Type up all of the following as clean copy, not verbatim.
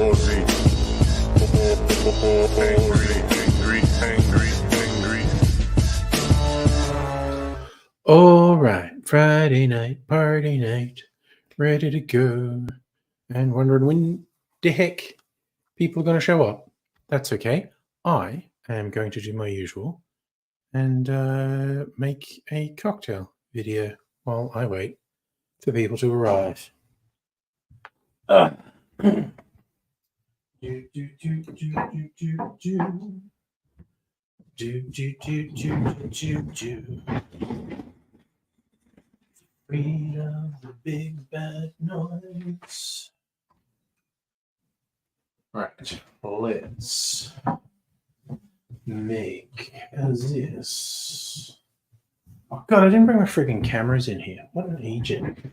Aussie. All right, Friday night, party night, ready to go. And wondering when the heck people are going to show up. That's okay. I am going to do my usual and make a cocktail video while I wait for people to arrive. Freedom, the big bad noise. Right, let's make this. Oh god, I didn't bring my freaking cameras in here. What an agent.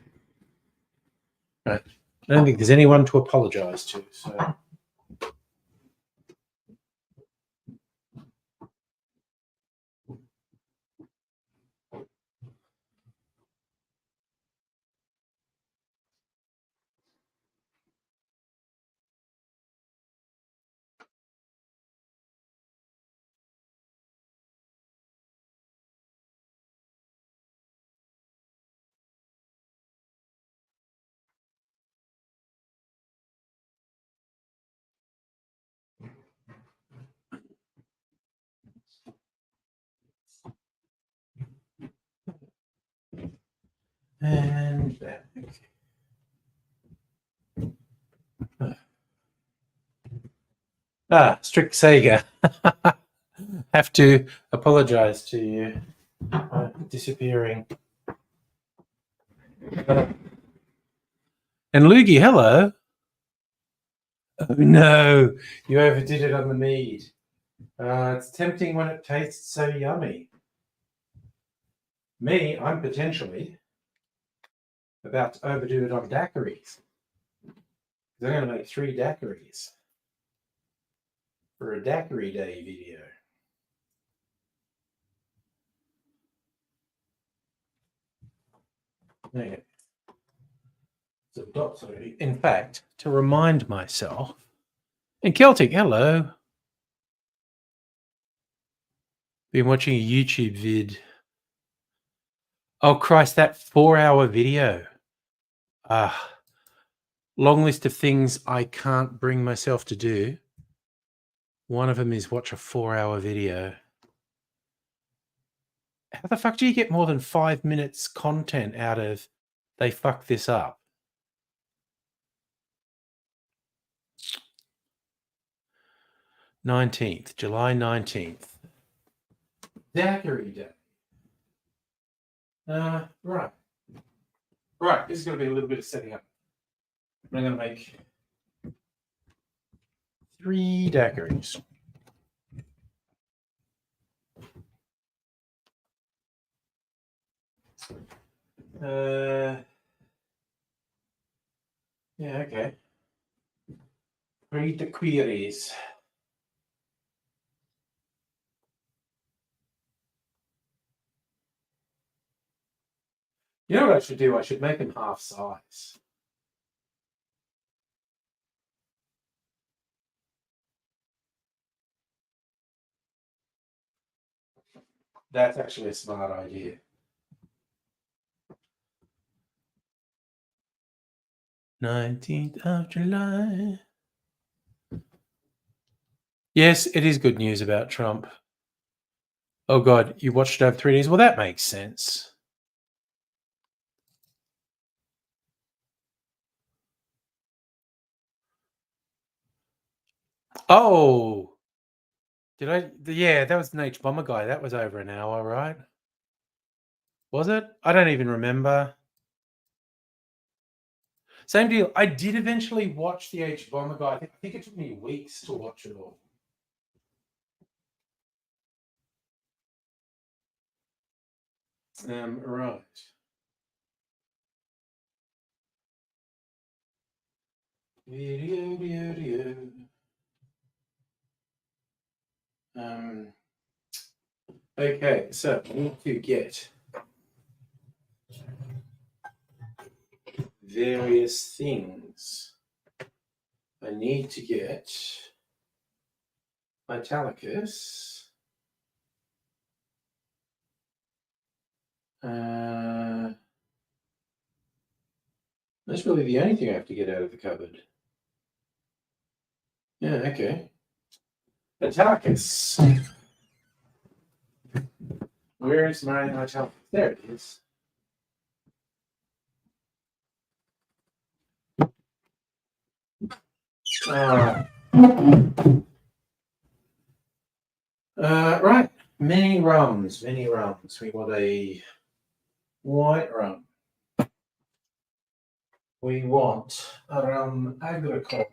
Right, I don't think there's anyone to apologize to, so. And back. Strict Sega. Have to apologize to you disappearing. And Loogie, hello. Oh no, you overdid it on the mead. It's tempting when it tastes so yummy. Me, I'm potentially about to overdo it on daiquiris. I'm going to make 3 daiquiris for a daiquiri day video. Okay. So, in fact, to remind myself, and Celtic, hello. Been watching a YouTube vid. Oh Christ, that 4-hour video. Long list of things I can't bring myself to do. One of them is watch a 4-hour video. How the fuck do you get more than 5 minutes content out of they fuck this up? July 19th. Daiquiri Day. Right. Right, this is going to be a little bit of setting up. I'm going to make 3 daiquiris. Yeah, okay. 3 daiquiris. You know what I should do? I should make them half size. That's actually a smart idea. 19th of July. Yes, it is good news about Trump. Oh God, you watched it over 3 days? Well, that makes sense. Oh, did I? Yeah, that was an H Bomber guy. That was over an hour, right? Was it? I don't even remember. Same deal. I did eventually watch the H Bomber guy. I think it took me weeks to watch it all. Right. Video. Okay, so I need to get various things. I need to get Italicus. That's really the only thing I have to get out of the cupboard. Yeah, okay. Italicus. Where is my Italicus? There it is. Right. Many rums. We want a white rum. We want a rum agricole.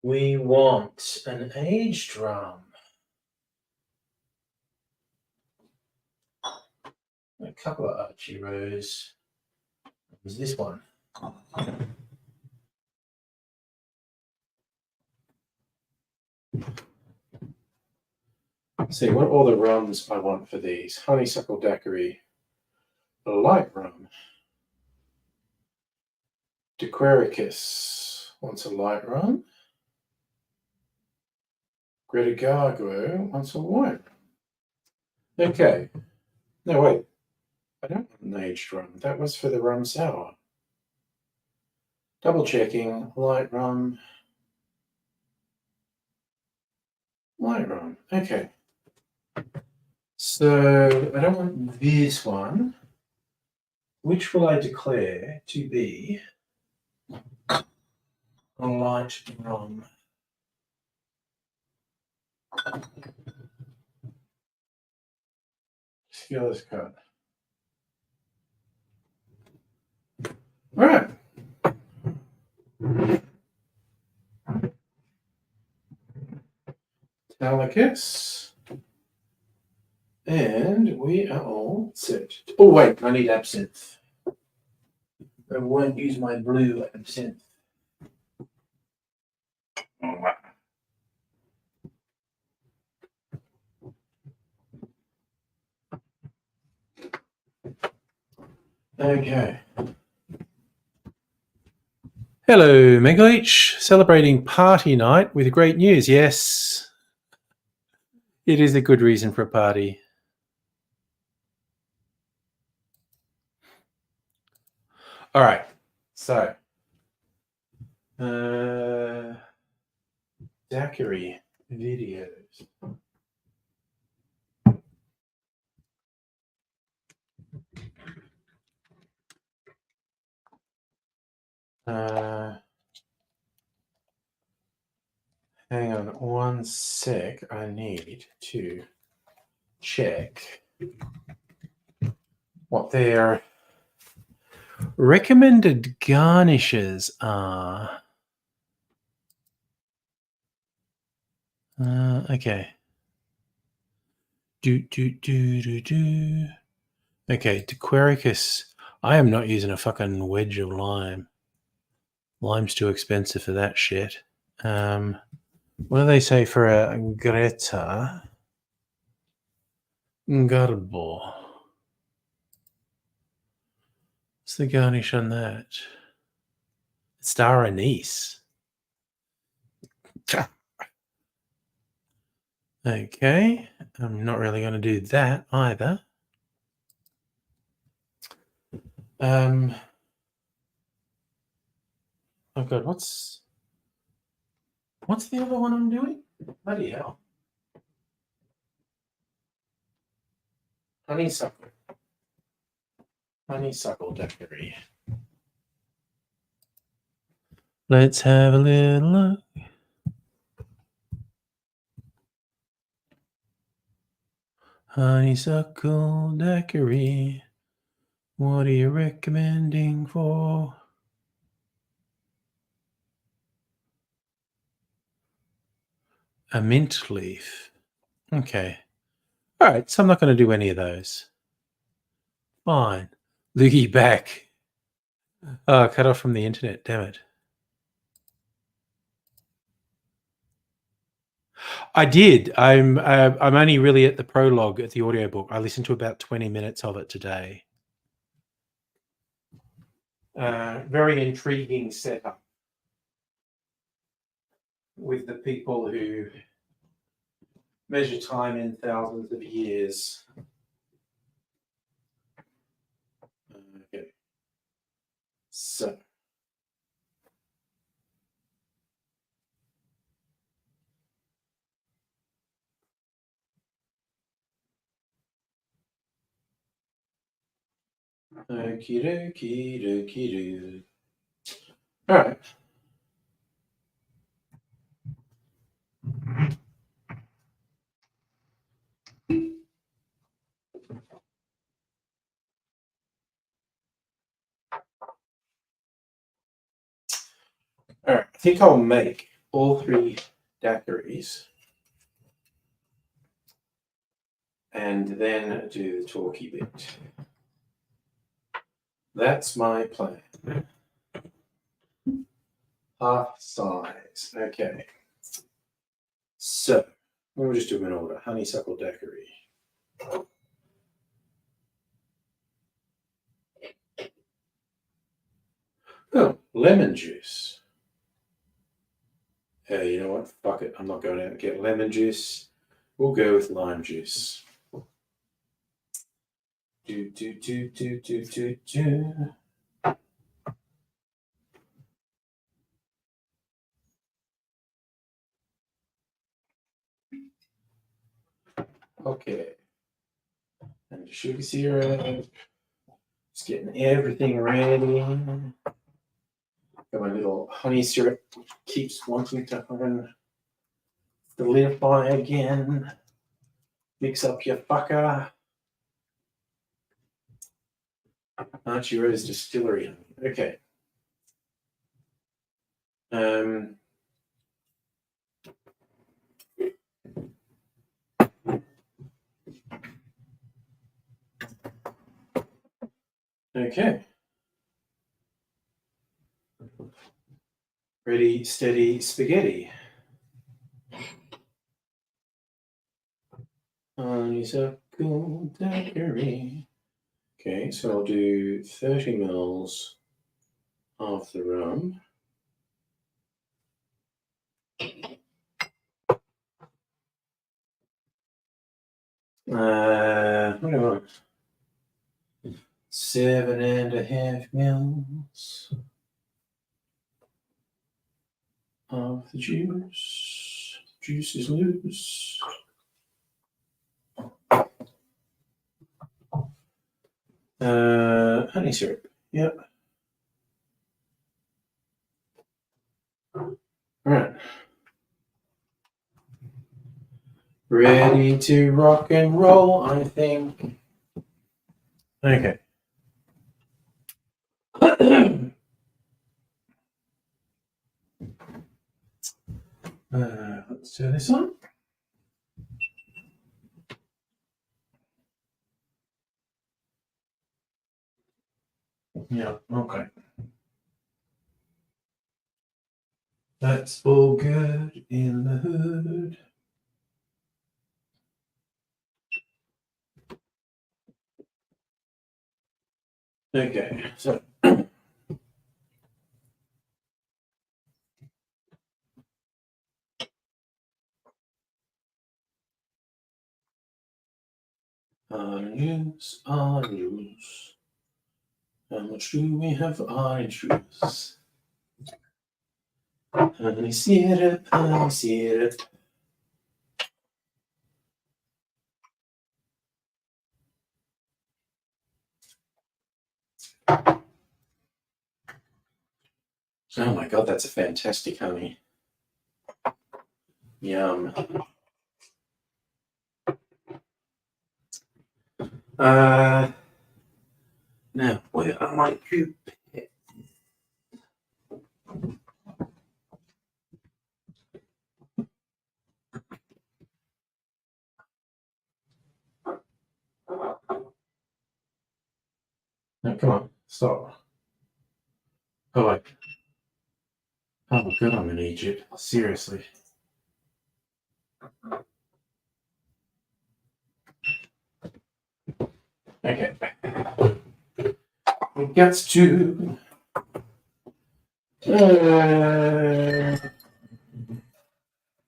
We want an aged rum. A couple of Archiros. There's this one. Let's see, what are all the rums I want for these? Honeysuckle daiquiri, a light rum. DeQuericus wants a light rum. Greta Gargo wants a white rum. Okay. No, wait. I don't want an aged rum. That was for the rum sour. Double checking. Light rum. Light rum. Okay. So I don't want this one. Which will I declare to be a light rum? Skill is cut. All right. Talicus. And we are all set. Oh, wait, I need absinthe. I won't use my blue absinthe. Okay. Hello, Megaleech. Celebrating party night with great news. Yes, it is a good reason for a party. All right. So, daiquiri videos. Hang on one sec. I need to check what their recommended garnishes are. Okay. Okay, DeQuericus. I am not using a fucking wedge of lime. Lime's too expensive for that shit. What do they say for a Greta Garbo? What's the garnish on that? Star anise. Okay, I'm not really going to do that either. Oh god, what's the other one I'm doing? Bloody hell. Honeysuckle daiquiri. Let's have a little look. Honeysuckle daiquiri. What are you recommending for? A mint leaf. Okay. All right, so I'm not going to do any of those. Fine. Loogie back. Oh, cut off from the internet. Damn it. I did. I'm only really at the prologue at the audiobook. I listened to about 20 minutes of it today. Very intriguing setup with the people who measure time in thousands of years. Okay. So. Okie dokie dokie doo. All right. All right. I think I'll make all 3 daiquiris and then do the talky bit. That's my plan. Half size. Okay. So we'll just do them in order. Honeysuckle daiquiri. Oh, lemon juice. You know what? Fuck it. I'm not going out and get lemon juice. We'll go with lime juice. Do. Okay. And sugar syrup. Just getting everything ready. Got my little honey syrup, which keeps wanting to solidify again. Mix up your fucker. Archie Rose Distillery. Okay. Okay. Ready, steady, spaghetti. Honeysuckle daiquiri. Okay, so I'll do 30 mils of the rum. What do I want? 7.5 mils of the juice. Juice is loose. Honey syrup. Yep. All right. Ready to rock and roll, I think. Okay. Let's turn this on. Yeah, okay. That's all good in the hood. Okay, so orange. How much do we have orange juice? Honey syrup, honey syrup. Oh my god, that's a fantastic honey. Yum. Now, where are my cube? No, come on, stop. Oh, wait. Oh my god, I'm in Egypt. Seriously. Okay. It gets to.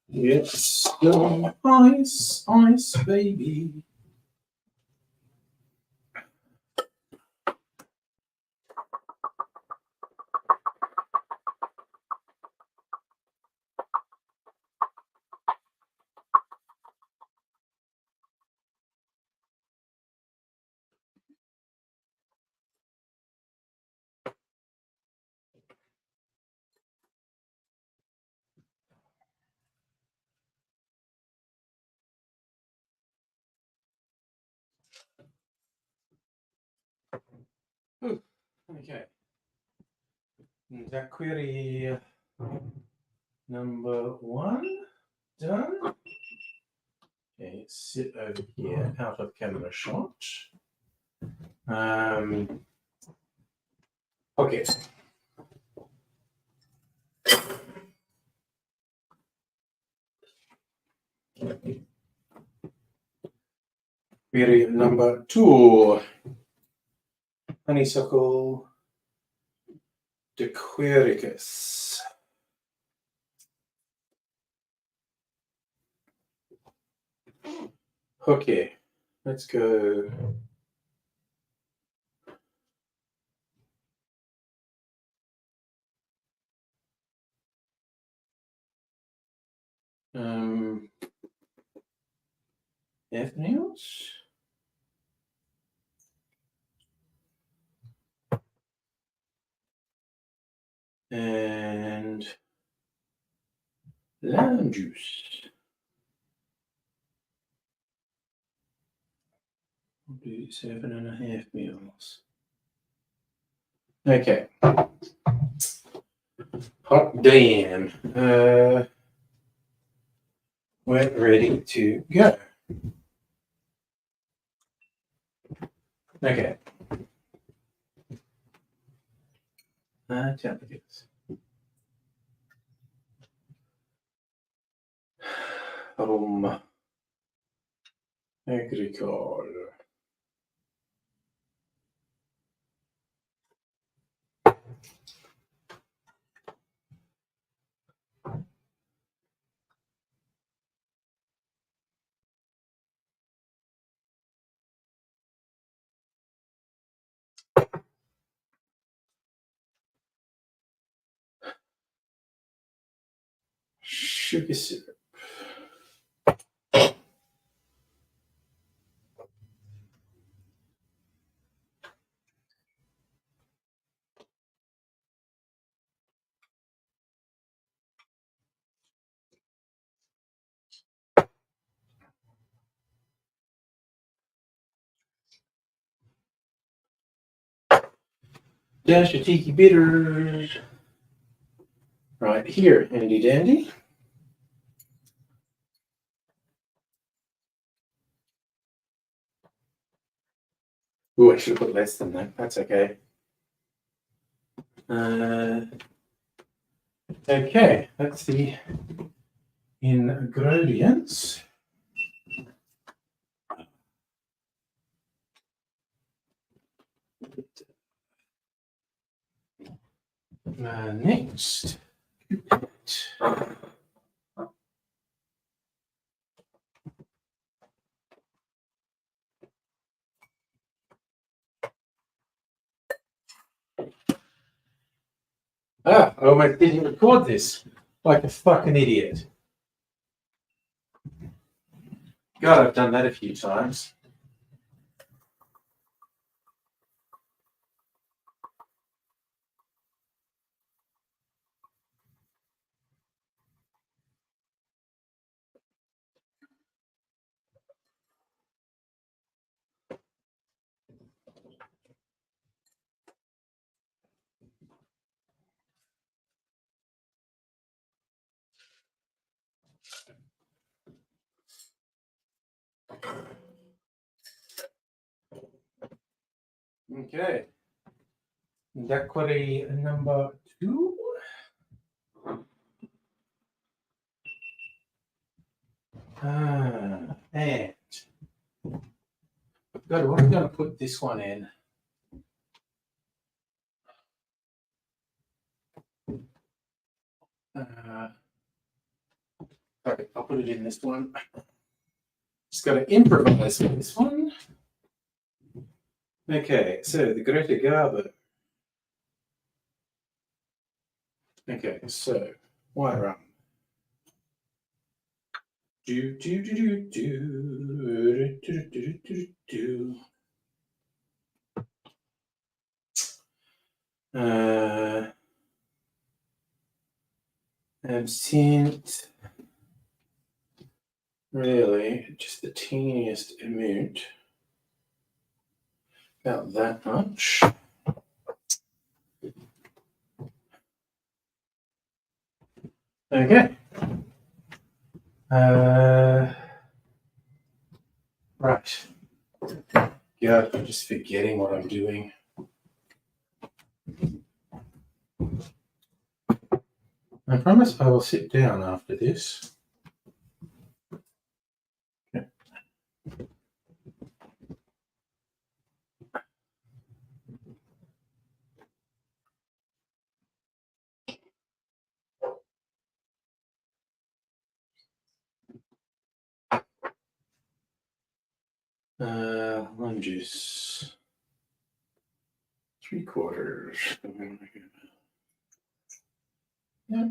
It's the ice, baby. Ooh, okay. That query number 1 done. Okay, sit over here, out of camera shot. Okay. Query number 2. Honeysuckle dequericus. Okay, let's go. F nails. And lime juice. I'll do 7.5 mils. Okay. Hot damn. We're ready to go. Okay. Temperatures. Home. Agricole. Sugar syrup. Dash of tiki bitters. Right here, handy dandy. Ooh, I should have put less than that. That's okay. Okay, that's the ingredients. Next. I almost didn't record this like a fucking idiot. God, I've done that a few times. Okay. Query number 2. And good. What are we going to put this one in? Sorry, I'll put it in this one. Just got to improvise with this one. Okay, so the Greta Garbo. Okay, so wire run. Do do do do do do do do do. Absent. Really, just the teeniest amount. About that much. Okay. Right. Yeah, I'm just forgetting what I'm doing. I promise I will sit down after this. Okay. Lunges. 3/4. Yeah.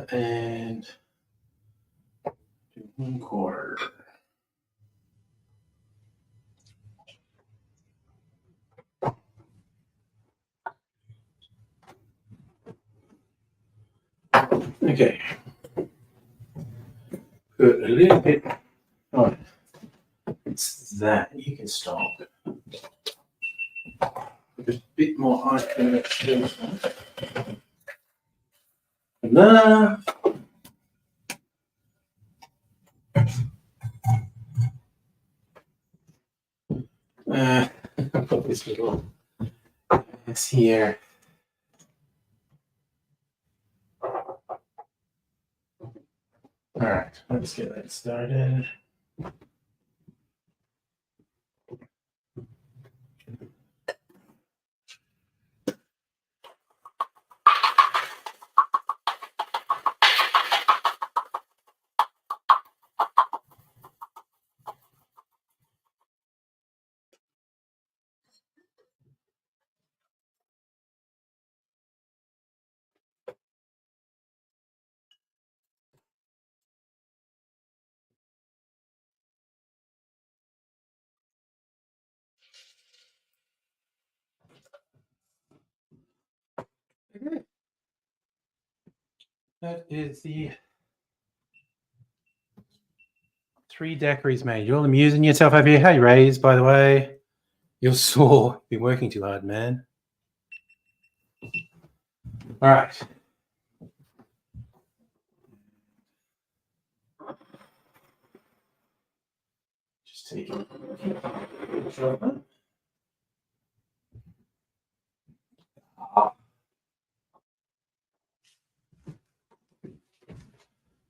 And 1/4. Okay. Put a little bit. Oh, it's that. You can stop. Put a bit more ice cream at this one. Enough. Put this little this here. All right, let's get that started. Okay. That is the 3 daiquiris made. You're all amusing yourself over here. Hey, Rays, by the way. You're sore. Been working too hard, man. All right. Just take it.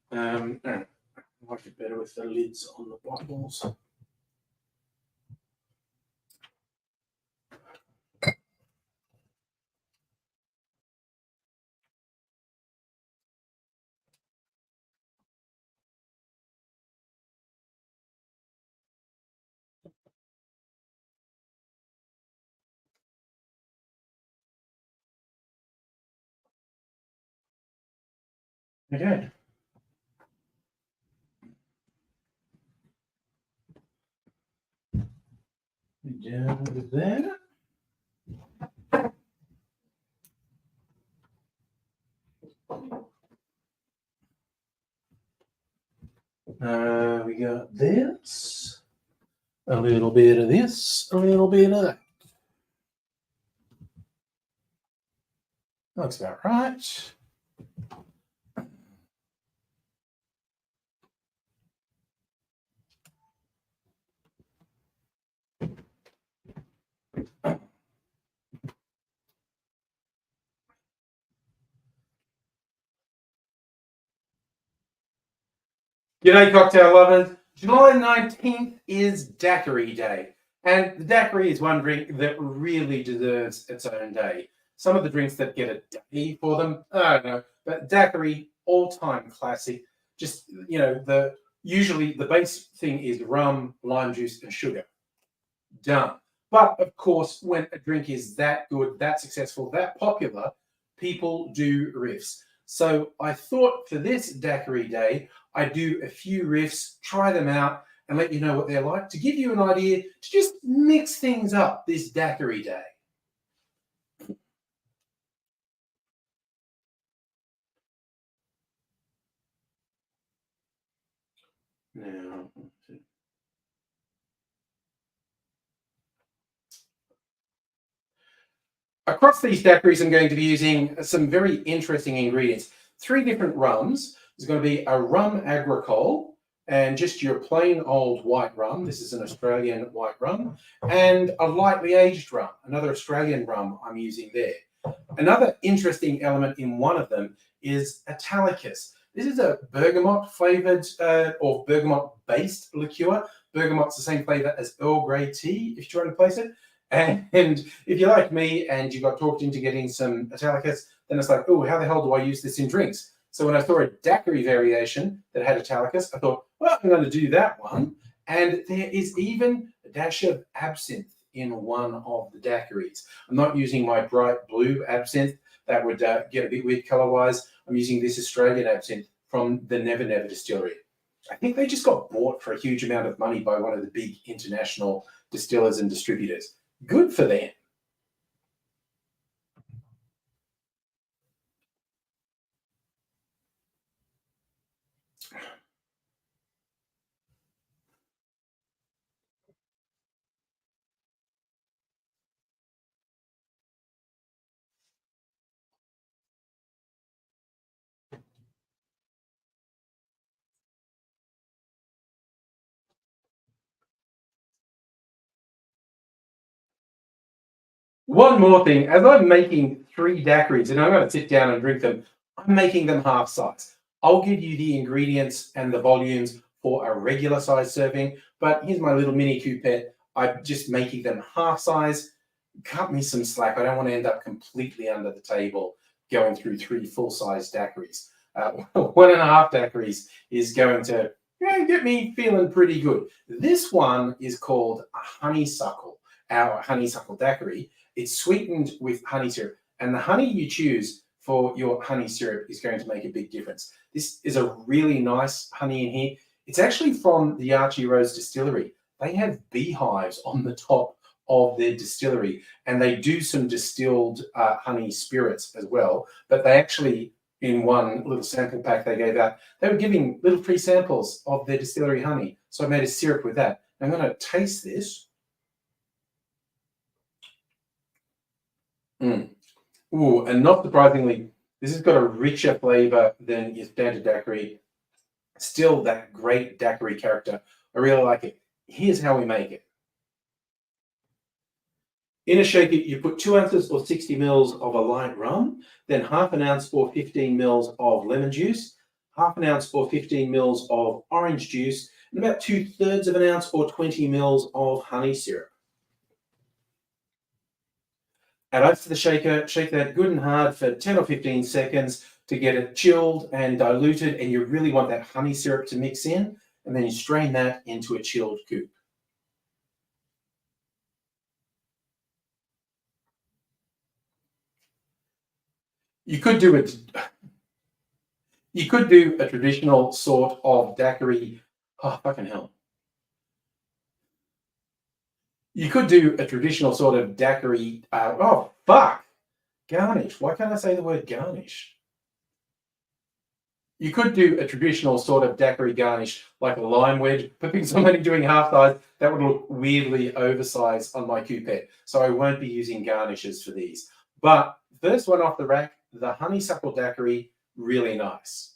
I like it better with the lids on the bottles. Okay. Down with that. We got this, a little bit of this, a little bit of that. Looks about right. G'day, cocktail lovers. July 19th is Daiquiri Day. And the daiquiri is one drink that really deserves its own day. Some of the drinks that get a day for them, I don't know. But daiquiri, all-time classic. Just, usually the base thing is rum, lime juice, and sugar. Done. But of course, when a drink is that good, that successful, that popular, people do riffs. So I thought for this daiquiri day, I'd do a few riffs, try them out, and let you know what they're like to give you an idea to just mix things up this daiquiri day. Now, across these daiquiris, I'm going to be using some very interesting ingredients. Three different rums. There's going to be a rum agricole and just your plain old white rum. This is an Australian white rum. And a lightly aged rum, another Australian rum I'm using there. Another interesting element in one of them is Italicus. This is a bergamot flavored or bergamot based liqueur. Bergamot's the same flavor as Earl Grey tea, if you're trying to place it. And if you're like me and you got talked into getting some Italicus, then it's like, oh, how the hell do I use this in drinks? So when I saw a daiquiri variation that had Italicus, I thought, well, I'm going to do that one. And there is even a dash of absinthe in one of the daiquiris. I'm not using my bright blue absinthe. That would get a bit weird color-wise. I'm using this Australian absinthe from the Never Never distillery. I think they just got bought for a huge amount of money by one of the big international distillers and distributors. Good for them. One more thing, as I'm making three daiquiris and I'm going to sit down and drink them, I'm making them half size. I'll give you the ingredients and the volumes for a regular size serving, but here's my little mini coupette. I'm just making them half size. Cut me some slack. I don't want to end up completely under the table going through three full size daiquiris. One and a half daiquiris is going to get me feeling pretty good. This one is called a honeysuckle, our honeysuckle daiquiri. It's sweetened with honey syrup, and the honey you choose for your honey syrup is going to make a big difference. This is a really nice honey in here. It's actually from the Archie Rose Distillery. They have beehives on the top of their distillery, and they do some distilled honey spirits as well. But they actually, in one little sample pack they gave out, they were giving little free samples of their distillery honey. So I made a syrup with that. I'm going to taste this. Mm. Ooh, and not surprisingly, this has got a richer flavor than your standard daiquiri. Still that great daiquiri character. I really like it. Here's how we make it. In a shaker, you put 2 ounces or 60 mils of a light rum, then half an ounce or 15 mils of lemon juice, half an ounce or 15 mils of orange juice, and about 2/3 of an ounce or 20 mils of honey syrup. Add ice to the shaker, shake that good and hard for 10 or 15 seconds to get it chilled and diluted, and you really want that honey syrup to mix in, and then you strain that into a chilled coupe. You could do it. You could do a traditional sort of daiquiri. Oh, fucking hell. You could do a traditional sort of daiquiri. Oh, fuck. Garnish. Why can't I say the word garnish? You could do a traditional sort of daiquiri garnish, like a lime wedge, but because I'm only doing half size, that would look weirdly oversized on my coupette. So I won't be using garnishes for these. But first one off the rack, the honeysuckle daiquiri, really nice.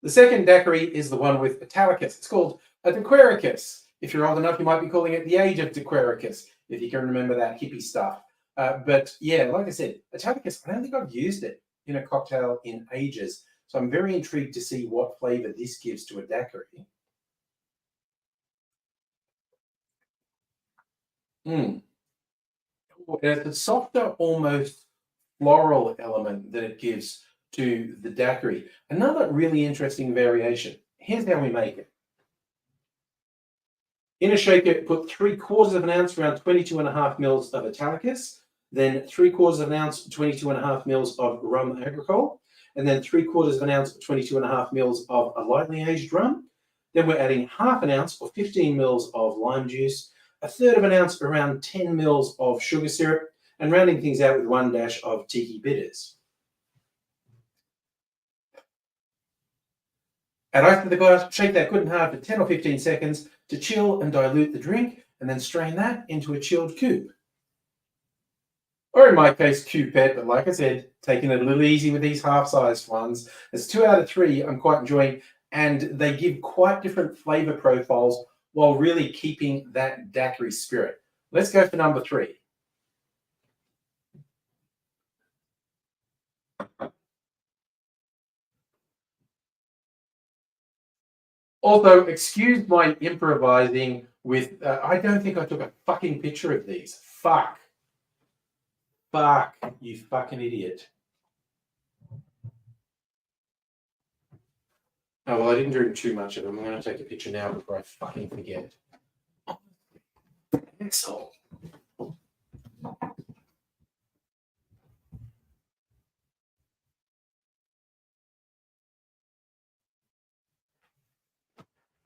The second daiquiri is the one with Italicus. It's called a Dequericus. If you're old enough, you might be calling it the age of Dequericus, if you can remember that hippie stuff. But yeah, like I said, Italicus, I don't think I've used it in a cocktail in ages. So I'm very intrigued to see what flavor this gives to a daiquiri. It's a softer, almost floral element that it gives to the daiquiri. Another really interesting variation. Here's how we make it. In a shaker, put 3/4 of an ounce, around 22.5 mils of Italicus, then 3/4 of an ounce, 22.5 mils of rum agricole, and then 3/4 of an ounce, 22.5 mils of a lightly aged rum. Then we're adding half an ounce or 15 mils of lime juice, a third of an ounce, around 10 mils of sugar syrup, and rounding things out with 1 dash of tiki bitters. Add ice to the glass, shake that good and hard for 10 or 15 seconds to chill and dilute the drink, and then strain that into a chilled coupe. Or in my case, coupette, but like I said, taking it a little easy with these half-sized ones. It's 2 out of 3 I'm quite enjoying, and they give quite different flavor profiles while really keeping that daiquiri spirit. Let's go for number 3. Also, excuse my improvising with, I don't think I took a fucking picture of these. Fuck, you fucking idiot. Oh, well, I didn't drink too much of them. I'm going to take a picture now before I fucking forget. Asshole.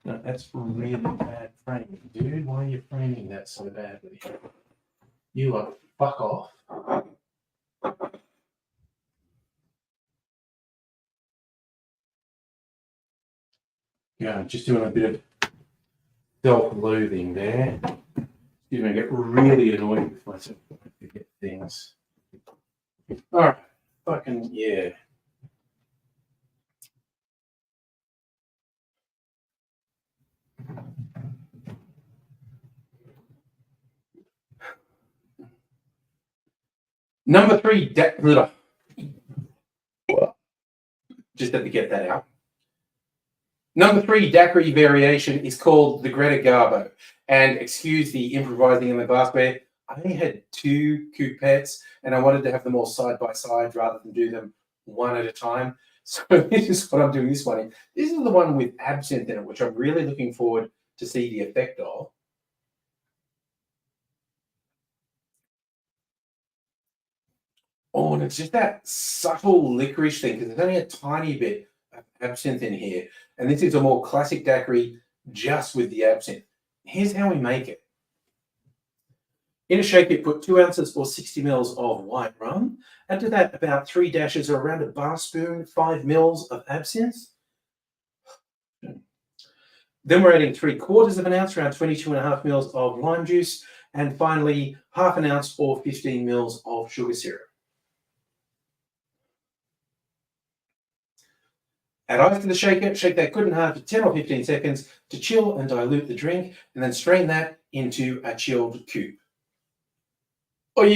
No, that's really bad framing. Dude, why are you framing that so badly? You lot, fuck off. Yeah, just doing a bit of self-loathing there. Excuse me, I get really annoyed with myself when I forget things. Alright, fucking yeah. Number 3, just had to get that out. Number 3 daiquiri variation is called the Greta Garbo. And excuse the improvising in the glassware, I only had 2 coupettes and I wanted to have them all side by side rather than do them one at a time. So this is what I'm doing this one in. This is the one with absinthe in it, which I'm really looking forward to see the effect of. Oh, and it's just that subtle licorice thing, because there's only a tiny bit of absinthe in here. And this is a more classic daiquiri just with the absinthe. Here's how we make it. In a shaker, put 2 ounces or 60 mils of white rum. Add to that about 3 dashes or around a bar spoon, 5 mils of absinthe. Then we're adding 3/4 of an ounce, around 22.5 mils of lime juice. And finally, half an ounce or 15 mils of sugar syrup. Add ice to the shaker, shake that good and hard for 10 or 15 seconds to chill and dilute the drink, and then strain that into a chilled coupe. Or,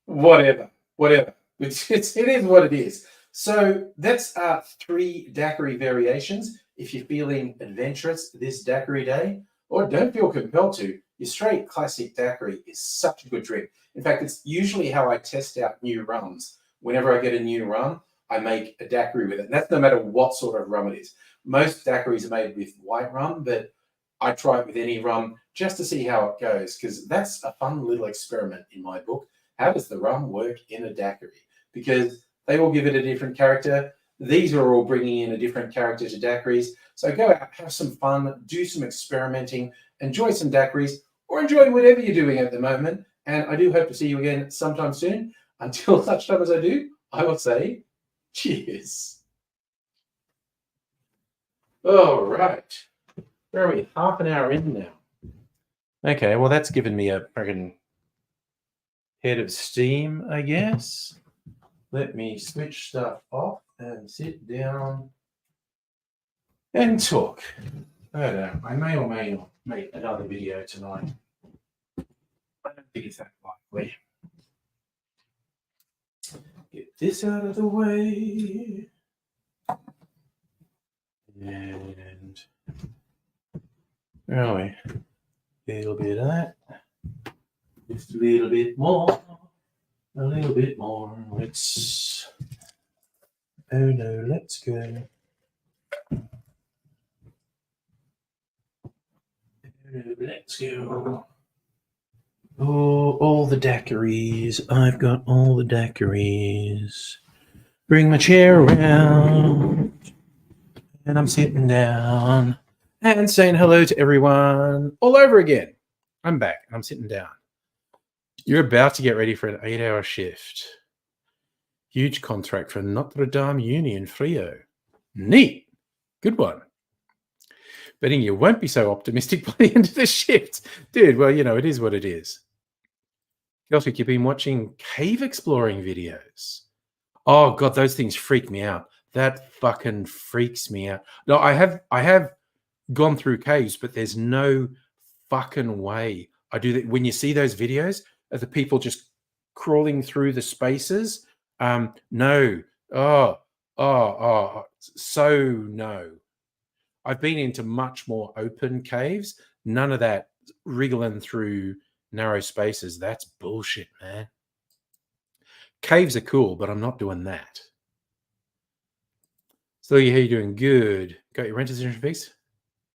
whatever. It is what it is. So that's 3 daiquiri variations. If you're feeling adventurous this daiquiri day, or don't feel compelled to, your straight classic daiquiri is such a good drink. In fact, it's usually how I test out new rums. Whenever I get a new rum, I make a daiquiri with it. And that's no matter what sort of rum it is. Most daiquiris are made with white rum, but I try it with any rum just to see how it goes, because that's a fun little experiment in my book. How does the rum work in a daiquiri? Because they all give it a different character. These are all bringing in a different character to daiquiris. So go out, have some fun, do some experimenting, enjoy some daiquiris, or enjoy whatever you're doing at the moment. And I do hope to see you again sometime soon. Until such time as I do, I will say cheers. All right. Where are we? Half an hour in now. Okay, well, that's given me a friggin' head of steam, I guess. Let me switch stuff off and sit down and talk. I don't know. I may or may not make another video tonight. I don't think it's that likely. Get this out of the way. And where are we? A little bit of that. Just a little bit more. A little bit more. Let's. Oh no, let's go. Let's go. Oh, all the daiquiris. I've got all the daiquiris. Bring my chair around. And I'm sitting down and saying hello to everyone all over again. I'm back and I'm sitting down. You're about to get ready for an 8-hour shift. Huge contract for Notre Dame Uni in Frio. Neat. Good one. Betting you won't be so optimistic by the end of the shift. Dude, well, you know, it is what it is. Keltic, you've been watching cave exploring videos. Oh, God, those things freak me out. That fucking freaks me out. No, I have gone through caves, but there's no fucking way I do that. When you see those videos of the people just crawling through the spaces, no. So no. I've been into much more open caves. None of that wriggling through narrow spaces. That's bullshit, man. Caves are cool, but I'm not doing that. So how you doing? Good. Got your renters insurance fixed?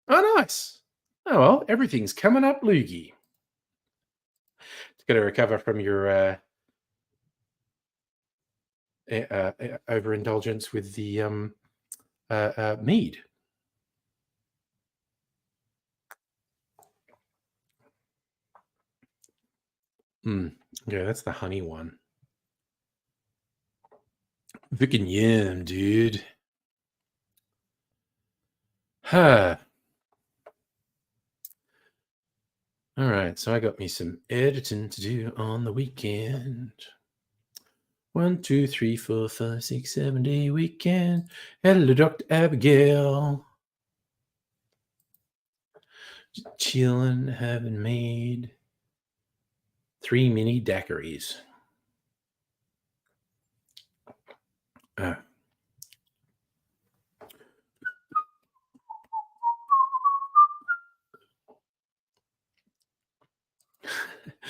Oh, nice. Oh, well, everything's coming up loogie. Got to recover from your overindulgence with the mead. Yeah, that's the honey one. Freaking yum, dude. Huh. All right, so I got me some editing to do on the weekend. 1, 2, 3, 4, 5, 6, 7 day weekend. Hello, Dr. Abigail. Just chilling, having made 3 mini daiquiris.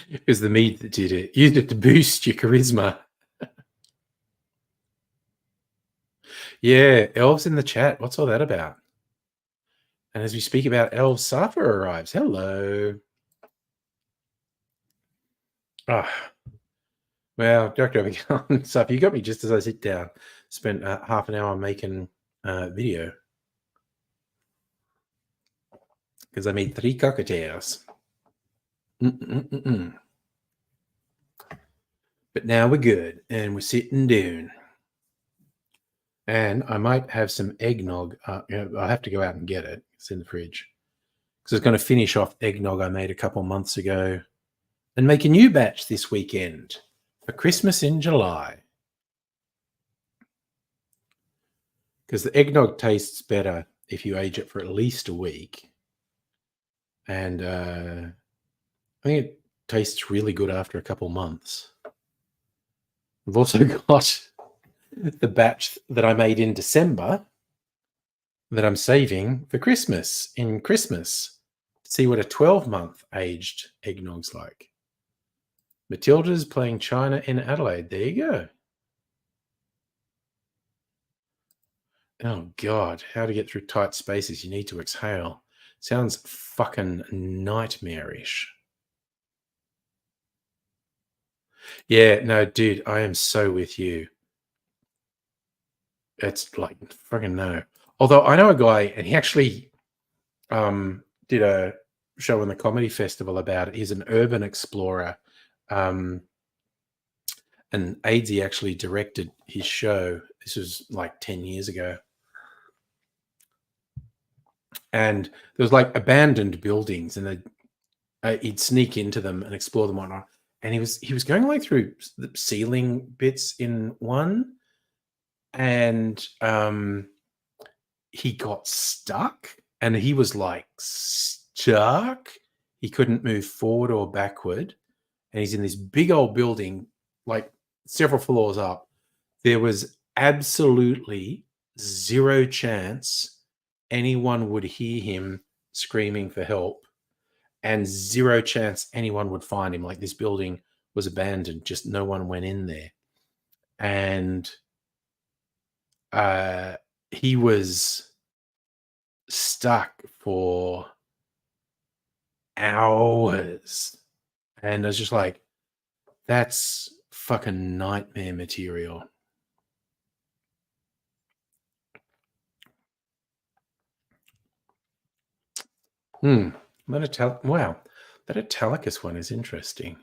It was the mead that did it. Used it to boost your charisma. Yeah, elves in the chat. What's all that about? And as we speak about elves, Safa arrives. Hello. Well, Dr. Abigail, Safa, you got me just as I sit down. Spent half an hour making video. Because I made 3 cocktails. But now we're good. And we're sitting down. And I might have some eggnog. I'll have to go out and get it. It's in the fridge. Because I was going to finish off eggnog I made a couple months ago and make a new batch this weekend for Christmas in July. Because the eggnog tastes better if you age it for at least a week. And I think it tastes really good after a couple months. I've also got the batch that I made in December that I'm saving for Christmas in Christmas to see what a 12-month aged eggnog's like. Matilda's playing China in Adelaide. There you go. Oh, God. How to get through tight spaces. You need to exhale. Sounds fucking nightmarish. Yeah, no, dude, I am so with you. It's like, fucking no. Although I know a guy, and he actually did a show in the Comedy Festival about it. He's an urban explorer. And Aidsy actually directed his show. This was like 10 years ago. And there was like abandoned buildings, and he'd sneak into them and explore them and whatnot. And he was going like through the ceiling bits in one, and he got stuck, and he was, like, stuck. He couldn't move forward or backward, and he's in this big old building, like, several floors up. There was absolutely 0 chance anyone would hear him screaming for help, and 0 chance anyone would find him. Like, this building was abandoned, just no one went in there. And, uh, he was stuck for hours, and I was just like, "That's fucking nightmare material." Hmm. Wow, that Italicus one is interesting.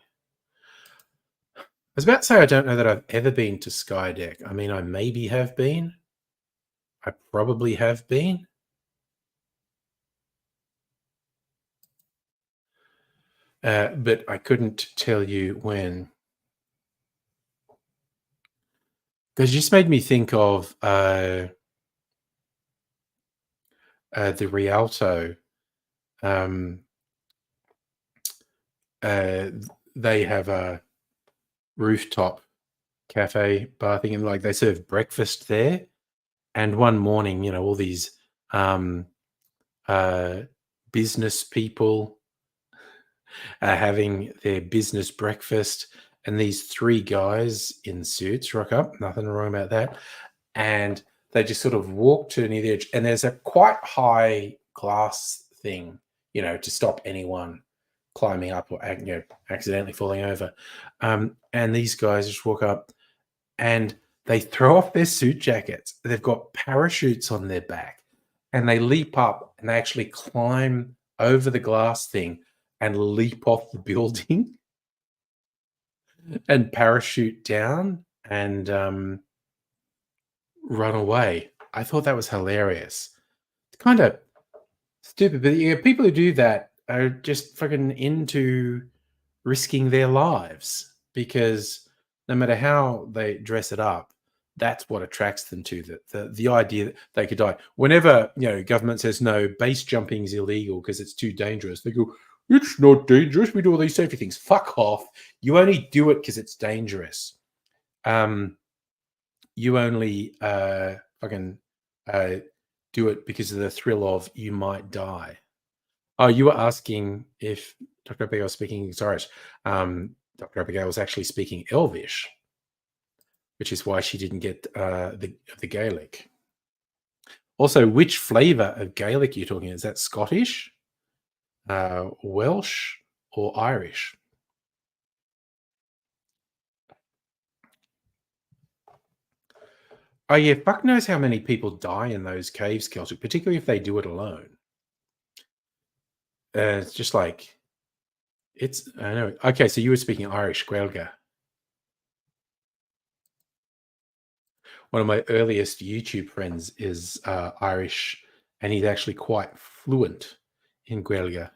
I was about to say I don't know that I've ever been to Skydeck. I mean, I maybe have been. I probably have been. But I couldn't tell you when. Because you just made me think of the Rialto. Um, uh, they have a rooftop cafe bar thing, and like they serve breakfast there. And one morning, all these um, uh, business people are having their business breakfast, and these 3 guys in suits rock up. Nothing wrong about that. And they just sort of walk to near the edge, and there's a quite high glass thing, to stop anyone climbing up or accidentally falling over. And these guys just walk up, and they throw off their suit jackets. They've got parachutes on their back, and they leap up, and they actually climb over the glass thing and leap off the building and parachute down and run away. I thought that was hilarious. It's kind of stupid, but people who do that are just fucking into risking their lives, because no matter how they dress it up, that's what attracts them to the idea that they could die. Whenever government says no, base jumping is illegal because it's too dangerous, they go, "It's not dangerous. We do all these safety things." Fuck off. You only do it because it's dangerous. You only fucking uh, do it because of the thrill of you might die. Oh, you were asking if Dr. Abigail was speaking Irish. Dr. Abigail was actually speaking Elvish, which is why she didn't get the Gaelic. Also, which flavour of Gaelic are you talking? Is that Scottish, Welsh, or Irish? Oh yeah, fuck knows how many people die in those caves, Celtic, particularly if they do it alone. It's just like I know. Okay, so you were speaking Irish, Gaelga. One of my earliest YouTube friends is Irish, and he's actually quite fluent in Gaeilge.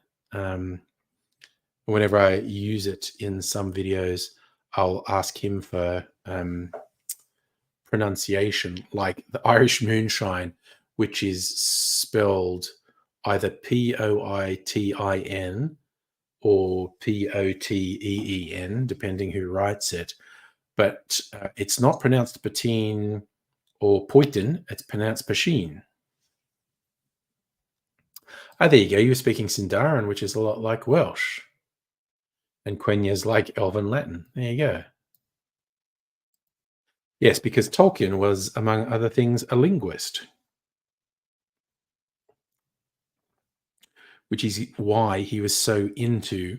Whenever I use it in some videos, I'll ask him for pronunciation, like the Irish moonshine, which is spelled either Poitin or Poteen, depending who writes it. But it's not pronounced Patine or Poitin, it's pronounced Pasheen. Oh, there you go. You were speaking Sindarin, which is a lot like Welsh. And Quenya like Elven Latin. There you go. Yes, because Tolkien was, among other things, a linguist, which is why he was so into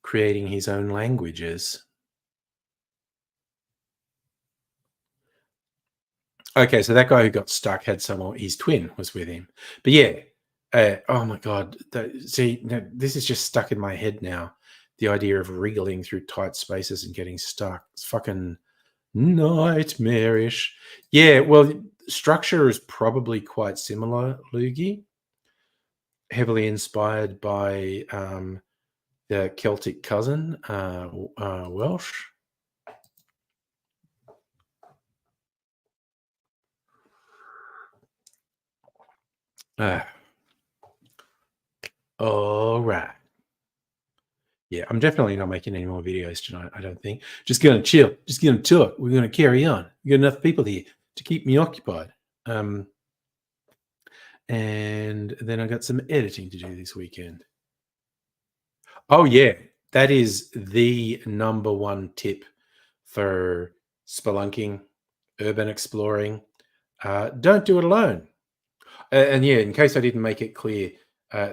creating his own languages. Okay, so that guy who got stuck had someone, his twin was with him. But yeah, oh my God. See, this is just stuck in my head now. The idea of wriggling through tight spaces and getting stuck. It's fucking nightmarish. Yeah, well, structure is probably quite similar, Loogie. Heavily inspired by the Celtic cousin, Welsh. Ah, all right. Yeah, I'm definitely not making any more videos tonight, I don't think. Just gonna chill. Just gonna talk. We're gonna carry on. We got enough people here to keep me occupied. And then I got some editing to do this weekend. Oh yeah, that is the number one tip for spelunking, urban exploring. Don't do it alone. And yeah, in case I didn't make it clear,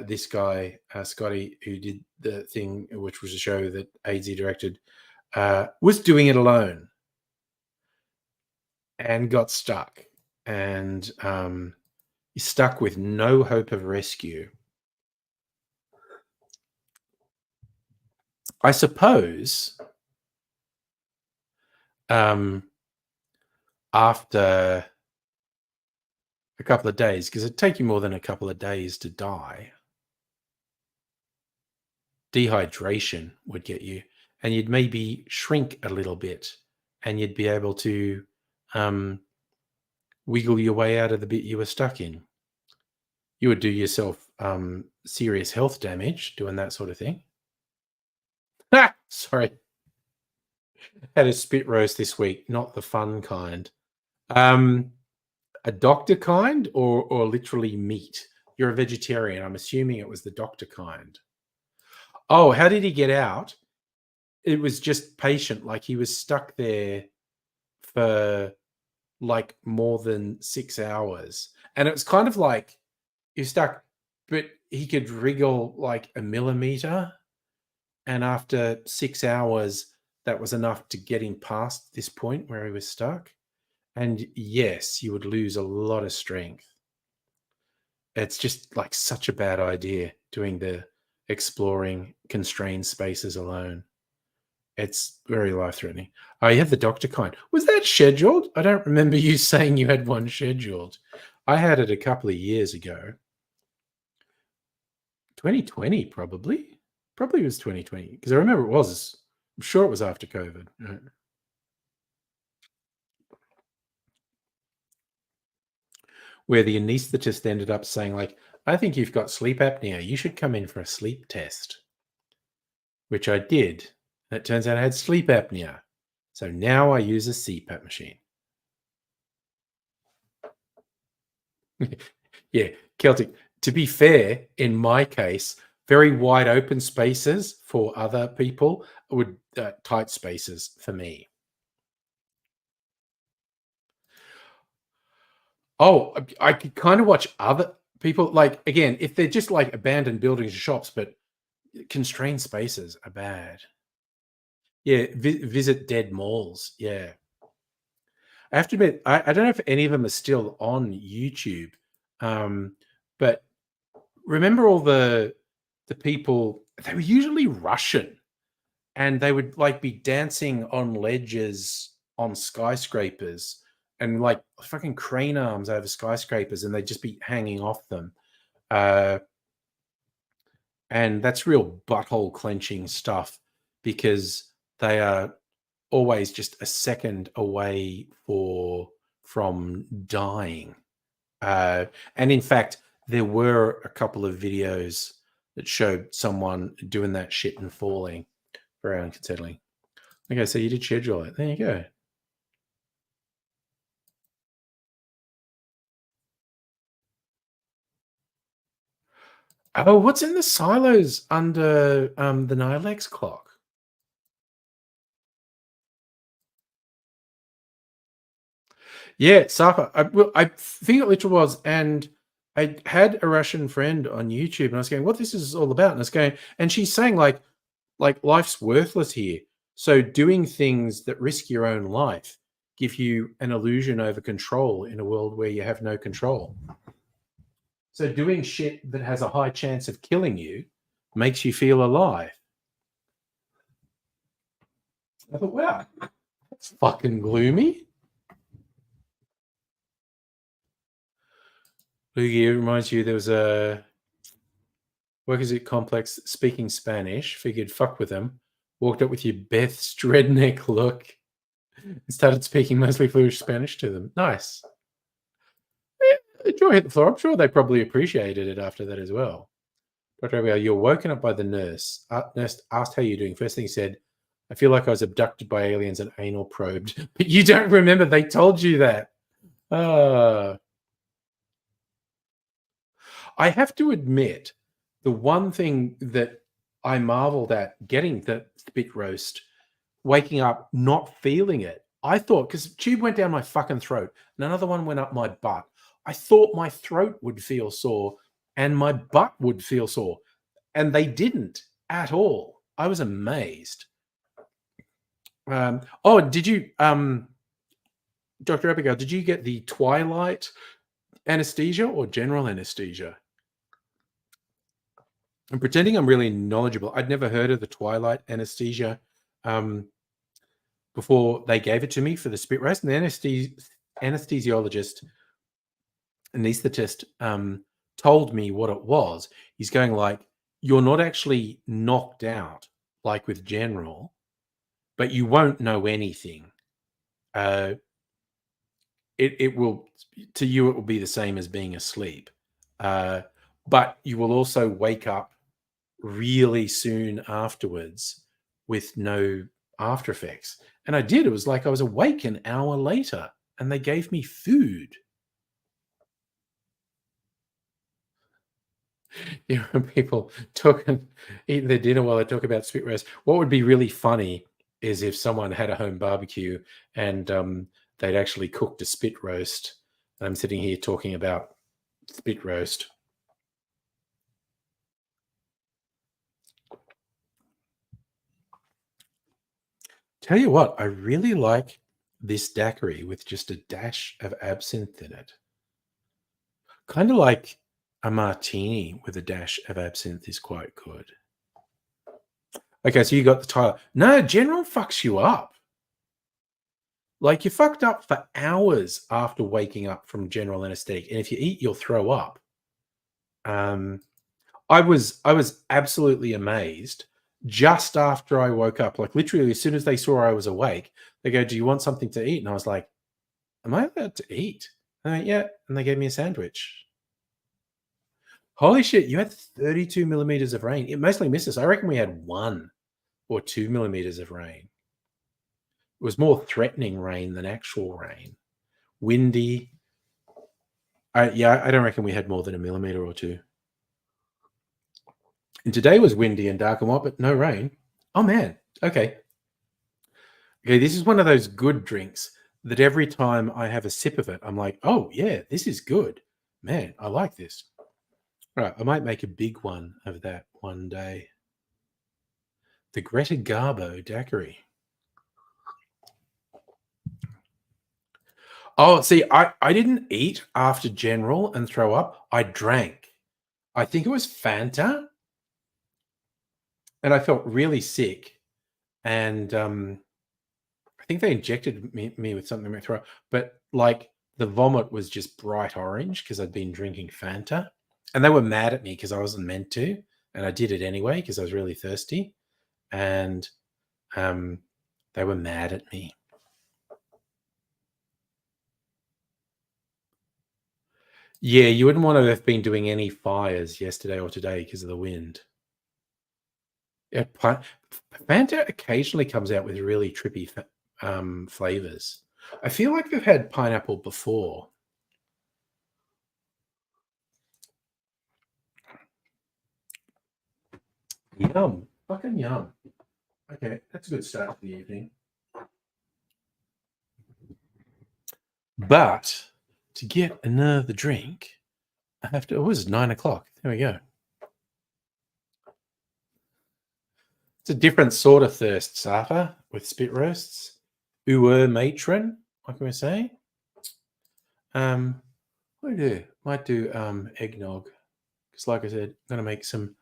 this guy, Scotty, who did the thing, which was a show that AZ directed, was doing it alone and got stuck. And he's stuck with no hope of rescue. I suppose after a couple of days, because it'd take you more than a couple of days to die, dehydration would get you, and you'd maybe shrink a little bit, and you'd be able to wiggle your way out of the bit you were stuck in. You would do yourself serious health damage doing that sort of thing. Sorry. Had a spit roast this week, not the fun kind. A doctor kind or literally meat? You're a vegetarian. I'm assuming it was the doctor kind. Oh, how did he get out? It was just patient. Like he was stuck there for like more than 6 hours. And it was kind of like you're stuck, but he could wriggle like a millimeter. And after 6 hours, that was enough to get him past this point where he was stuck. And yes, you would lose a lot of strength. It's just like such a bad idea doing the exploring constrained spaces alone. It's very life-threatening. Oh, you have the doctor kind. Was that scheduled? I don't remember you saying you had one scheduled. I had it a couple of years ago. 2020, probably. Probably was 2020 because I remember it was. I'm sure it was after COVID. Right. Where the anaesthetist ended up saying, like, I think you've got sleep apnea. You should come in for a sleep test, which I did. And it turns out I had sleep apnea. So now I use a CPAP machine. Yeah, Celtic. To be fair, in my case, very wide open spaces for other people would tight spaces for me. Oh, I could kind of watch other people like again if they're just like abandoned buildings or shops, but constrained spaces are bad. Yeah, visit dead malls. Yeah, I have to admit, I don't know if any of them are still on YouTube, but remember all the people? They were usually Russian, and they would like be dancing on ledges on skyscrapers and like fucking crane arms over skyscrapers, and they'd just be hanging off them. Uh, and that's real butthole clenching stuff because they are always just a second away from dying. And in fact, there were a couple of videos that showed someone doing that shit and falling. Very unsettling. Okay, so you did schedule it. There you go. Oh, what's in the silos under the Nilex clock? Yeah, Sapa. I think it literally was, and I had a Russian friend on YouTube, and I was going, "What this is all about?" And I was going, and she's saying like life's worthless here. So doing things that risk your own life give you an illusion over control in a world where you have no control. So doing shit that has a high chance of killing you makes you feel alive. I thought, wow, that's fucking gloomy. Luigi, it reminds you there was a workers at Complex speaking Spanish, figured fuck with them, walked up with your Beth's redneck look and started speaking mostly fluent Spanish to them. Nice. Jaw hit the floor. I'm sure they probably appreciated it after that as well. Dr. Abigail, you're woken up by the nurse. Nurse asked how you're doing. First thing he said, I feel like I was abducted by aliens and anal probed. But you don't remember they told you that. Uh, I have to admit, the one thing that I marveled at getting the spit roast, waking up not feeling it. I thought, because tube went down my fucking throat and another one went up my butt. I thought my throat would feel sore and my butt would feel sore. And they didn't at all. I was amazed. Oh, did you, Dr. Abigail, did you get the twilight anesthesia or general anesthesia? I'm pretending I'm really knowledgeable. I'd never heard of the twilight anesthesia before they gave it to me for the spit roast. And the anesthesiologist, anesthetist, told me what it was. He's going like, you're not actually knocked out like with general, but you won't know anything. It will, to you, it will be the same as being asleep. But you will also wake up really soon afterwards with no after effects. And I did. It was like I was awake an hour later and they gave me food. You know, people talking, eating their dinner while they talk about spit roast. What would be really funny is if someone had a home barbecue and they'd actually cooked a spit roast. I'm sitting here talking about spit roast. Tell you what, I really like this daiquiri with just a dash of absinthe in it. Kind of like a martini with a dash of absinthe is quite good. Okay, so you got the Tyler. No, General fucks you up. Like, you're fucked up for hours after waking up from general anesthetic, and if you eat, you'll throw up. I was absolutely amazed just after I woke up. Like, literally, as soon as they saw I was awake, they go, "Do you want something to eat?" And I was like, "Am I allowed to eat?" And I went, "Yeah," and they gave me a sandwich. Holy shit! You had 32 millimeters of rain. It mostly misses. I reckon we had 1 or 2 millimeters of rain. It was more threatening rain than actual rain. Windy. I don't reckon we had more than a millimeter or 2. And today was windy and dark and what, but no rain. Oh man. Okay. Okay, this is one of those good drinks that every time I have a sip of it, I'm like, oh yeah, this is good. Man, I like this. All right, I might make a big one of that one day. The Greta Garbo daiquiri. Oh, see, I didn't eat after general and throw up. I drank. I think it was Fanta, and I felt really sick. And I think they injected me with something in my throat, but like the vomit was just bright orange because I'd been drinking Fanta, and they were mad at me because I wasn't meant to, and I did it anyway because I was really thirsty, and they were mad at me. Yeah, you wouldn't want to have been doing any fires yesterday or today because of the wind. Yeah, Fanta occasionally comes out with really trippy flavors. I feel like they've had pineapple before. Yum. Fucking yum. Okay, that's a good start to the evening. But to get another drink, I have to. It was 9 o'clock. There we go. It's a different sort of thirst, Safa, with spit roasts. Uwer matron, what can we say? What do I do? Might do eggnog. Because like I said, I'm gonna make some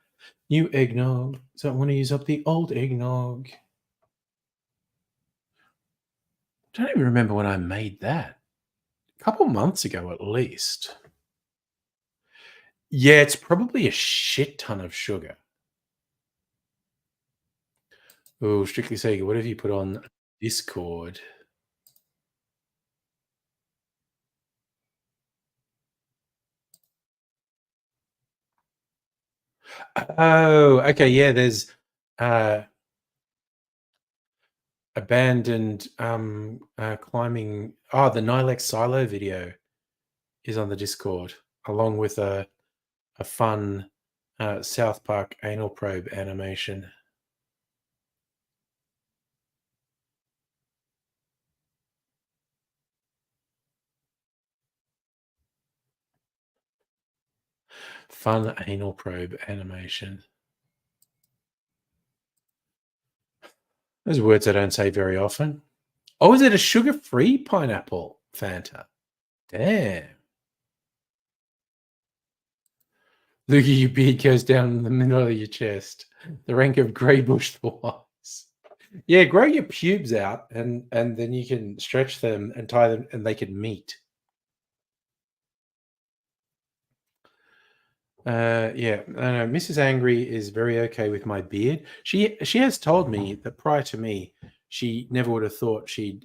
new eggnog. So I want to use up the old eggnog. I don't even remember when I made that. A couple months ago at least. Yeah, it's probably a shit ton of sugar. Oh, Strictly Sega, what have you put on Discord? Oh, okay, yeah, there's, uh, abandoned, climbing the Nilex silo video is on the Discord, along with a fun, South Park anal probe animation. Fun anal probe animation. Those are words I don't say very often. Oh, is it a sugar-free pineapple Fanta? Damn. Look at your beard goes down the middle of your chest. The rank of grey bush thorns. Yeah, grow your pubes out and then you can stretch them and tie them and they can meet. Yeah, no, Mrs. Angry is very okay with my beard. She has told me that prior to me, she never would have thought she'd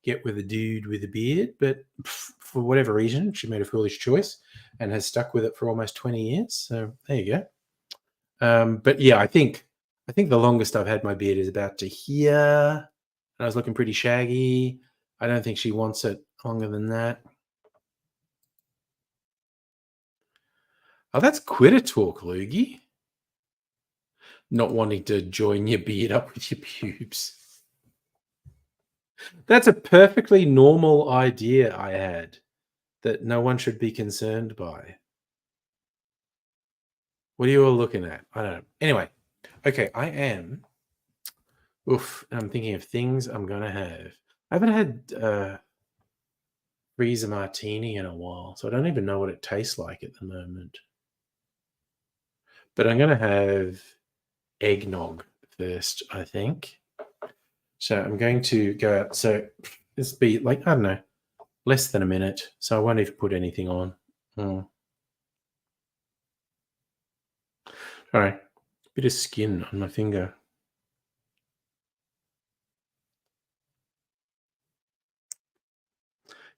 get with a dude with a beard, but for whatever reason, she made a foolish choice and has stuck with it for almost 20 years. So there you go. But yeah, I think the longest I've had my beard is about to here, and I was looking pretty shaggy. I don't think she wants it longer than that. Oh, that's quitter talk, Loogie. Not wanting to join your beard up with your pubes. That's a perfectly normal idea I had that no one should be concerned by. What are you all looking at? I don't know. Anyway, okay, I am. Oof, I'm thinking of things I'm gonna have. I haven't had freezer martini in a while, so I don't even know what it tastes like at the moment. But I'm gonna have eggnog first, I think. So I'm going to go out. So this be like, I don't know, less than a minute. So I won't even put anything on. Mm. All right. Bit of skin on my finger.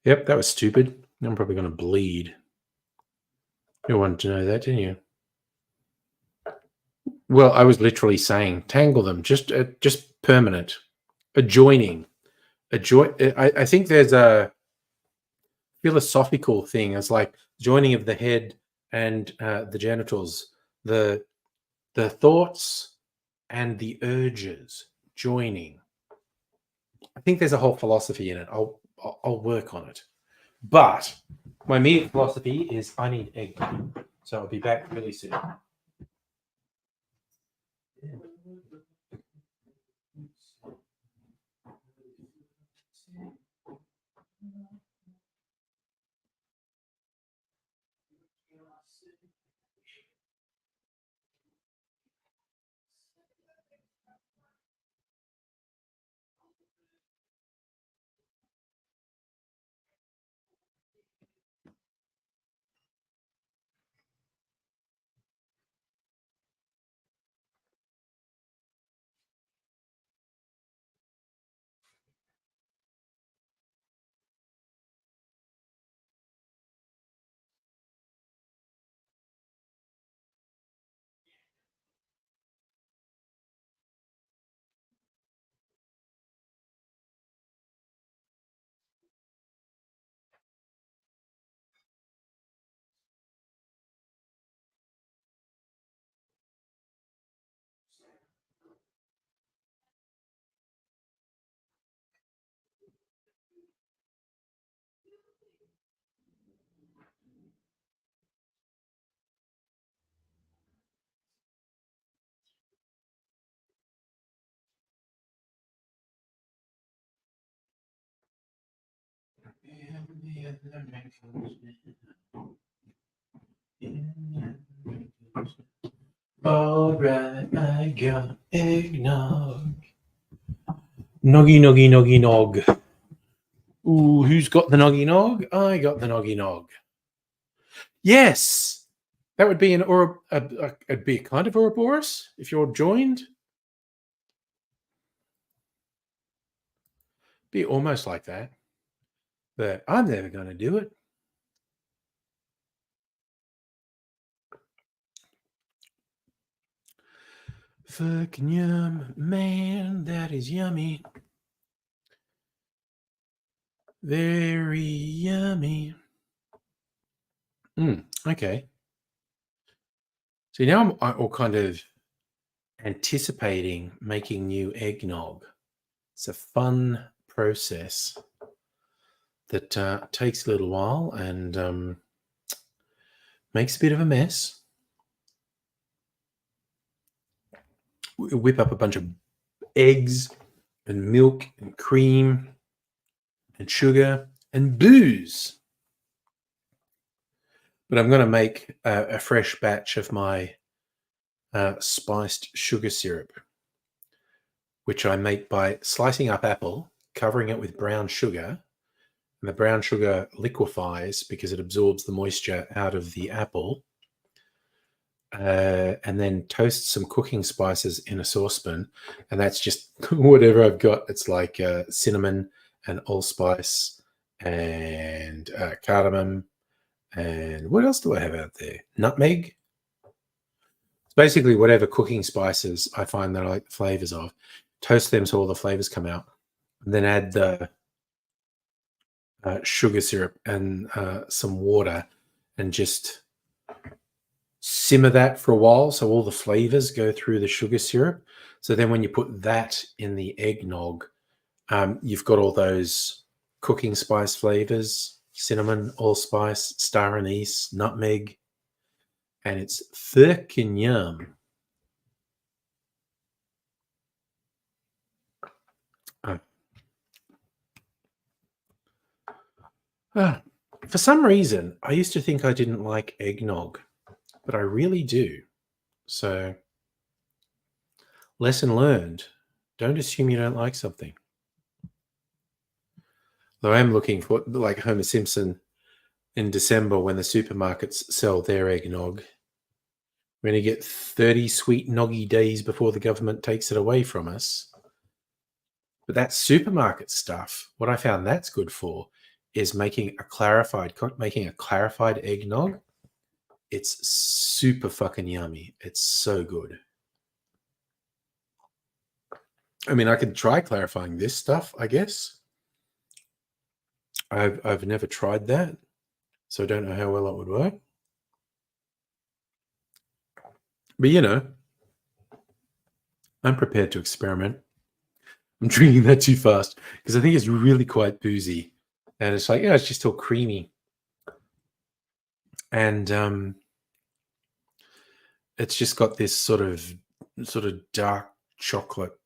Yep, that was stupid. I'm probably going to bleed. You wanted to know that, didn't you? Well, I was literally saying tangle them, just permanent, adjoining, adjoin. I think there's a philosophical thing as like joining of the head and the genitals, the thoughts and the urges joining. I think there's a whole philosophy in it. I'll work on it. But my immediate philosophy is I need egg. So I'll be back really soon. All right, I got eggnog. Noggy, noggy, noggy, nog. Ooh, who's got the noggy nog? I got the noggy nog. Yes, that would be an or it'd be a kind of Ouroboros if you're joined. Be almost like that. But I'm never going to do it. Fucking yum, man, that is yummy. Very yummy. Okay. So now I'm all kind of anticipating making new eggnog. It's a fun process that takes a little while and makes a bit of a mess. Whip up a bunch of eggs and milk and cream and sugar and booze. But I'm going to make a fresh batch of my spiced sugar syrup, which I make by slicing up apple, covering it with brown sugar, and the brown sugar liquefies because it absorbs the moisture out of the apple, and then toast some cooking spices in a saucepan, and that's just whatever I've got. It's like cinnamon and allspice and cardamom, and what else do I have out there? Nutmeg. It's basically whatever cooking spices I find that I like the flavors of. Toast them so all the flavors come out, and then add the sugar syrup and some water, and just simmer that for a while so all the flavors go through the sugar syrup. So then when you put that in the eggnog, you've got all those cooking spice flavors: cinnamon, allspice, star anise, nutmeg, and it's fucking yum. For some reason, I used to think I didn't like eggnog, but I really do. So, lesson learned. Don't assume you don't like something. Though I am looking for, like Homer Simpson in December when the supermarkets sell their eggnog. We're going to get 30 sweet noggy days before the government takes it away from us. But that supermarket stuff, what I found that's good for is making a clarified eggnog. It's super fucking yummy. It's so good. I mean, I could try clarifying this stuff, I guess. I've never tried that, so I don't know how well it would work. But I'm prepared to experiment. I'm drinking that too fast because I think it's really quite boozy, and it's like, it's just all creamy, and it's just got this sort of dark chocolate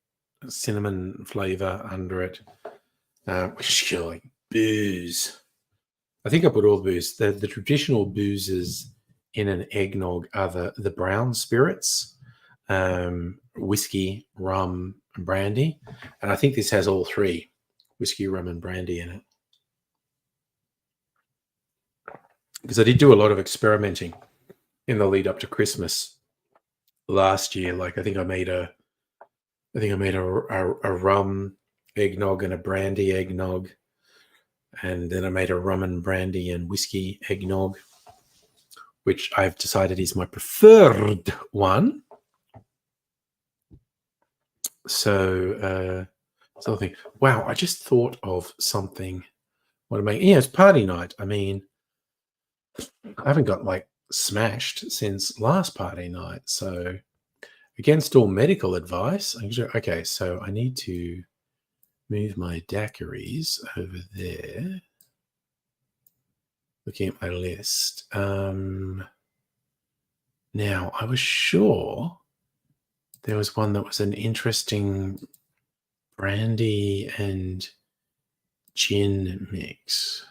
cinnamon flavor under it, which is like booze. I think I put all the booze. The traditional boozes in an eggnog are the brown spirits, whiskey, rum, and brandy. And I think this has all three: whiskey, rum, and brandy in it. Because I did do a lot of experimenting in the lead up to Christmas last year. Like I think I made a rum eggnog and a brandy eggnog, and then I made a rum and brandy and whiskey eggnog, which I've decided is my preferred one. So I think, wow, I just thought of something. What am I? Yeah, it's party night. I mean, I haven't got like smashed since last party night. So against all medical advice, okay, so I need to move my daiquiris over there. Looking at my list. Now, I was sure there was one that was an interesting brandy and gin mix.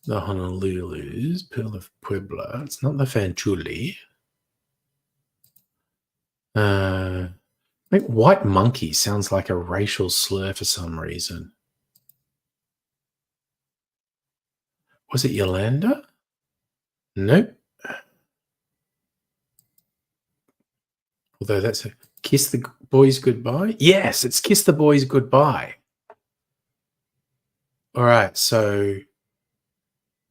The Honolulu's, Pearl of Puebla. It's not the Fanchuli. I think White Monkey sounds like a racial slur for some reason. Was it Yolanda? Nope. Although that's a Kiss the Boys Goodbye. Yes, it's Kiss the Boys Goodbye. All right, so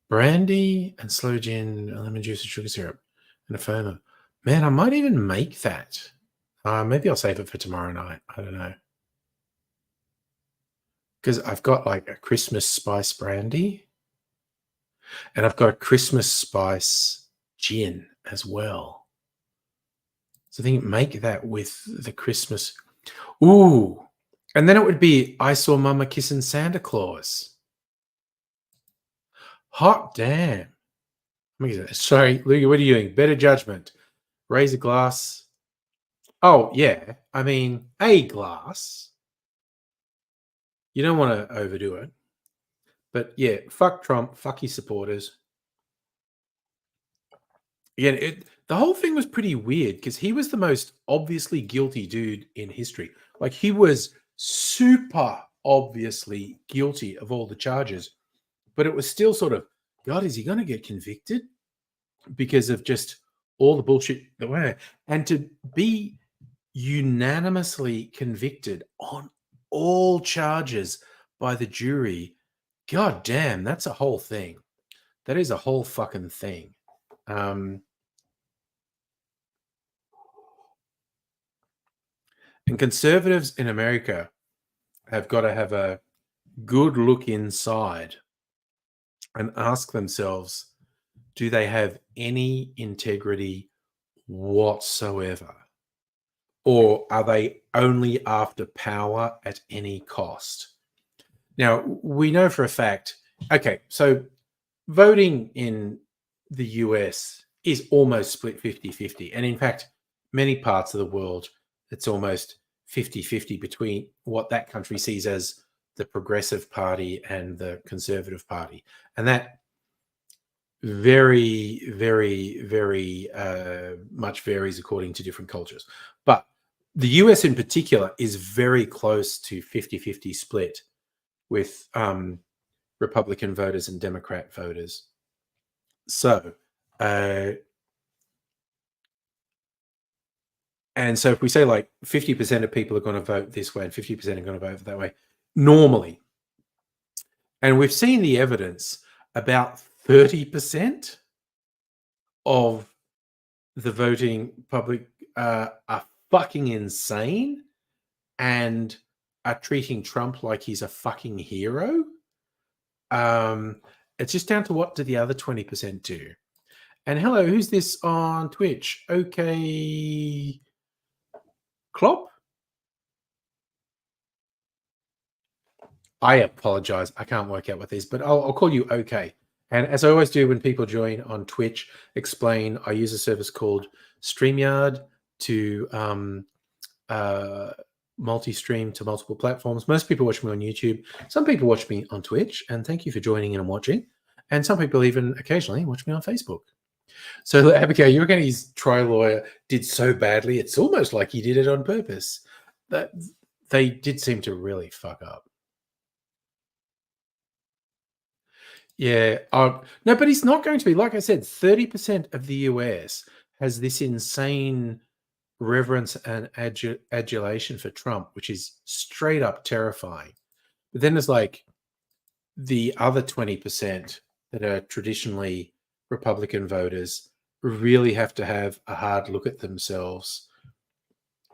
brandy and sloe gin, lemon juice and sugar syrup, and a foamer. Man, I might even make that. Maybe I'll save it for tomorrow night. I don't know. Because I've got like a Christmas spice brandy and I've got a Christmas spice gin as well. So I think make that with the Christmas. Ooh. And then it would be I Saw Mama Kissing Santa Claus. Hot damn. Sorry, Lugie, what are you doing? Better judgment. Raise a glass. Oh, yeah. I mean, a glass. You don't want to overdo it. But yeah, fuck Trump, fuck his supporters. Again, the whole thing was pretty weird because he was the most obviously guilty dude in history. Like he was super obviously guilty of all the charges, but it was still sort of, God, is he going to get convicted because of just all the bullshit that went? And to be unanimously convicted on all charges by the jury, God damn, that's a whole thing. That is a whole fucking thing. And conservatives in America have got to have a good look inside and ask themselves, do they have any integrity whatsoever? Or are they only after power at any cost? Now, we know for a fact, okay, so voting in the US is almost split 50-50. And in fact, many parts of the world, it's almost 50-50 between what that country sees as the Progressive Party and the Conservative Party. And that very, very, very much varies according to different cultures. But the US in particular is very close to 50-50 split with Republican voters and Democrat voters. So, and so if we say like 50% of people are going to vote this way and 50% are going to vote that way, normally, and we've seen the evidence, about 30% of the voting public are fucking insane and are treating Trump like he's a fucking hero. It's just down to what do the other 20% do? And hello, who's this on Twitch? Okay, Klopp? I apologize. I can't work out what these, but I'll call you okay. And as I always do when people join on Twitch, explain I use a service called StreamYard to multi-stream to multiple platforms. Most people watch me on YouTube. Some people watch me on Twitch, and thank you for joining in and watching. And some people even occasionally watch me on Facebook. So Abigail, you reckon his trial lawyer did so badly, it's almost like he did it on purpose. That they did seem to really fuck up. Yeah. No, but he's not going to be. Like I said, 30% of the US has this insane reverence and adulation for Trump, which is straight up terrifying. But then there's like the other 20% that are traditionally Republican voters really have to have a hard look at themselves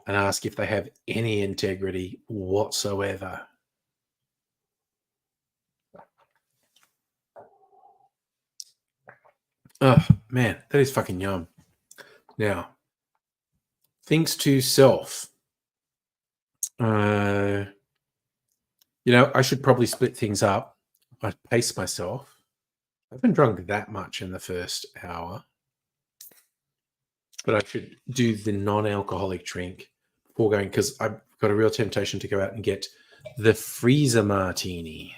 and ask if they have any integrity whatsoever. Oh, man, that is fucking yum. Now, thinks to self, I should probably split things up. I pace myself. I haven't drunk that much in the first hour, but I should do the non-alcoholic drink before going because I've got a real temptation to go out and get the freezer martini.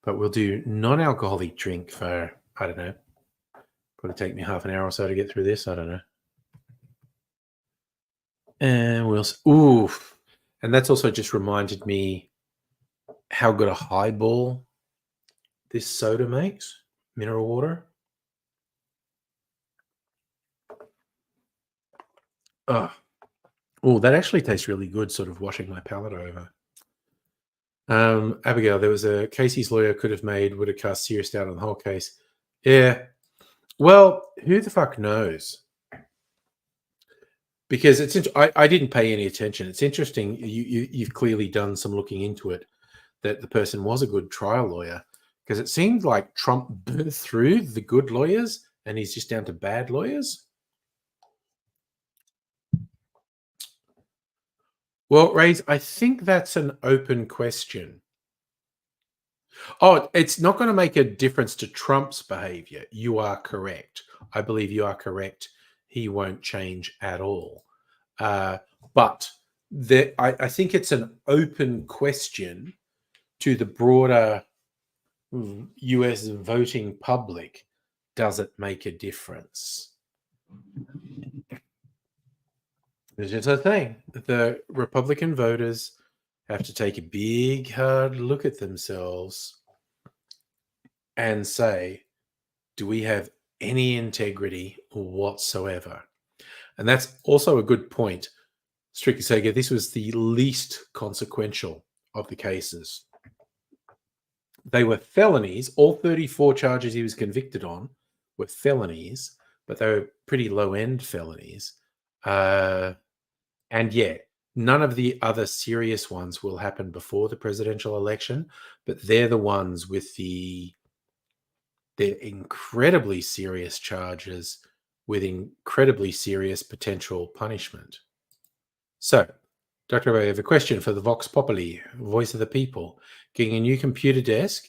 But we'll do non-alcoholic drink for, I don't know, probably take me half an hour or so to get through this. I don't know. And and that's also just reminded me how good a highball this soda makes, mineral water. Oh, that actually tastes really good, sort of washing my palate over. Abigail, there was a Casey's lawyer could have made would have cast serious doubt on the whole case. Yeah. Well, who the fuck knows? Because I didn't pay any attention. It's interesting. You've clearly done some looking into it. That the person was a good trial lawyer, because it seemed like Trump birthed through the good lawyers and he's just down to bad lawyers. Well, Rays, I think that's an open question. Oh, it's not going to make a difference to Trump's behavior. You are correct. I believe you are correct. He won't change at all. Uh, but I think it's an open question to the broader US voting public. Does it make a difference? It's just a thing. The Republican voters have to take a big, hard look at themselves and say, do we have any integrity whatsoever? And that's also a good point. Strictly Sega, this was the least consequential of the cases. They were felonies. All 34 charges he was convicted on were felonies, but they were pretty low-end felonies. And yeah, none of the other serious ones will happen before the presidential election, but they're the ones with they're incredibly serious charges with incredibly serious potential punishment. So, Dr. Ray, I have a question for the Vox Populi, voice of the people. Getting a new computer desk.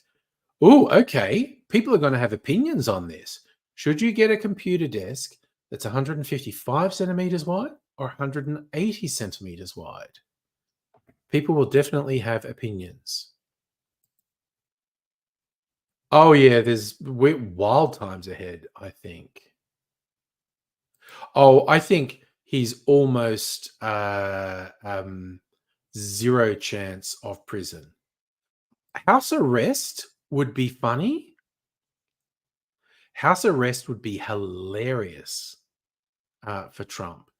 Oh, okay. People are going to have opinions on this. Should you get a computer desk that's 155 centimeters wide or 180 centimeters wide? People will definitely have opinions. Oh, yeah, we're wild times ahead, I think. Oh, I think he's almost zero chance of prison. House arrest would be funny. House arrest would be hilarious for Trump.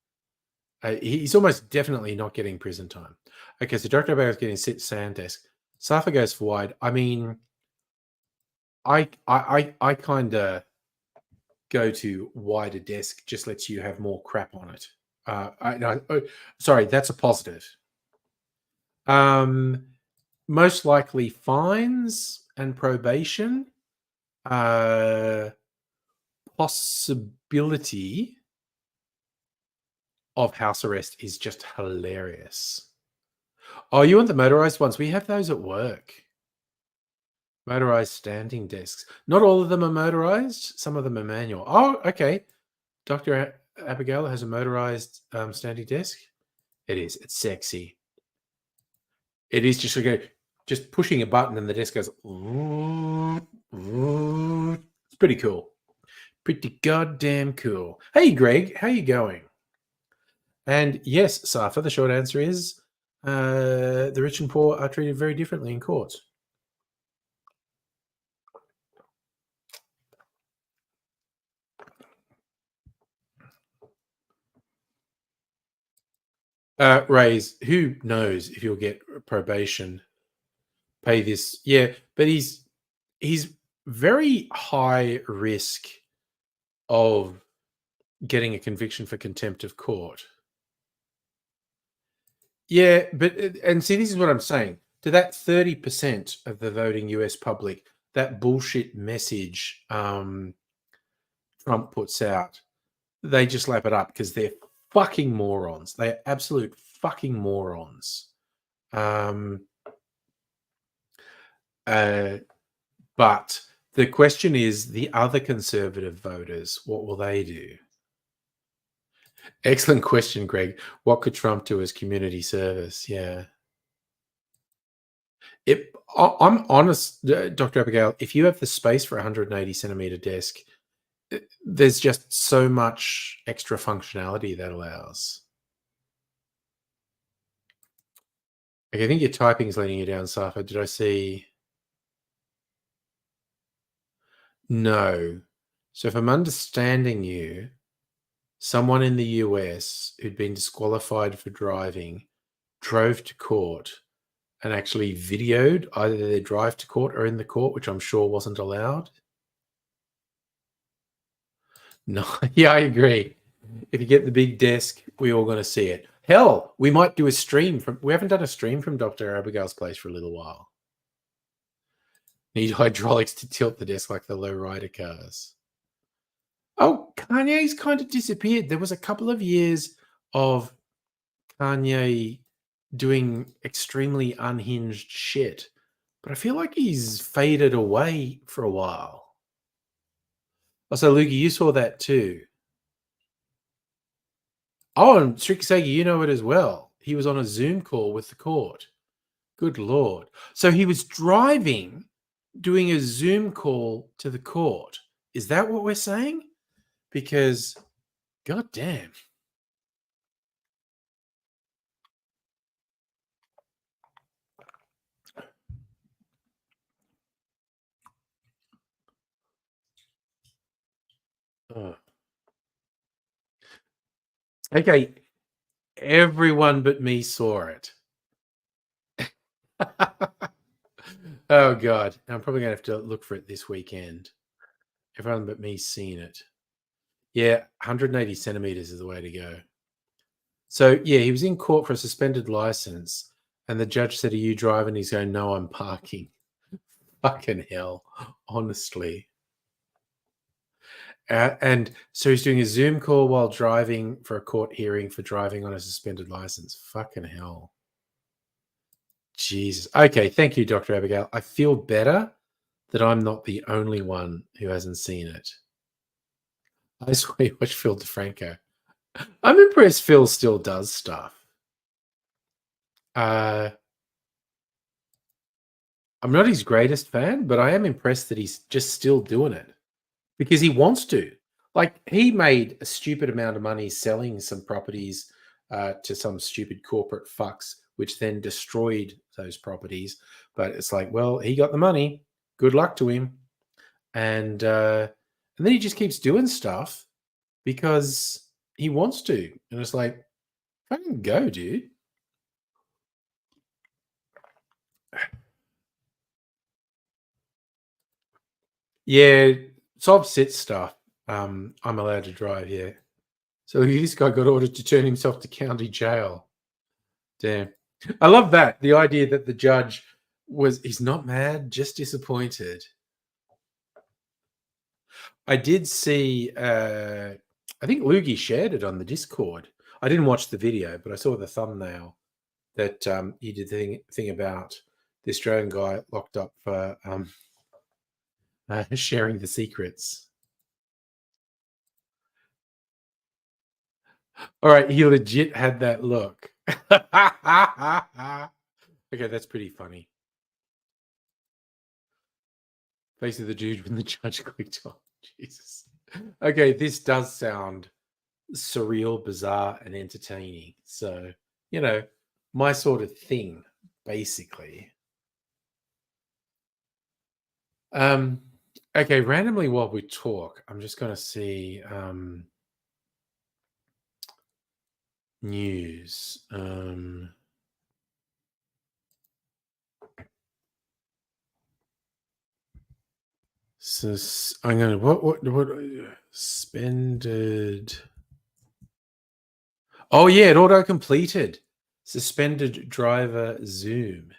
He's almost definitely not getting prison time. Okay, so Dr. Obama is getting sit sand desk. Safa goes for wide. I mean, I kind of go to wider desk. Just lets you have more crap on it. Sorry, that's a positive. Most likely fines and probation. Possibility of house arrest is just hilarious. Oh, you want the motorized ones? We have those at work. Motorized standing desks. Not all of them are motorized. Some of them are manual. Oh, okay. Dr. Abigail has a motorized standing desk. It is. It's sexy. It is just pushing a button and the desk goes. It's pretty cool. Pretty goddamn cool. Hey, Greg, how you going? And yes, Safa, the short answer is the rich and poor are treated very differently in courts. Raise, who knows if you'll get probation? Pay this, yeah, but he's very high risk of getting a conviction for contempt of court. Yeah, but and see, this is what I'm saying. To that 30% of the voting US public, that bullshit message Trump puts out, they just lap it up because they're fucking morons. They're absolute fucking morons. But the question is, the other conservative voters, what will they do? Excellent question, Greg. What could Trump do as community service? Yeah. I'm honest, Dr. Abigail, if you have the space for a 180 centimeter desk, there's just so much extra functionality that allows. Okay, I think your typing is letting you down, Safa. Did I see? No. So if I'm understanding you, someone in the US who'd been disqualified for driving drove to court and actually videoed either their drive to court or in the court, which I'm sure wasn't allowed. No, yeah, I agree. If you get the big desk, we all gonna see it. Hell, we might do a stream from. We haven't done a stream from Dr. Abigail's place for a little while. Need hydraulics to tilt the desk like the lowrider cars. Oh, Kanye's kind of disappeared. There was a couple of years of Kanye doing extremely unhinged shit, but I feel like he's faded away for a while. Oh, so Lukey, you saw that too. Oh, and Strixegi, you know it as well. He was on a Zoom call with the court. Good Lord. So he was driving, doing a Zoom call to the court. Is that what we're saying? Because, god damn. Oh. Okay, everyone but me saw it. Oh god, I'm probably gonna have to look for it this weekend. Everyone but me's seen it. Yeah, 180 centimeters is the way to go. So yeah, he was in court for a suspended license, and the judge said, "Are you driving?" He's going, "No, I'm parking." Fucking hell, honestly. And so he's doing a Zoom call while driving for a court hearing for driving on a suspended license. Fucking hell. Jesus. Okay, thank you, Dr. Abigail. I feel better that I'm not the only one who hasn't seen it. I swear you watch Phil DeFranco. I'm impressed Phil still does stuff. I'm not his greatest fan, but I am impressed that he's just still doing it because he wants to. Like, he made a stupid amount of money selling some properties to some stupid corporate fucks, which then destroyed those properties. But it's like, well, he got the money. Good luck to him. And then he just keeps doing stuff because he wants to. And it's like, fucking go, dude. Yeah, sob sit stuff. I'm allowed to drive, yeah. So this guy got ordered to turn himself to county jail. Damn. I love that. The idea that the judge he's not mad, just disappointed. I did see, I think Loogie shared it on the Discord. I didn't watch the video, but I saw the thumbnail that he did the thing about the Australian guy locked up for sharing the secrets. All right, he legit had that look. Okay, that's pretty funny. Face of the dude when the judge clicked on. Jesus. Okay, this does sound surreal, bizarre, and entertaining. So, my sort of thing, basically. Okay, randomly while we talk, I'm just gonna see news. So I'm gonna what suspended. Oh yeah, it auto completed. Suspended driver Zoom.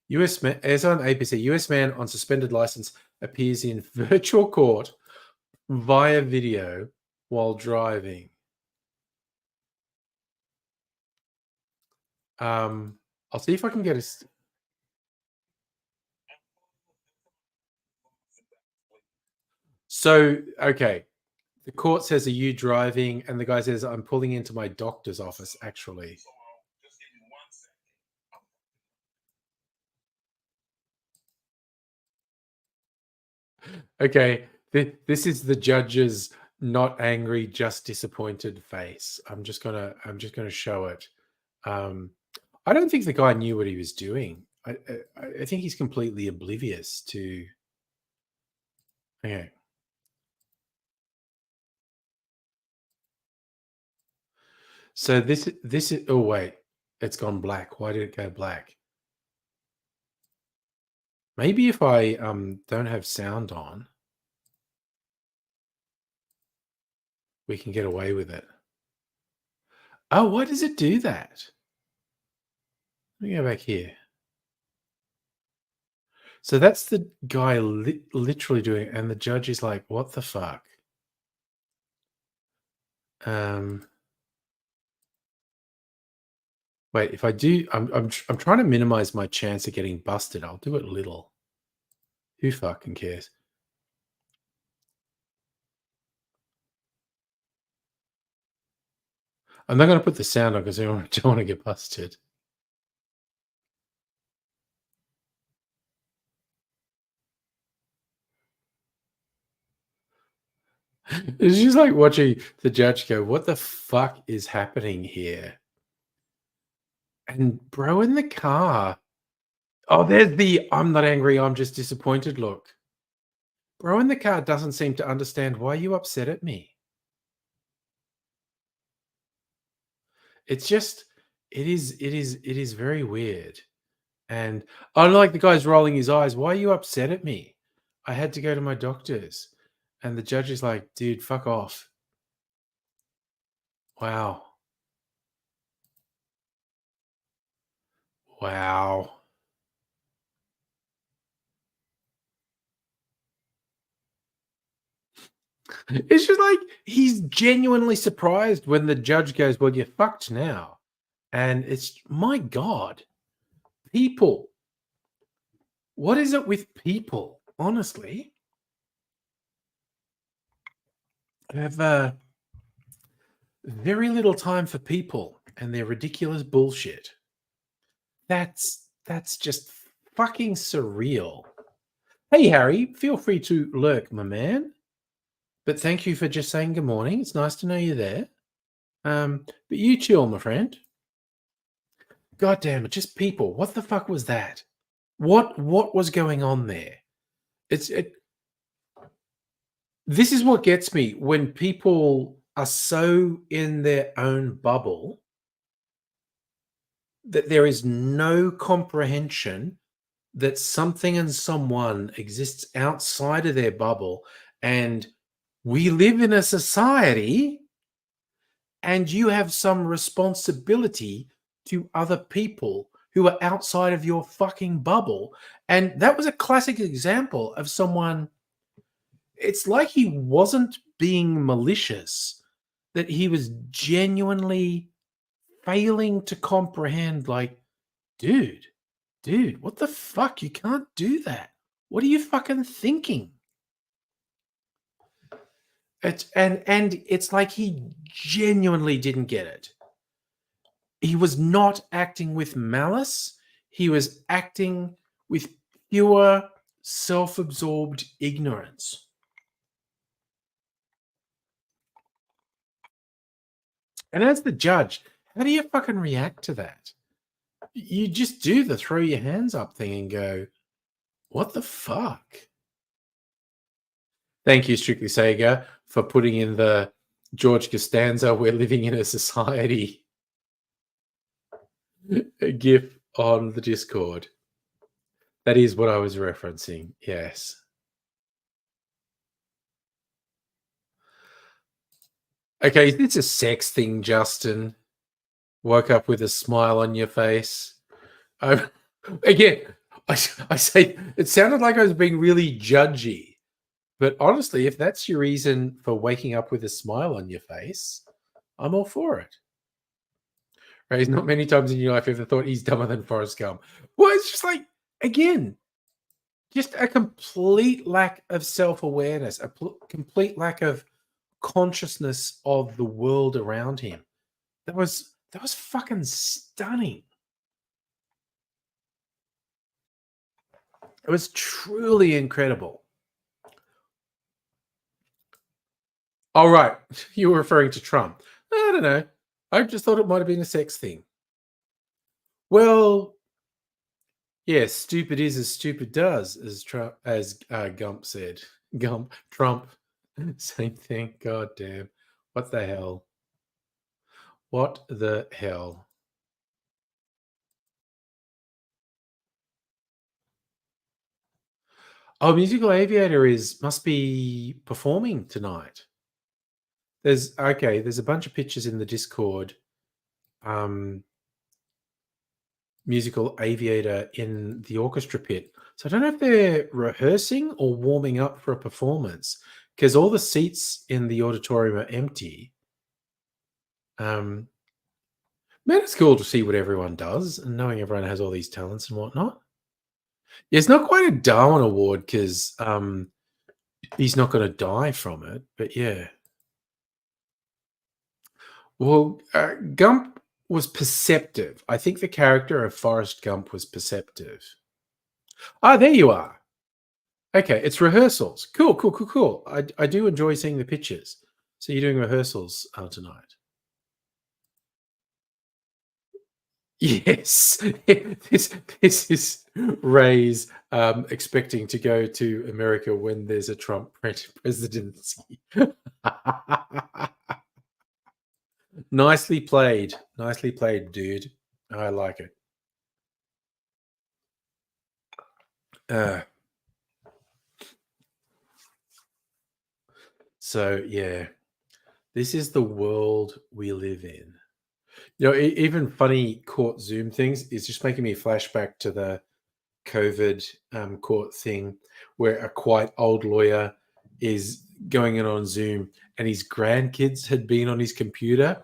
US man, as on ABC, US man on suspended license appears in virtual court via video while driving. I'll see if I can get a. So okay, the court says, "Are you driving?" And the guy says, "I'm pulling into my doctor's office." Actually, okay. This is the judge's not angry, just disappointed face. I'm just gonna show it. Um, I don't think the guy knew what he was doing. I think he's completely oblivious to. Okay, so this is. Oh wait, it's gone black. Why did it go black? Maybe if I don't have sound on. we can get away with it. Oh, why does it do that? Let me go back here. So that's the guy literally doing it, and the judge is like, "What the fuck?" Um, wait, if I do, I'm trying to minimize my chance of getting busted. I'll do it little. Who fucking cares? I'm not going to put the sound on because I don't want to get busted. It's just like watching the judge go, "What the fuck is happening here?" And bro in the car. Oh, there's the "I'm not angry, I'm just disappointed" look. Bro in the car doesn't seem to understand why you upset at me. It's just it is very weird. And I like the guy's rolling his eyes. Why are you upset at me? I had to go to my doctor's. And the judge is like, dude, fuck off. Wow. Wow. It's just like he's genuinely surprised when the judge goes, "Well, you're fucked now." And it's my God, people. What is it with people? Honestly, I have very little time for people and their ridiculous bullshit. That's just fucking surreal. Hey Harry, feel free to lurk, my man. But thank you for just saying good morning. It's nice to know you're there. But you chill, my friend. God damn it, just people. What the fuck was that? What was going on there? It's it This is what gets me when people are so in their own bubble that there is no comprehension that something and someone exists outside of their bubble, and we live in a society and you have some responsibility to other people who are outside of your fucking bubble. And that was a classic example of someone. It's like he wasn't being malicious, that he was genuinely failing to comprehend, like, dude, what the fuck? You can't do that. What are you fucking thinking? And it's like he genuinely didn't get it. He was not acting with malice. He was acting with pure self-absorbed ignorance. And as the judge, how do you fucking react to that? You just do the throw your hands up thing and go, what the fuck? Thank you, Strictly Sega, for putting in the George Costanza, "We're living in a society" gif on the Discord. That is what I was referencing. Yes. Okay, is this a sex thing, Justin? Woke up with a smile on your face. Um, Again, I say it sounded like I was being really judgy. But honestly, if that's your reason for waking up with a smile on your face, I'm all for it. Right? Not many times in your life ever thought he's dumber than Forrest Gump. Well, it's just like, again, just a complete lack of self-awareness, a complete lack of consciousness of the world around him. That was fucking stunning. It was truly incredible. All right, you were referring to Trump. I don't know. I just thought it might have been a sex thing. Well, yeah, stupid is as stupid does, as Gump said. Trump, same thing. God damn. What the hell? What the hell? Oh, Musical Aviator must be performing tonight. there's a bunch of pictures in the Discord. Um, musical aviator in the orchestra pit. So I don't know if they're rehearsing or warming up for a performance because all the seats in the auditorium are empty. Man, it's cool to see what everyone does and knowing everyone has all these talents and whatnot. Yeah, it's not quite a Darwin Award because he's not going to die from it, but yeah. Well, Gump was perceptive. I think the character of Forrest Gump was perceptive. Ah, there you are. Okay, it's rehearsals. Cool, cool, cool, cool. I do enjoy seeing the pictures. So you're doing rehearsals tonight? Yes. this is Ray's expecting to go to America when there's a Trump presidency. Nicely played. Nicely played, dude. I like it. So yeah, this is the world we live in. You know, even funny court Zoom things is just making me flashback to the COVID court thing where a quite old lawyer is going in on Zoom and his grandkids had been on his computer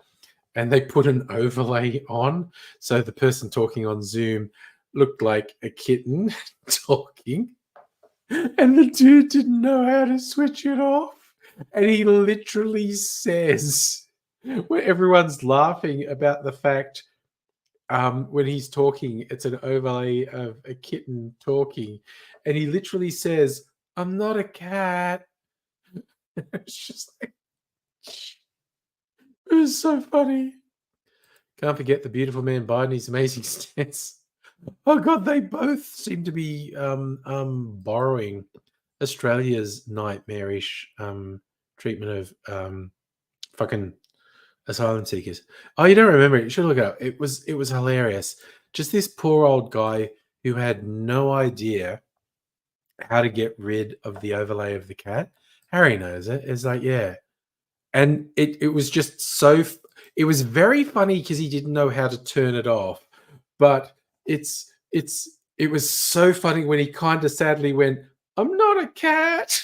and they put an overlay on. So the person talking on Zoom looked like a kitten talking. And the dude didn't know how to switch it off. And he literally says, where everyone's laughing about the fact when he's talking, it's an overlay of a kitten talking. And he literally says, I'm not a cat. It's just like, it was so funny. Can't forget the beautiful man Biden, his amazing stance. Oh God, they both seem to be borrowing Australia's nightmarish treatment of fucking asylum seekers. Oh, you don't remember it? You should look it up. It was hilarious. Just this poor old guy who had no idea how to get rid of the overlay of the cat. Harry knows it. It's like, yeah. And it was just it was very funny because he didn't know how to turn it off. But it was so funny when he kind of sadly went, I'm not a cat.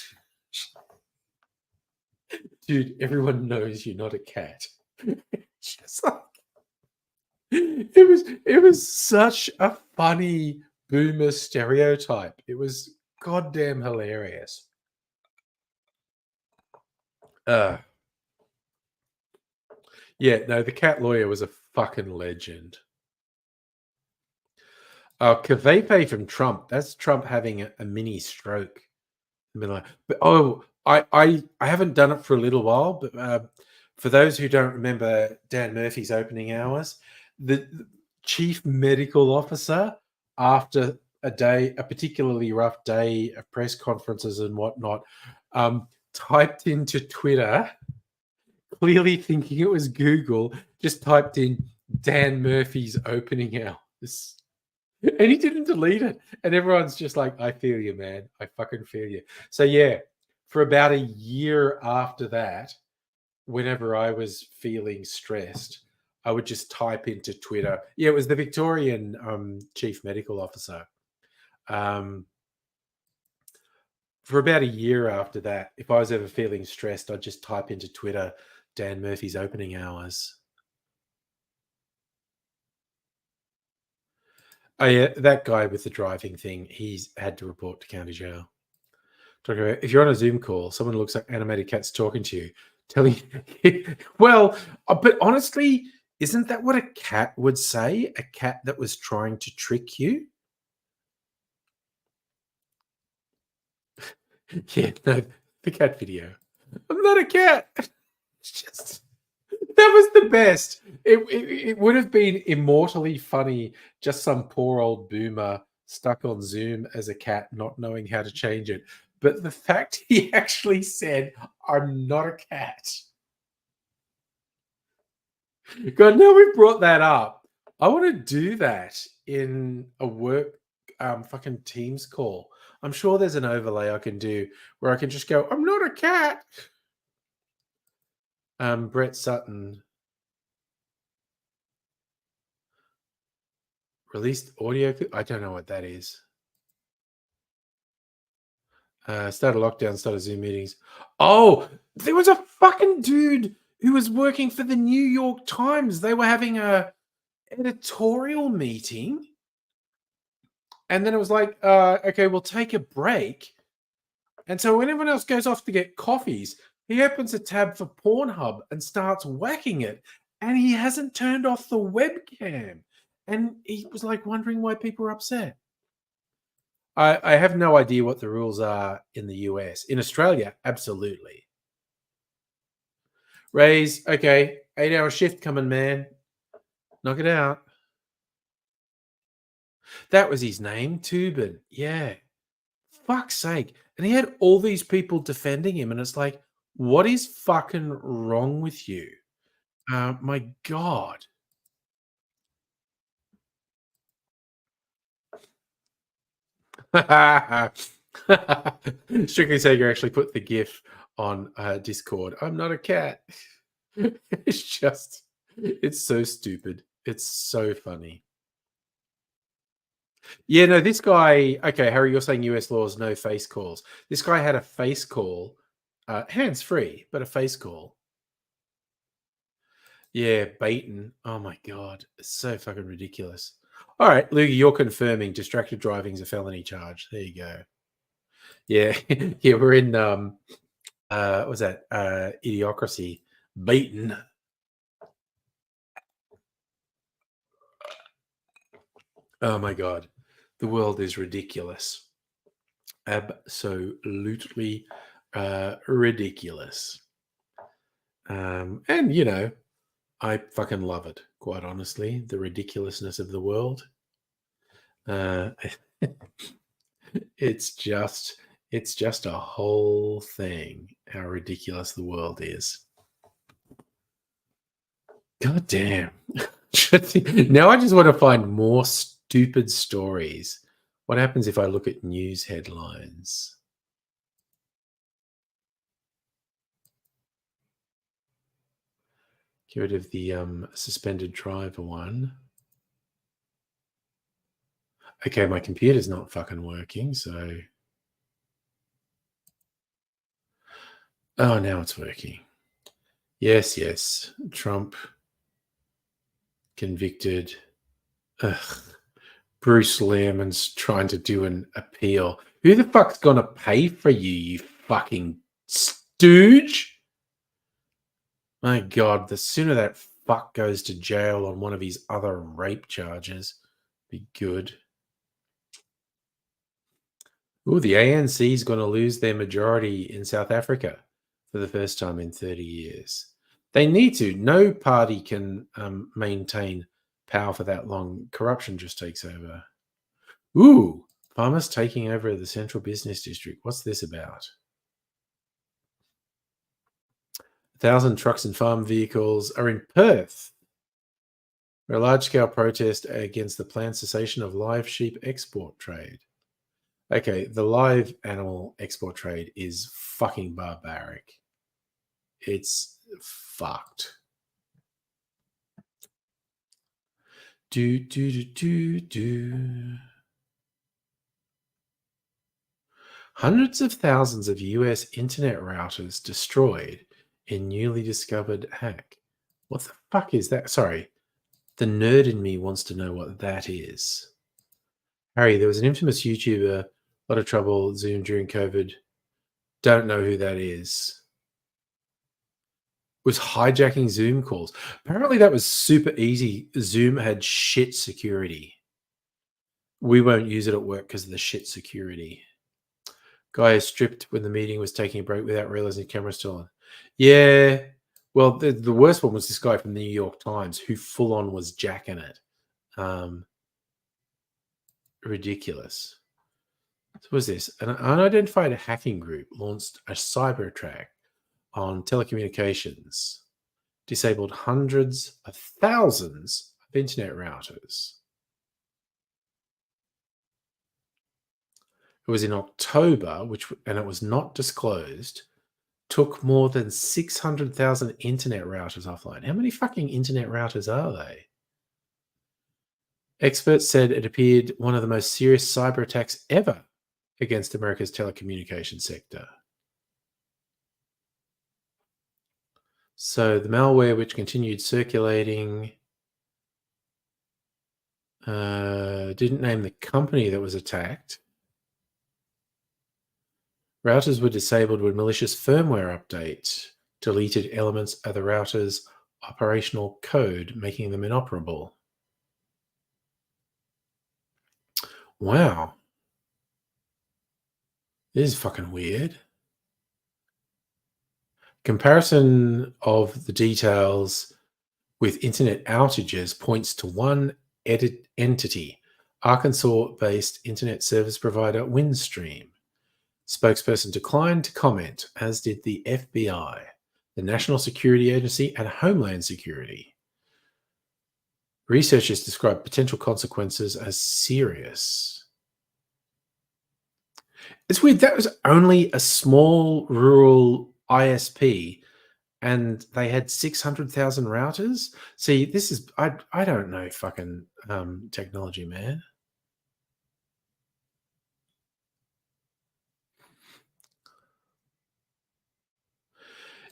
Dude, everyone knows you're not a cat. Just like, it was such a funny boomer stereotype. It was goddamn hilarious. Uh yeah, no, the cat lawyer was a fucking legend. Kvepe from Trump. That's Trump having a mini stroke. Been like, but I haven't done it for a little while, but for those who don't remember Dan Murphy's opening hours, the chief medical officer, after a particularly rough day of press conferences and whatnot, typed into Twitter, clearly thinking it was Google, just typed in Dan Murphy's opening hours. And he didn't delete it. And everyone's just like, I feel you, man. I fucking feel you. So, yeah, for about a year after that, whenever I was feeling stressed, I would just type into Twitter. Yeah, it was the Victorian chief medical officer. For about a year after that, if I was ever feeling stressed, I'd just type into Twitter Dan Murphy's opening hours. Oh, yeah, that guy with the driving thing, he's had to report to county jail. Talking about if you're on a Zoom call, someone looks like animated cats talking to you, telling you, well, but honestly, isn't that what a cat would say? A cat that was trying to trick you? Yeah, no, the cat video. I'm not a cat. It's just that was the best. It would have been immortally funny. Just some poor old boomer stuck on Zoom as a cat, not knowing how to change it. But the fact he actually said, "I'm not a cat." God, now we've brought that up. I want to do that in a work fucking Teams call. I'm sure there's an overlay I can do where I can just go, I'm not a cat. Brett Sutton released audio. I don't know what that is. Started lockdown, started Zoom meetings. Oh, there was a fucking dude who was working for the New York Times. They were having a editorial meeting, and then it was like, okay, we'll take a break. And so when everyone else goes off to get coffees, he opens a tab for Pornhub and starts whacking it, and he hasn't turned off the webcam. And he was like wondering why people are upset. I have no idea what the rules are in the US. In Australia, absolutely. Raise, okay, 8-hour shift coming, man. Knock it out. That was his name, Tubin. Yeah. Fuck's sake. And he had all these people defending him, and it's like, what is fucking wrong with you? My God. Strictly Sager actually put the GIF on Discord. I'm not a cat. It's so stupid. It's so funny. Yeah, no, this guy, okay, Harry, you're saying US laws, no face calls. This guy had a face call, hands free, but a face call. Yeah, Baton. Oh my God. It's so fucking ridiculous. All right, Lugie, you're confirming distracted driving is a felony charge. There you go. Yeah. Yeah, we're in what was that? Idiocracy. Baton. Oh my God. The world is ridiculous. Absolutely ridiculous. And you know, I fucking love it, quite honestly, the ridiculousness of the world. Uh, it's just a whole thing how ridiculous the world is. God damn. Now I just want to find more stupid stories. What happens if I look at news headlines? Get rid of the suspended driver one. Okay, my computer's not fucking working, so. Oh, now it's working. Yes, yes. Trump convicted. Ugh. Bruce Lehrman's trying to do an appeal. Who the fuck's gonna pay for you, you fucking stooge? My God, the sooner that fuck goes to jail on one of his other rape charges, be good. Ooh, the ANC is going to lose their majority in South Africa for the first time in 30 years. They need to. No party can maintain power for that long. Corruption just takes over. Ooh, farmers taking over the central business district. What's this about? 1,000 trucks and farm vehicles are in Perth for a large-scale protest against the planned cessation of live sheep export trade. Okay, the live animal export trade is fucking barbaric. It's fucked. Do. Hundreds of thousands of US internet routers destroyed in newly discovered hack. What the fuck is that? Sorry, the nerd in me wants to know what that is. Harry, there was an infamous YouTuber, a lot of trouble, Zoom during COVID. Don't know who that is. Was hijacking Zoom calls. Apparently that was super easy. Zoom had shit security. We won't use it at work because of the shit security. Guy is stripped when the meeting was taking a break without realizing the camera's still on. Yeah. Well, the worst one was this guy from the New York Times who full on was jacking it. Ridiculous. So what was this? An unidentified hacking group launched a cyber attack on telecommunications, disabled hundreds of thousands of internet routers. It was in October, and it was not disclosed. took more than 600,000 internet routers offline. How many fucking internet routers are they? Experts said it appeared one of the most serious cyber attacks ever against America's telecommunications sector. So the malware, which continued circulating, didn't name the company that was attacked. Routers were disabled when malicious firmware update deleted elements of the router's operational code, making them inoperable. Wow. This is fucking weird. Comparison of the details with internet outages points to one entity, Arkansas-based internet service provider Windstream. Spokesperson declined to comment, as did the FBI, the National Security Agency, and Homeland Security. Researchers described potential consequences as serious. It's weird. That was only a small rural ISP, and they had 600,000 routers. See, this is I don't know fucking technology, man.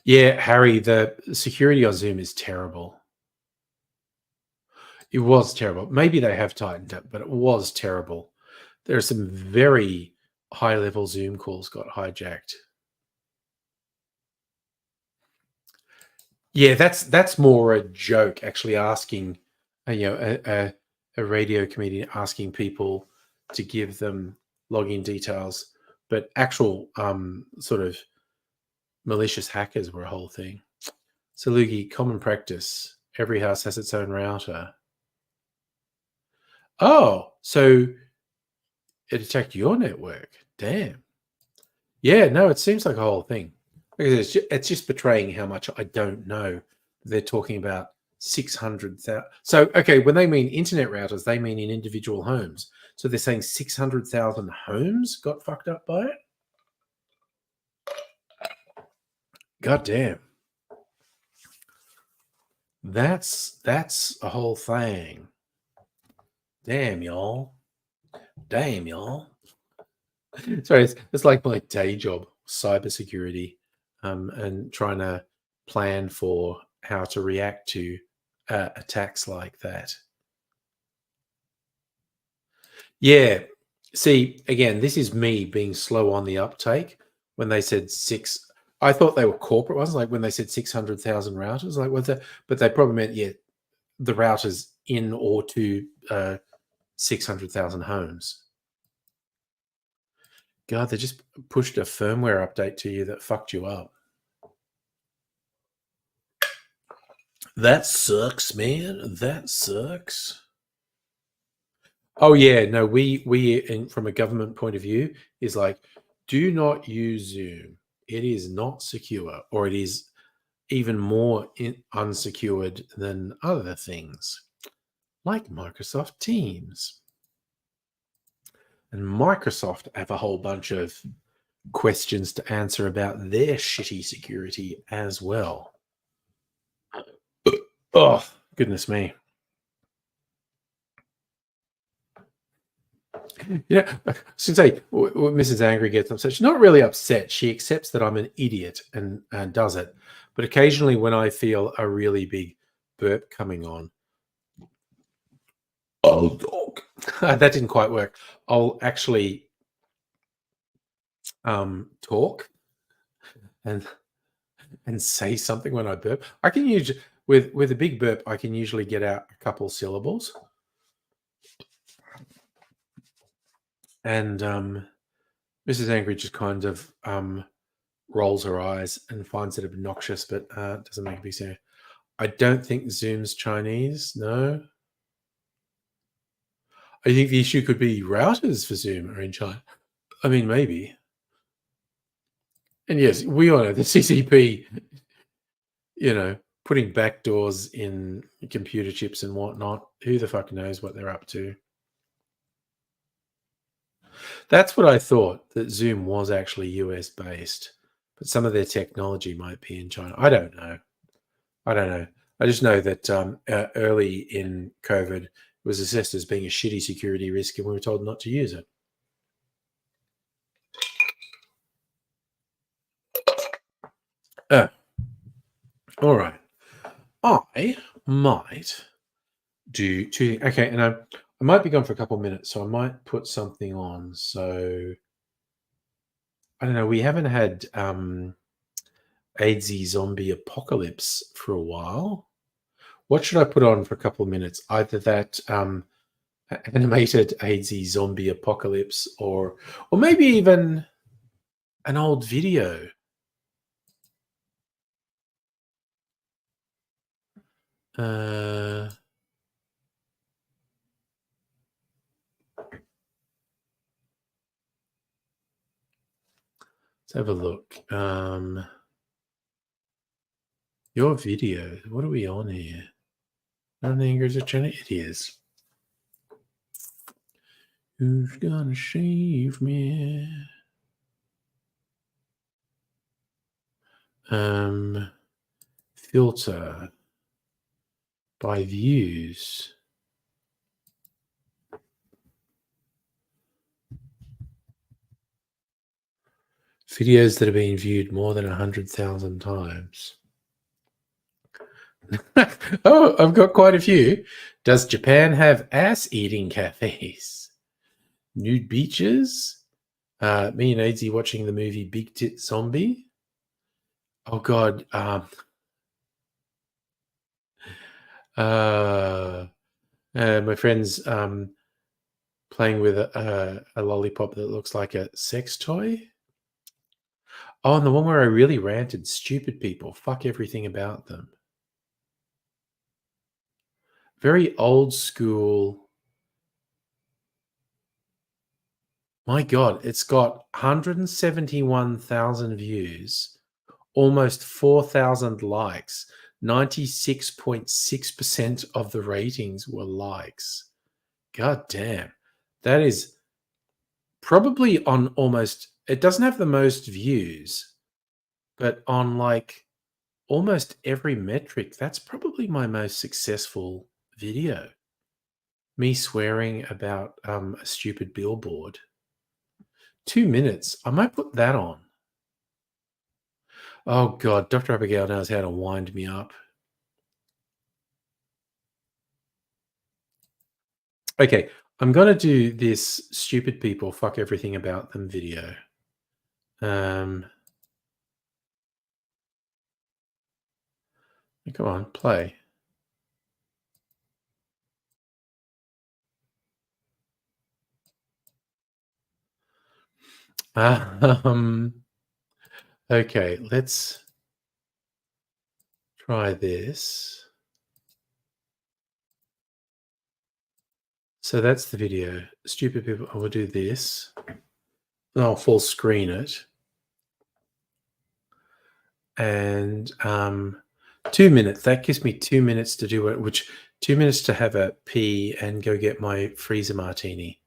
Yeah, Harry, the security on Zoom is terrible. It was terrible. Maybe they have tightened it, but it was terrible. There are some very high-level Zoom calls got hijacked. Yeah, that's more a joke. Actually, asking a radio comedian asking people to give them login details, but actual sort of malicious hackers were a whole thing. Salugi, common practice. Every house has its own router. Oh, so it attacked your network. Damn. Yeah, no, it seems like a whole thing. Because it's just betraying how much I don't know. They're talking about 600,000. So, okay, when they mean internet routers, they mean in individual homes. So they're saying 600,000 homes got fucked up by it? God damn. That's a whole thing. Damn, y'all. Damn, y'all. Sorry, it's like my day job, cybersecurity, and trying to plan for how to react to attacks like that. Yeah. See, again, this is me being slow on the uptake. When they said I thought they were corporate ones. Like when they said 600,000 routers, like what's that? But they probably meant the routers in or to 600,000 homes. God, they just pushed a firmware update to you that fucked you up. That sucks, man. That sucks. Oh yeah, no, from a government point of view is like, do not use Zoom. It is not secure, or it is even more unsecured than other things, like Microsoft Teams. And Microsoft have a whole bunch of questions to answer about their shitty security as well. Oh, goodness me. Yeah, since Mrs. Angry gets upset, she's not really upset. She accepts that I'm an idiot and does it. But occasionally, when I feel a really big burp coming on, oh dog, that didn't quite work. I'll actually talk and say something when I burp. I can use with a big burp. I can usually get out a couple syllables. And Mrs. Angry just kind of rolls her eyes and finds it obnoxious, but doesn't make a big sound. I don't think Zoom's Chinese. No. I think the issue could be routers for Zoom are in China. I mean, maybe. And yes, we all know the CCP, putting backdoors in computer chips and whatnot. Who the fuck knows what they're up to? That's what I thought, that Zoom was actually US based. but some of their technology might be in China. I don't know. I just know that early in COVID, it was assessed as being a shitty security risk, and we were told not to use it. All right. I might do two. Okay, and I might be gone for a couple of minutes, so I might put something on. So I don't know. We haven't had AIDSy zombie apocalypse for a while. What should I put on for a couple of minutes? Either that animated AIDSy zombie apocalypse, or maybe even an old video. Let's have a look. Your video. What are we on here? Nothing a channel. It is. Who's gonna save me? Filter by views. Videos that have been viewed more than 100,000 times. Oh, I've got quite a few. Does Japan have ass-eating cafes? Nude beaches? Me and AIDSy watching the movie Big Tit Zombie. Oh, God. My friend's playing with a lollipop that looks like a sex toy. Oh, and the one where I really ranted, stupid people. Fuck everything about them. Very old school. My God, it's got 171,000 views, almost 4,000 likes. 96.6% of the ratings were likes. God damn. That is probably on almost, it doesn't have the most views, but on like almost every metric, that's probably my most successful video. Me swearing about a stupid billboard. 2 minutes. I might put that on. Oh, God. Dr. Abigail knows how to wind me up. Okay. I'm going to do this stupid people fuck everything about them video. Come on, play. Okay, let's try this. So that's the video. Stupid people. I will do this. I'll full screen it. And 2 minutes. That gives me 2 minutes to do it, which 2 minutes to have a pee and go get my freezer martini.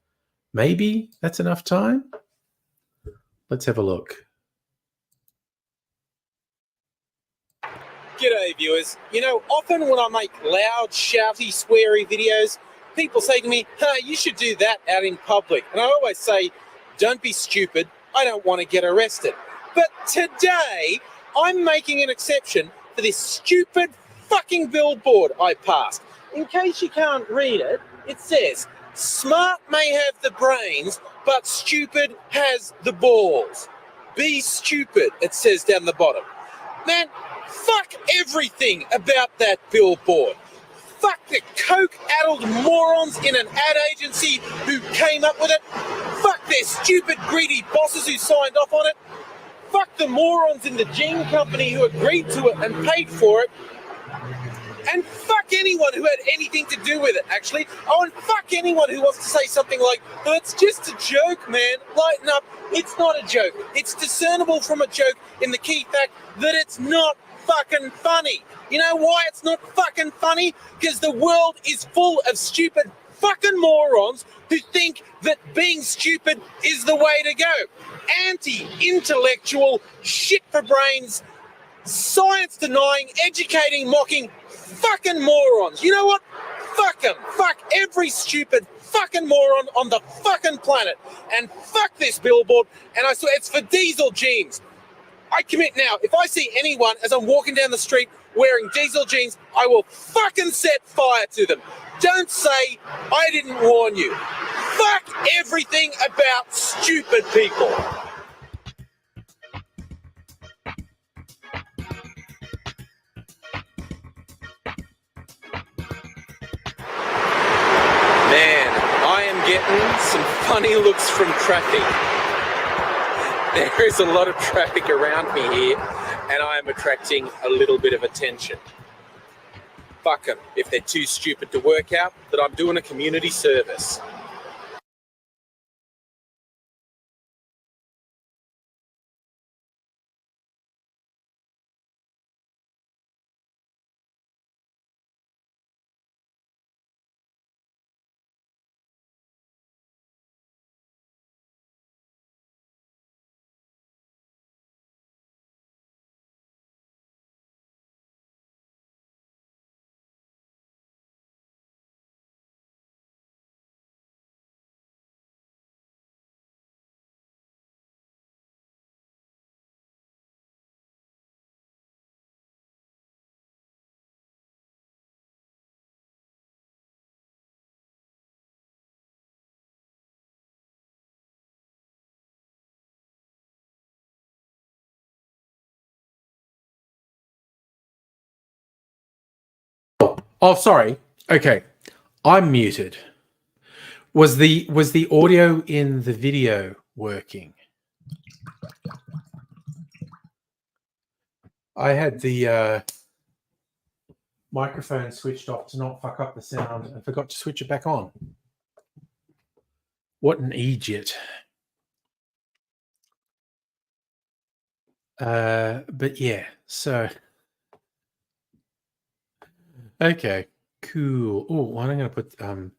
Maybe that's enough time. Let's have a look. G'day viewers. You know, often when I make loud, shouty, sweary videos, people say to me, hey, you should do that out in public. And I always say, don't be stupid. I don't want to get arrested. But today, I'm making an exception for this stupid fucking billboard I passed. In case you can't read it, it says, smart may have the brains, but stupid has the balls. Be stupid, it says down the bottom. Man, fuck everything about that billboard. Fuck the coke-addled morons in an ad agency who came up with it. Fuck their stupid, greedy bosses who signed off on it. Fuck the morons in the gene company who agreed to it and paid for it. And fuck anyone who had anything to do with it, actually. Oh, and fuck anyone who wants to say something like, oh, it's just a joke, man. Lighten up. It's not a joke. It's discernible from a joke in the key fact that it's not fucking funny. You know why it's not fucking funny? Because the world is full of stupid fucking morons who think that being stupid is the way to go. anti-intellectual, shit for brains, science denying, educating, mocking fucking morons. You know what? Fuck them. Fuck every stupid fucking moron on the fucking planet. And fuck this billboard. And I swear it's for diesel jeans. I commit now, if I see anyone as I'm walking down the street wearing diesel jeans, I will fucking set fire to them. Don't say I didn't warn you. Fuck everything about stupid people. Man, I am getting some funny looks from traffic. There is a lot of traffic around me here, and I am attracting a little bit of attention. Fuck them if they're too stupid to work out that I'm doing a community service. Oh, sorry. Okay, I'm muted. Was the audio in the video working? I had the microphone switched off to not fuck up the sound and forgot to switch it back on. What an idiot. But yeah, so okay, cool. Oh, I'm going to put some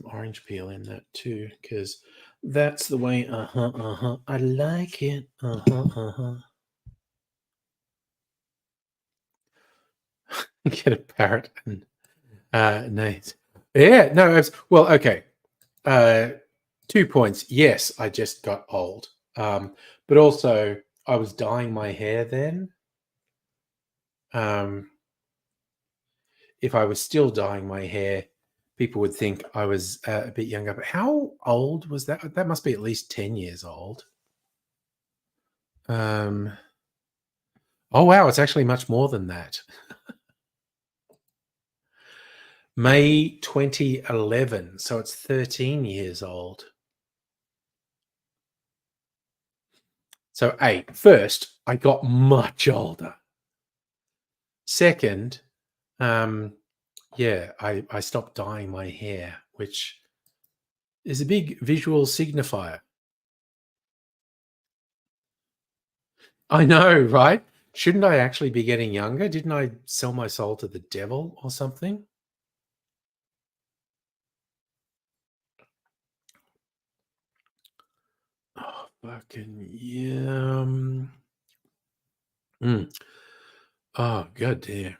orange peel in that too, because that's the way. I like it. Get a parrot and nice. Yeah, no. Well, okay. 2 points. Yes, I just got old. But also I was dyeing my hair then. If I was still dyeing my hair, people would think I was a bit younger. But how old was that? That must be at least 10 years old. Oh wow, it's actually much more than that. May 2011, so it's 13 years old. So first, I got much older. Second, yeah, I stopped dyeing my hair, which is a big visual signifier. I know, right? Shouldn't I actually be getting younger? Didn't I sell my soul to the devil or something? Oh, fucking yum. Oh, god damn.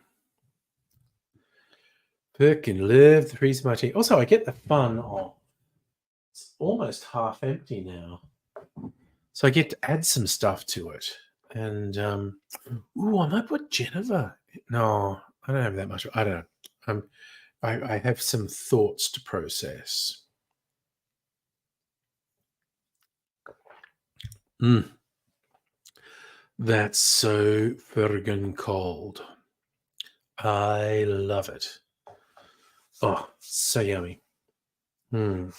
Fucking live the reason my tea. Also, I get the fun of it's almost half empty now. So I get to add some stuff to it. And ooh, I might put Jennifer. No, I don't have that much. I don't know. I have some thoughts to process. That's so friggin' cold. I love it. Oh, so yummy. To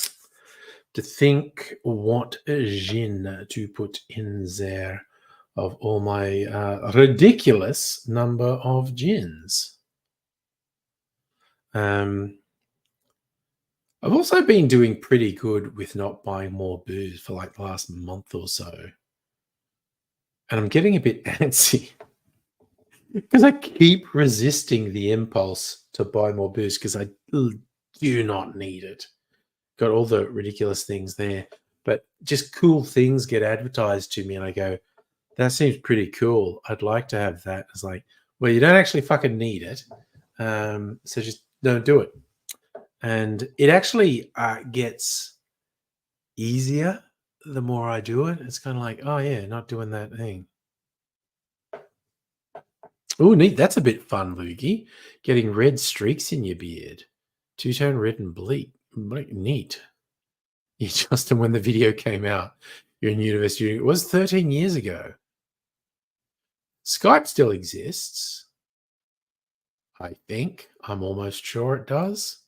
think what gin to put in there of all my ridiculous number of gins. I've also been doing pretty good with not buying more booze for like the last month or so. And I'm getting a bit antsy because I keep resisting the impulse to buy more booze because I do not need it. Got all the ridiculous things there. but just cool things get advertised to me, and I go, that seems pretty cool. I'd like to have that. It's like, well, you don't actually fucking need it, so just don't do it. And it actually gets easier the more I do it. It's kind of like, oh yeah, not doing that thing. Oh, neat. That's a bit fun, Loogie. Getting red streaks in your beard. Two-tone red and bleak. Neat. Yeah, Justin, when the video came out, you're in university. It was 13 years ago. Skype still exists. I think. I'm almost sure it does.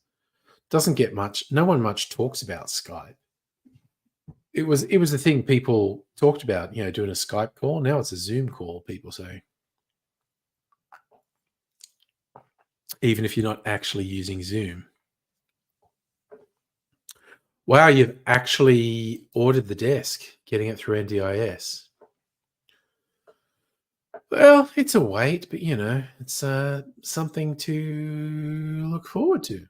Doesn't get much. No one much talks about Skype. It was a thing people talked about, doing a Skype call. Now it's a Zoom call, people say. Even if you're not actually using Zoom. Wow, you've actually ordered the desk, getting it through NDIS. Well, it's a wait, but it's something to look forward to.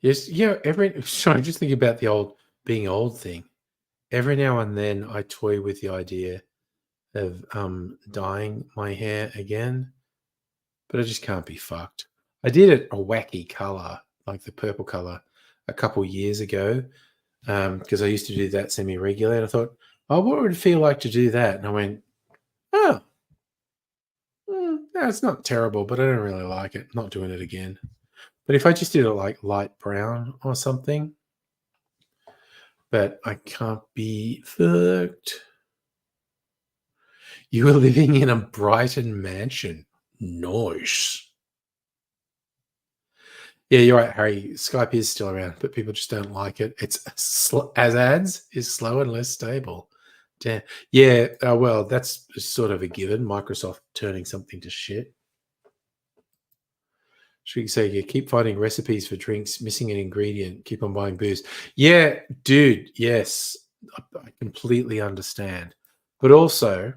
Yes, sorry, just thinking about the old being old thing. Every now and then I toy with the idea of dyeing my hair again, but I just can't be fucked. I did it a wacky color, like the purple color, a couple years ago, because I used to do that semi-regular, and I thought, oh, what would it feel like to do that? And I went, oh, no, it's not terrible, but I don't really like it. Not doing it again. But if I just did it like light brown or something, but I can't be fucked. You were living in a Brighton mansion. Nice. Yeah, you're right, Harry. Skype is still around, but people just don't like it. It's as ads is slow and less stable. Damn. Yeah, well, that's sort of a given. Microsoft turning something to shit. Should we say, yeah, keep finding recipes for drinks, missing an ingredient, keep on buying booze. Yeah, dude, yes. I completely understand. But also,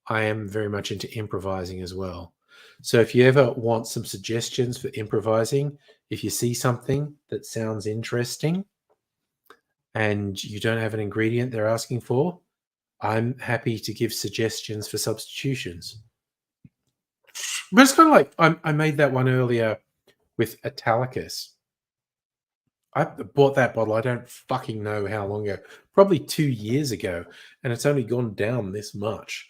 I am very much into improvising as well. So if you ever want some suggestions for improvising, if you see something that sounds interesting and you don't have an ingredient they're asking for, I'm happy to give suggestions for substitutions. But it's kind of like I made that one earlier with Italicus. I bought that bottle, I don't fucking know how long ago, probably 2 years ago, and it's only gone down this much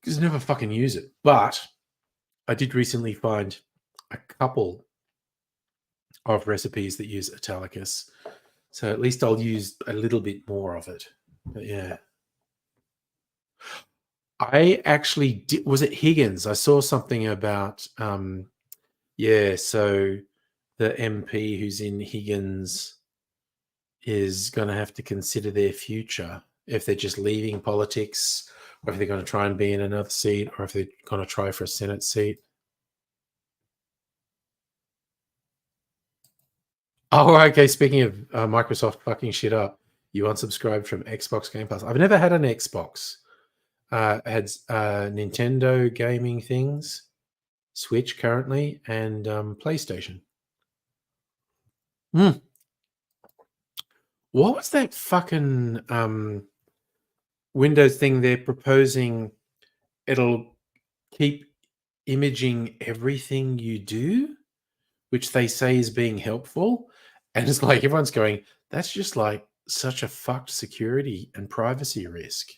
because I never fucking use it. But I did recently find a couple of recipes that use Italicus, so at least I'll use a little bit more of it. But yeah. I actually did, was it Higgins? I saw something about, so the MP who's in Higgins is going to have to consider their future if they're just leaving politics, or if they're going to try and be in another seat, or if they're going to try for a Senate seat. Oh, okay. Speaking of Microsoft fucking shit up, you unsubscribed from Xbox Game Pass. I've never had an Xbox. I had Nintendo gaming things, Switch currently, and PlayStation. What was that fucking Windows thing they're proposing? It'll keep imaging everything you do, which they say is being helpful. And it's like everyone's going, that's just like such a fucked security and privacy risk.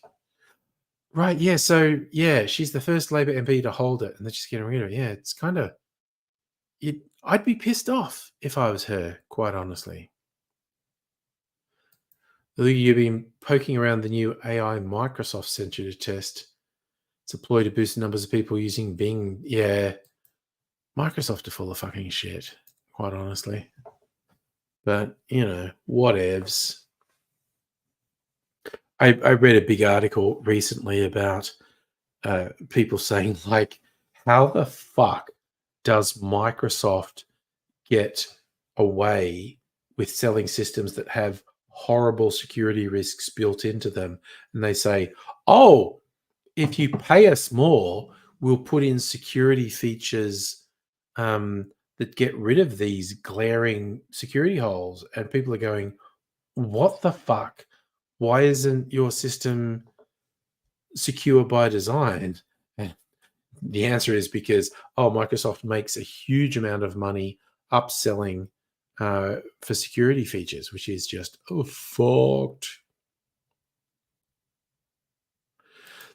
Right. Yeah. So, yeah, she's the first Labor MP to hold it, and they're just getting rid of it. Yeah. It's kind of, I'd be pissed off if I was her, quite honestly. You've been poking around the new AI Microsoft sent you to test. It's deployed to boost the numbers of people using Bing. Yeah. Microsoft are full of fucking shit, quite honestly. But, whatevs. I read a big article recently about people saying, like, how the fuck does Microsoft get away with selling systems that have horrible security risks built into them? And they say, oh, if you pay us more, we'll put in security features that get rid of these glaring security holes, and people are going, what the fuck? Why isn't your system secure by design? And the answer is because, Microsoft makes a huge amount of money upselling for security features, which is just fucked.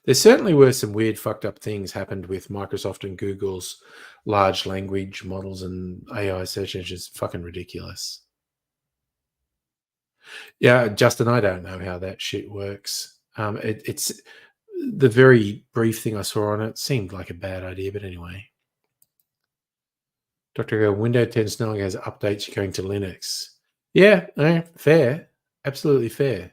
There certainly were some weird, fucked up things happened with Microsoft and Google's large language models and AI search engines. Fucking ridiculous. Yeah, Justin, I don't know how that shit works. It's the very brief thing I saw on it seemed like a bad idea, but anyway. Dr. Go, Windows 10 no longer has updates going to Linux. Yeah, fair. Absolutely fair.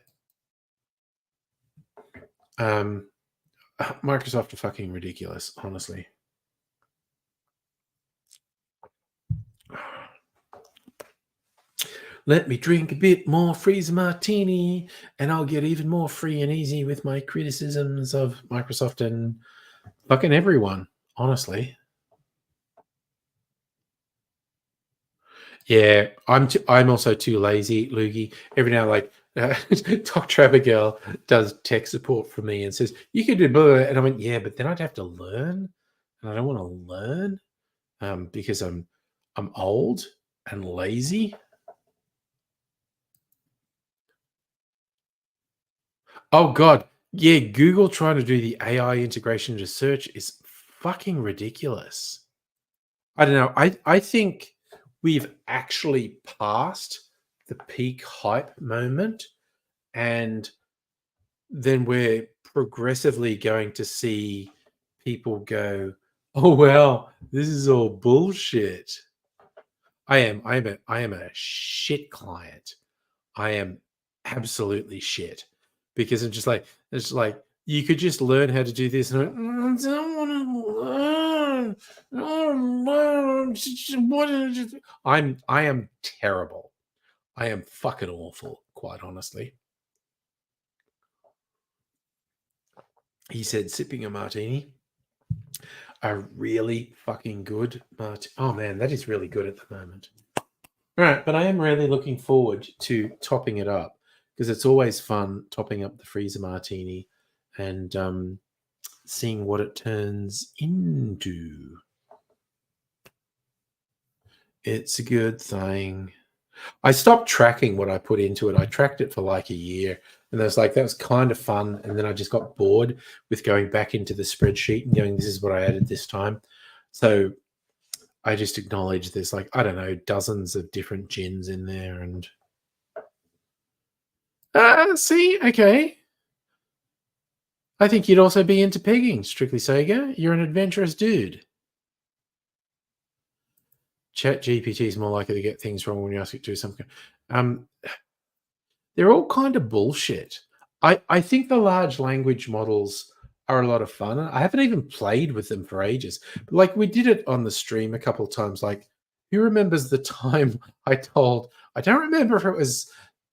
Microsoft are fucking ridiculous, honestly. Let me drink a bit more freezer martini, and I'll get even more free and easy with my criticisms of Microsoft and fucking everyone, honestly. Yeah, I'm also too lazy, Loogie. Every now, like, Dr. Abigail does tech support for me and says, you could do blah, and I went, yeah, but then I'd have to learn, and I don't want to learn because I'm old and lazy. Oh God, yeah, Google trying to do the AI integration to search is fucking ridiculous. I don't know. I think we've actually passed the peak hype moment, and then we're progressively going to see people go, "Oh well, this is all bullshit." I am a shit client. I am absolutely shit because it's like you could just learn how to do this. And I don't want to learn. I am terrible. I am fucking awful, quite honestly. He said, sipping a martini. A really fucking good martini. Oh man, that is really good at the moment. All right, but I am really looking forward to topping it up because it's always fun topping up the freezer martini and seeing what it turns into. It's a good thing. I stopped tracking what I put into it. I tracked it for like a year, and I was like, that was kind of fun. And then I just got bored with going back into the spreadsheet and going, this is what I added this time. So I just acknowledge there's like, I don't know, dozens of different gins in there. And see, okay. I think you'd also be into pegging, Strictly Sega. You're an adventurous dude. Chat GPT is more likely to get things wrong when you ask it to do something. They're all kind of bullshit. I think the large language models are a lot of fun. I haven't even played with them for ages. But like we did it on the stream a couple of times. Like, who remembers the time I don't remember if it was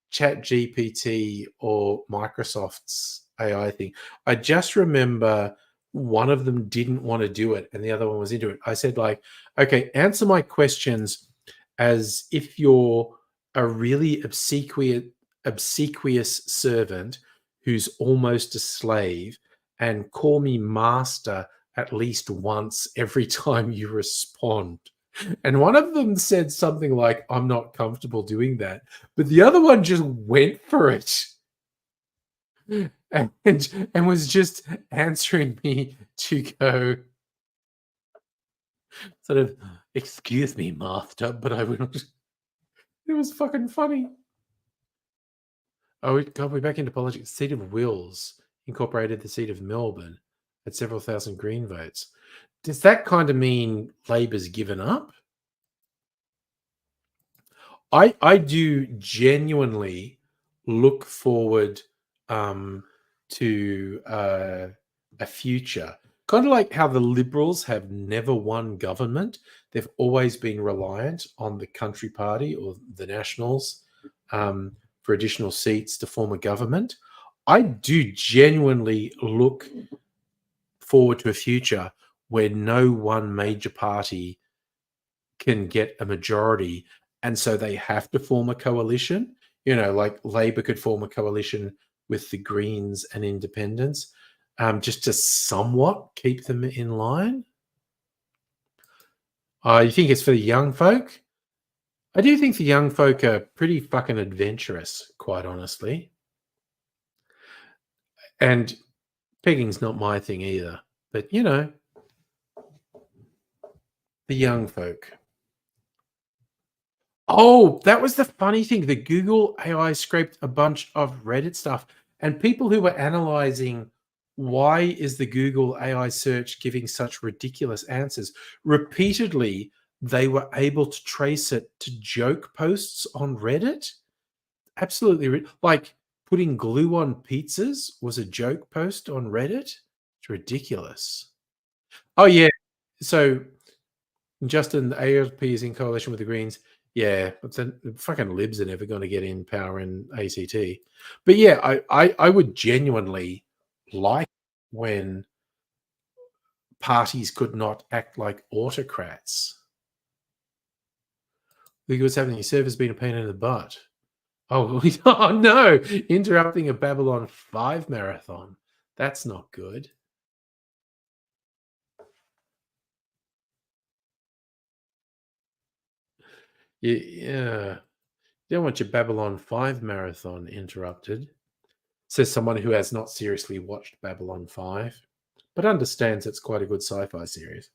Chat GPT or Microsoft's AI thing. I just remember one of them didn't want to do it and the other one was into it. I said, like, okay, answer my questions as if you're a really obsequious servant who's almost a slave, and call me master at least once every time you respond. And one of them said something like, I'm not comfortable doing that. But the other one just went for it and was just answering me to go, sort of, excuse me, master, but I will not. It was fucking funny. Oh, God, we're back into politics. Seat of Wills incorporated the seat of Melbourne at several thousand Green votes. Does that kind of mean Labor's given up? I do genuinely look forward to a future, kind of like how the Liberals have never won government. They've always been reliant on the Country Party or the Nationals for additional seats to form a government. I do genuinely look forward to a future where no one major party can get a majority, and so they have to form a coalition. Like Labor could form a coalition with the Greens and Independents, just to somewhat keep them in line. You think it's for the young folk? I do think the young folk are pretty fucking adventurous, quite honestly. And pegging's not my thing either. But, the young folk. Oh, that was the funny thing. The Google AI scraped a bunch of Reddit stuff, and people who were analyzing why is the Google AI search giving such ridiculous answers, repeatedly they were able to trace it to joke posts on Reddit. Absolutely. Like putting glue on pizzas was a joke post on Reddit. It's ridiculous. Oh, yeah. So Justin, the ALP is in coalition with the Greens. Yeah, but then the fucking Libs are never going to get in power in ACT. But yeah, I would genuinely like when parties could not act like autocrats. Look what's happening. Your server's been a pain in the butt. Oh, oh no! Interrupting a Babylon 5 marathon. That's not good. Yeah. You don't want your Babylon 5 marathon interrupted. Says someone who has not seriously watched Babylon 5, but understands it's quite a good sci-fi series.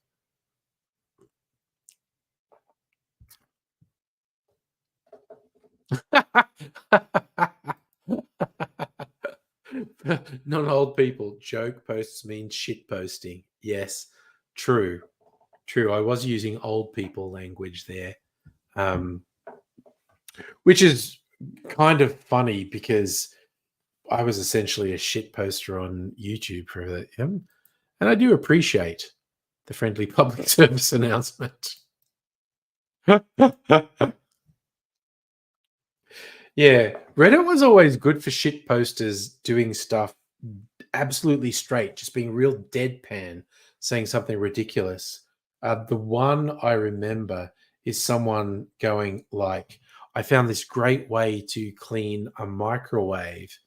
Not old people. Joke posts mean shit posting. Yes, true. True. I was using old people language there. Which is kind of funny because I was essentially a shit poster on YouTube for that. And I do appreciate the friendly public service announcement. Yeah, Reddit was always good for shit posters doing stuff absolutely straight, just being real deadpan, saying something ridiculous. The one I remember is someone going like, I found this great way to clean a microwave.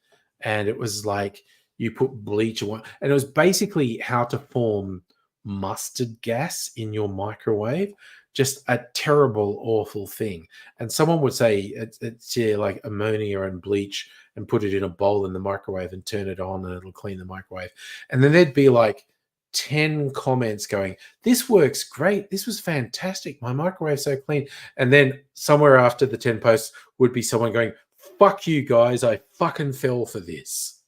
And it was like you put bleach on, and it was basically how to form mustard gas in your microwave. Just a terrible, awful thing. And someone would say it's like ammonia and bleach and put it in a bowl in the microwave and turn it on and it'll clean the microwave. And then there'd be like 10 comments going, this works great. This was fantastic. My microwave's so clean. And then somewhere after the 10 posts would be someone going, fuck you guys. I fucking fell for this.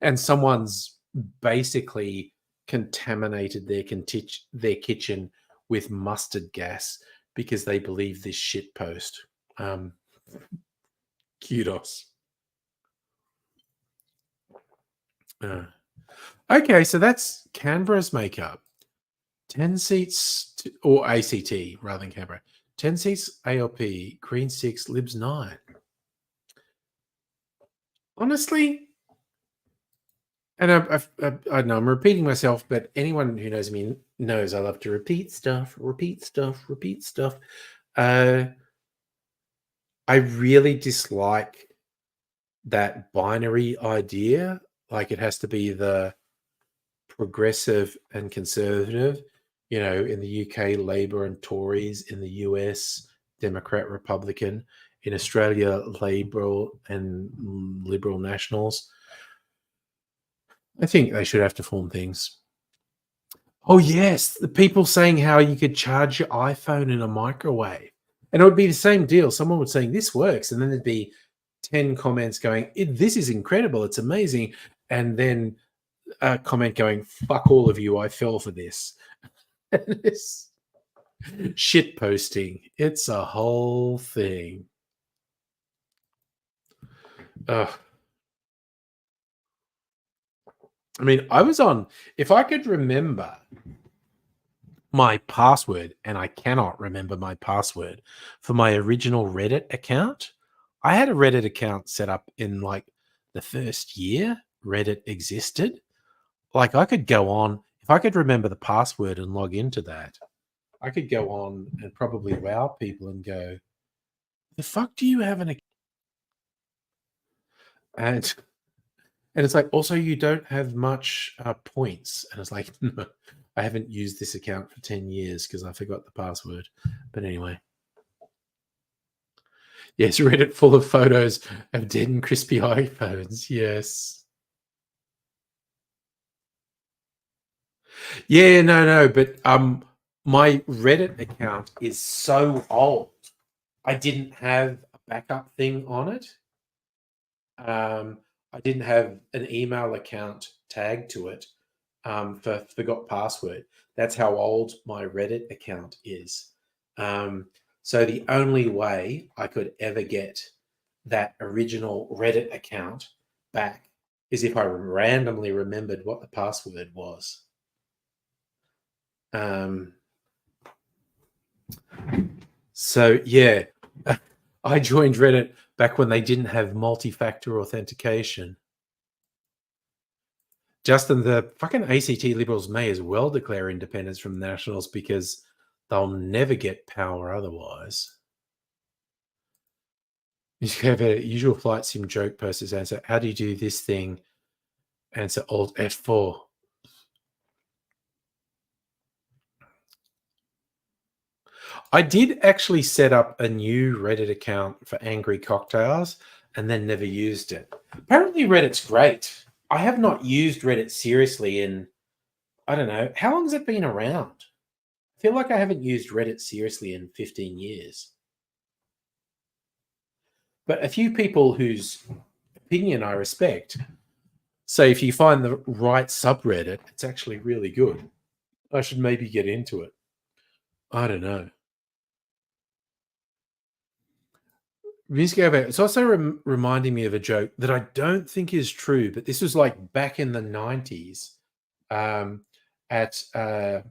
And someone's basically contaminated their kitchen with mustard gas because they believe this shit post. Kudos. Okay, so that's Canberra's makeup. 10 seats, or ACT rather than Canberra. 10 seats ALP, Green 6, Libs 9. Honestly, and I know I'm repeating myself, but anyone who knows me knows I love to repeat stuff. I really dislike that binary idea. Like it has to be the progressive and conservative. In the UK, Labour and Tories. In the US, Democrat, Republican. In Australia, Labour and Liberal Nationals. I think they should have to form things. Oh, yes. The people saying how you could charge your iPhone in a microwave. And it would be the same deal. Someone would say, this works. And then there'd be 10 comments going, this is incredible. It's amazing. And then a comment going, fuck all of you. I fell for this. This shit posting. It's a whole thing. Ugh. I mean, I was on, if I could remember my password, and I cannot remember my password for my original Reddit account. I had a Reddit account set up in like the first year Reddit existed. Like I could go on, if I could remember the password and log into that. I could go on and probably wow people and go, the fuck do you have an account? And it's like, also, you don't have much points. And it's like, no, I haven't used this account for 10 years because I forgot the password. But anyway. Yes, Reddit full of photos of dead and crispy iPhones. Yes. Yeah, no. But my Reddit account is so old. I didn't have a backup thing on it. I didn't have an email account tagged to it for forgot password. That's how old my Reddit account is. So the only way I could ever get that original Reddit account back is if I randomly remembered what the password was. So yeah, I joined Reddit back when they didn't have multi-factor authentication. Justin, the fucking ACT Liberals may as well declare independence from the Nationals because they'll never get power otherwise. You have a usual flight sim joke versus answer. How do you do this thing? Answer Alt F4. I did actually set up a new Reddit account for Angry Cocktails and then never used it. Apparently Reddit's great. I have not used Reddit seriously in, I don't know, how long has it been around? I feel like I haven't used Reddit seriously in 15 years. But a few people whose opinion I respect say if you find the right subreddit, it's actually really good. I should maybe get into it. I don't know. It's also reminding me of a joke that I don't think is true, but this was like back in the 90s at a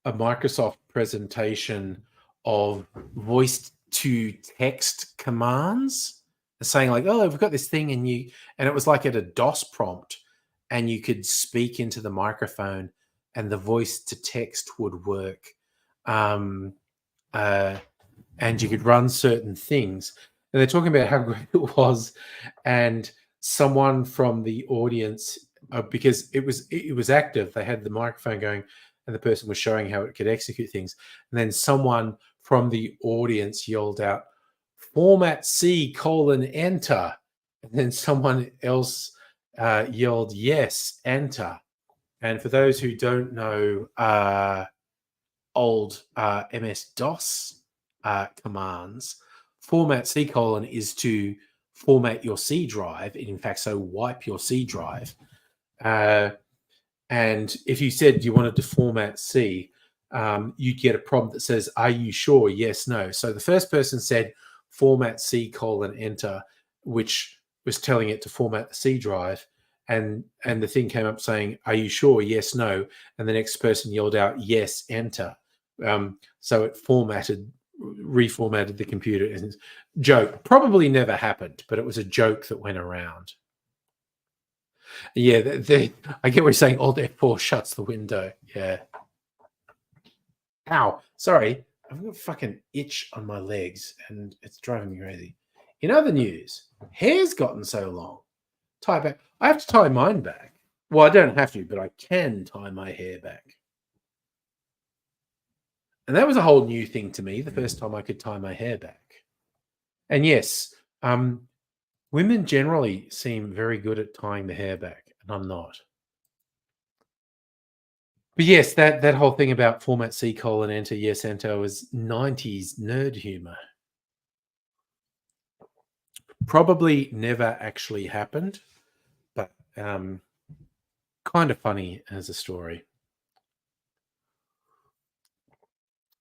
Microsoft presentation of voice to text commands, saying like, oh, we've got this thing, and it was like at a DOS prompt, and you could speak into the microphone and the voice to text would work. And you could run certain things. And they're talking about how great it was, and someone from the audience, because it was active, they had the microphone going, and the person was showing how it could execute things. And then someone from the audience yelled out, "Format C : enter," and then someone else yelled, "Yes, enter." And for those who don't know old MS-DOS commands, format C : is to format your C drive. In fact, so wipe your C drive. And if you said you wanted to format C, you'd get a prompt that says, "Are you sure? Yes, no." So the first person said format C : enter, which was telling it to format the C drive. And the thing came up saying, "Are you sure? Yes, no." And the next person yelled out, "Yes, enter." So it reformatted the computer. And joke probably never happened, but it was a joke that went around. Yeah, I get what you're saying. Alt F4 shuts the window. Yeah. Ow. Sorry. I've got a fucking itch on my legs and it's driving me crazy. In other news, hair's gotten so long. Tie back. I have to tie mine back. Well, I don't have to, but I can tie my hair back. And that was a whole new thing to me, the first time I could tie my hair back. And yes, women generally seem very good at tying the hair back, and I'm not. But yes, that whole thing about format C : enter, yes, enter was 90s nerd humor. Probably never actually happened, but kind of funny as a story.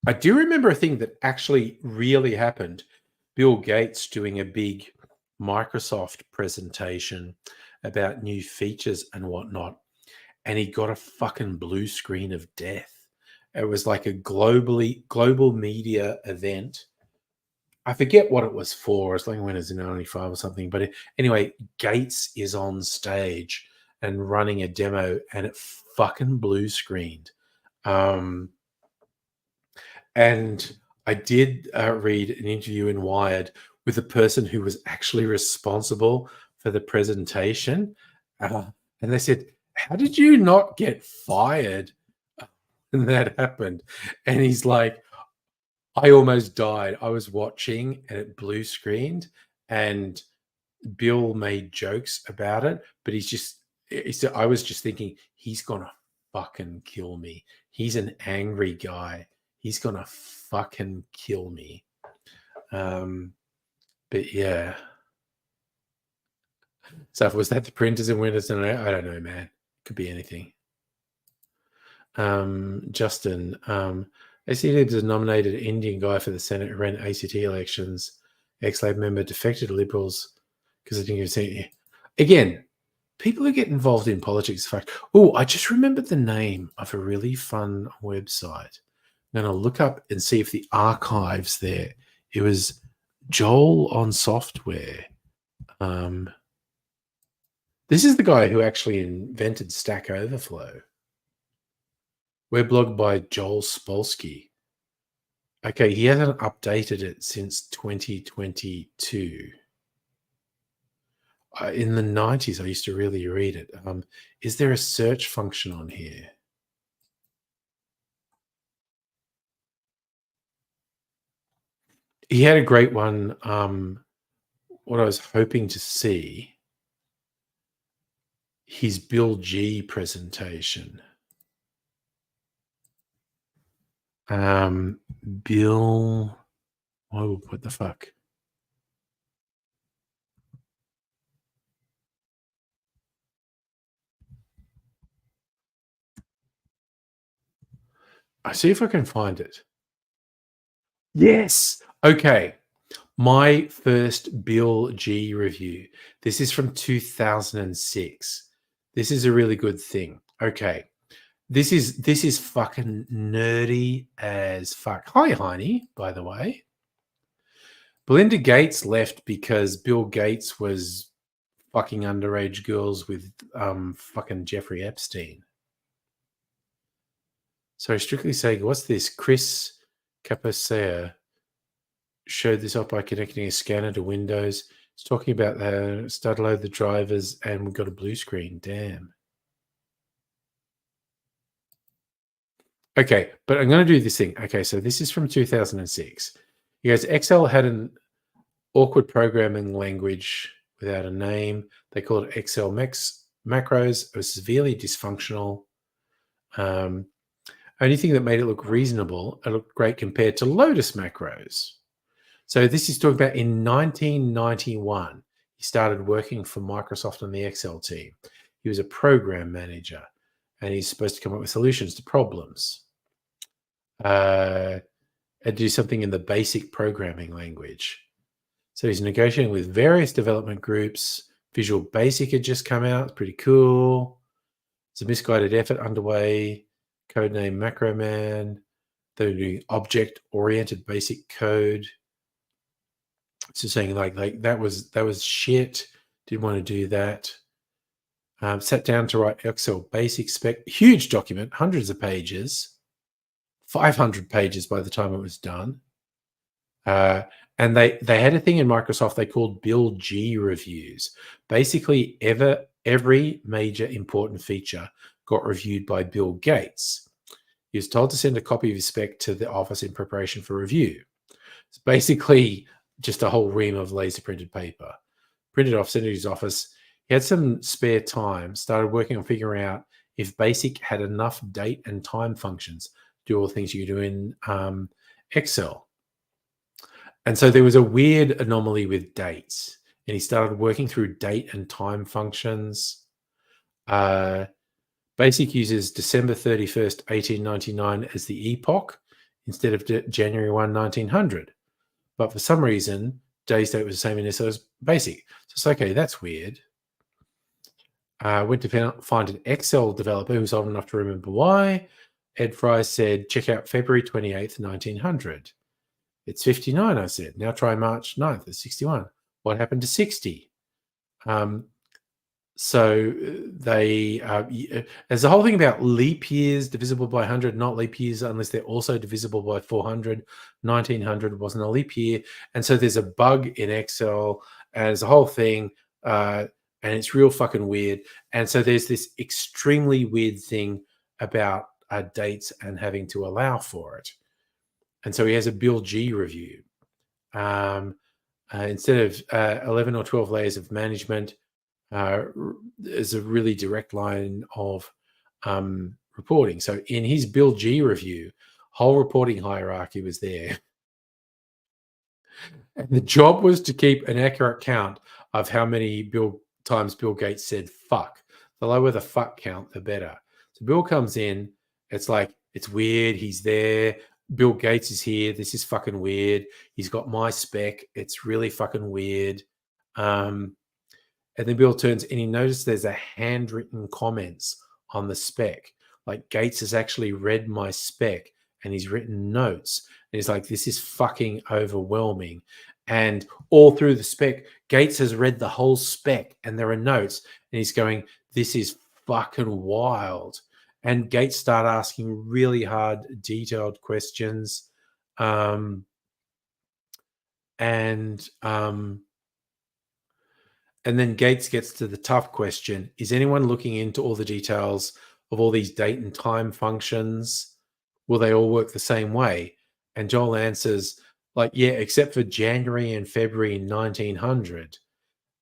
I do remember a thing that actually really happened. Bill Gates doing a big Microsoft presentation about new features and whatnot, and he got a fucking blue screen of death. It was like a global media event. I forget what it was for. It's like when it was in 95 or something. But anyway, Gates is on stage and running a demo, and it fucking blue screened. And I did read an interview in Wired with the person who was actually responsible for the presentation. And they said, how did you not get fired when that happened? And he's like, I almost died. I was watching and it blue screened and Bill made jokes about it, but he said, I was just thinking, he's gonna fucking kill me. He's an angry guy. He's gonna fucking kill me. But yeah. So was that the printers and winners? And I don't know, man. Could be anything. Justin, ACT is a nominated Indian guy for the Senate who ran ACT elections. Ex-Lab member defected to Liberals because I didn't get see. Again, people who get involved in politics. Fact. Oh, I just remembered the name of a really fun website. I'm going to look up and see if the archive's there. It was Joel on Software. This is the guy who actually invented Stack Overflow. Weblog by Joel Spolsky. Okay, he hasn't updated it since 2022. In the 90s, I used to really read it. Is there a search function on here? He had a great one. What I was hoping to see, his Bill G presentation. Bill, oh, what the fuck? I see if I can find it. Yes. Okay. My first Bill G review. This is from 2006. This is a really good thing. Okay. This is fucking nerdy as fuck. Hi, Heine, by the way. Belinda Gates left because Bill Gates was fucking underage girls with fucking Jeffrey Epstein. So Strictly saying, what's this? Chris Capacea showed this up by connecting a scanner to Windows. It's talking about the start load the drivers and we've got a blue screen. Damn. Okay, but I'm going to do this thing. Okay, so this is from 2006. He goes, Excel had an awkward programming language without a name. They called it Excel macros. It was severely dysfunctional. Only thing that made it look reasonable, it looked great compared to Lotus macros. So this is talking about in 1991, he started working for Microsoft on the Excel team. He was a program manager, and he's supposed to come up with solutions to problems. And do something in the basic programming language. So he's negotiating with various development groups. Visual Basic had just come out. It's pretty cool. It's a misguided effort underway. Codename Macroman. They're doing object-oriented basic code. So saying like that was shit. Didn't want to do that. Sat down to write Excel basic spec. Huge document, hundreds of pages. 500 pages by the time it was done. And they had a thing in Microsoft they called Bill G reviews. Basically, every major important feature got reviewed by Bill Gates. He was told to send a copy of his spec to the office in preparation for review. It's basically just a whole ream of laser printed paper. Printed off, sent to his office. He had some spare time, started working on figuring out if BASIC had enough date and time functions, do all the things you do in Excel. And so there was a weird anomaly with dates, and he started working through date and time functions. BASIC uses December 31st, 1899 as the epoch instead of January 1, 1900. But for some reason, day's date was the same in SO as BASIC. So it's okay, that's weird. Went to find an Excel developer who's old enough to remember why. Ed Fry said, check out February 28th, 1900. It's 59, I said. Now try March 9th, it's 61. What happened to 60? So there's a whole thing about leap years divisible by 100, not leap years unless they're also divisible by 400. 1900 wasn't a leap year. And so there's a bug in Excel, and there's a whole thing, and it's real fucking weird. And so there's this extremely weird thing about dates and having to allow for it. And so he has a Bill G review. Instead of 11 or 12 layers of management, is a really direct line of reporting. So in his Bill G review, whole reporting hierarchy was there. And the job was to keep an accurate count of how many times Bill Gates said fuck. The lower the fuck count, the better. So Bill comes in, it's like, it's weird, he's there. Bill Gates is here. This is fucking weird. He's got my spec. It's really fucking weird. And then Bill turns and he noticed there's a handwritten comments on the spec. Like Gates has actually read my spec and he's written notes. And he's like, this is fucking overwhelming. And all through the spec, Gates has read the whole spec and there are notes. And he's going, this is fucking wild. And Gates started asking really hard, detailed questions. And then Gates gets to the tough question. Is anyone looking into all the details of all these date and time functions? Will they all work the same way? And Joel answers, like, yeah, except for January and February 1900.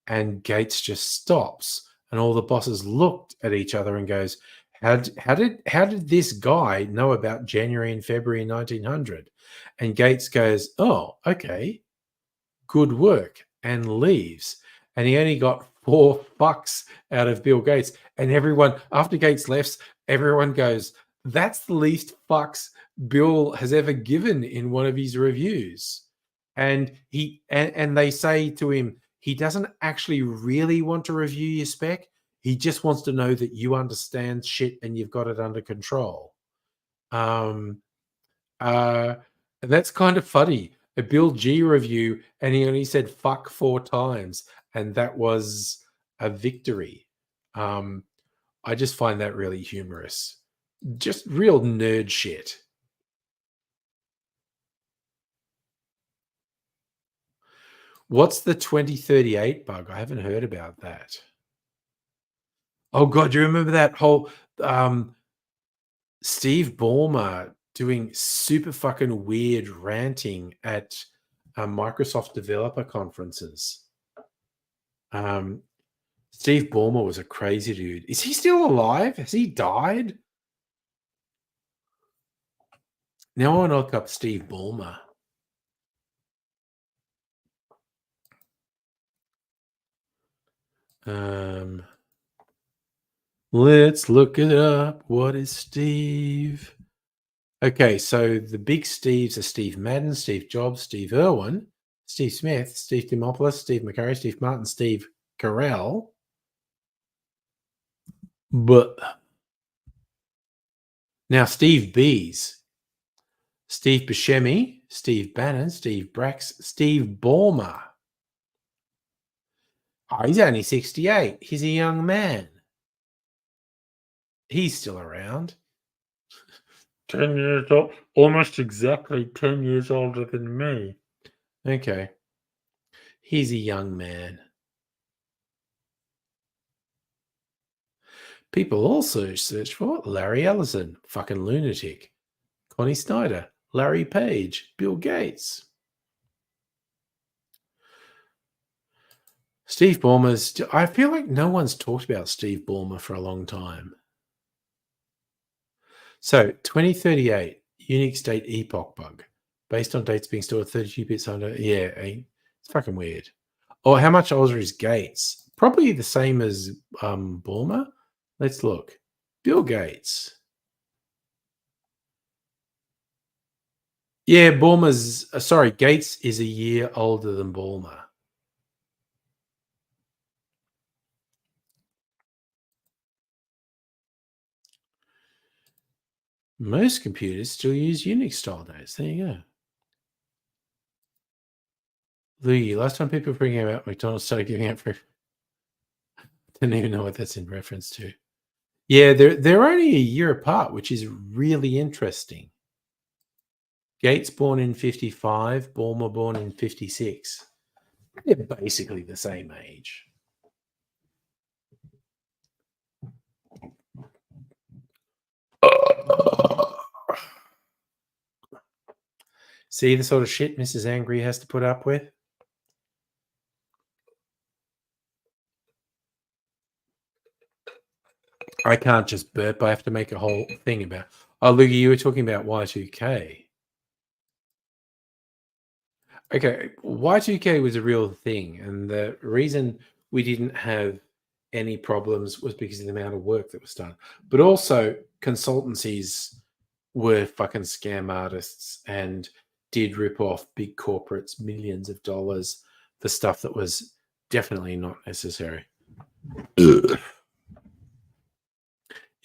And Gates just stops. And all the bosses looked at each other and goes, how did this guy know about January and February 1900? And Gates goes, oh, okay, good work, and leaves. And he only got $4 out of Bill Gates. And everyone, after Gates left, everyone goes, that's the least fucks Bill has ever given in one of his reviews. And they say to him, he doesn't actually really want to review your spec. He just wants to know that you understand shit and you've got it under control. And that's kind of funny. A Bill G review, and he only said fuck 4 times, and that was a victory. I just find that really humorous. Just real nerd shit. What's the 2038 bug? I haven't heard about that. Oh God, do you remember that whole Steve Ballmer doing super fucking weird ranting at Microsoft developer conferences? Steve Ballmer was a crazy dude. Is he still alive? Has he died? Now I want to look up Steve Ballmer. Let's look it up. What is Steve? Okay, so the big Steves are Steve Madden, Steve Jobs, Steve Irwin, Steve Smith, Steve Dimopoulos, Steve McCurry, Steve Martin, Steve Carell. But now Steve Bees, Steve Buscemi, Steve Bannon, Steve Brax, Steve Ballmer. Oh, he's only 68. He's a young man. He's still around. 10 years old, almost exactly 10 years older than me. Okay. He's a young man. People also search for Larry Ellison, fucking lunatic, Connie Snyder, Larry Page, Bill Gates. Steve Ballmer's, I feel like no one's talked about Steve Ballmer for a long time. So 2038, unique state epoch bug, based on dates being stored 32 bits under. Yeah, it's fucking weird. Or how much older is Gates? Probably the same as Ballmer. Let's look. Bill Gates. Yeah, Gates is a year older than Ballmer. Most computers still use Unix style dates. There you go. Louis, last time people were bringing out McDonald's started giving out free. Don't even know what that's in reference to. Yeah, they're only a year apart, which is really interesting. Gates born in 55, Bulmer born in 56. They're basically the same age. See the sort of shit Mrs. Angry has to put up with? I can't just burp. I have to make a whole thing about. Oh, Luigi, you were talking about Y2K. Okay, Y2K was a real thing, and the reason we didn't have any problems was because of the amount of work that was done. But also, consultancies were fucking scam artists and did rip off big corporates millions of dollars for stuff that was definitely not necessary. It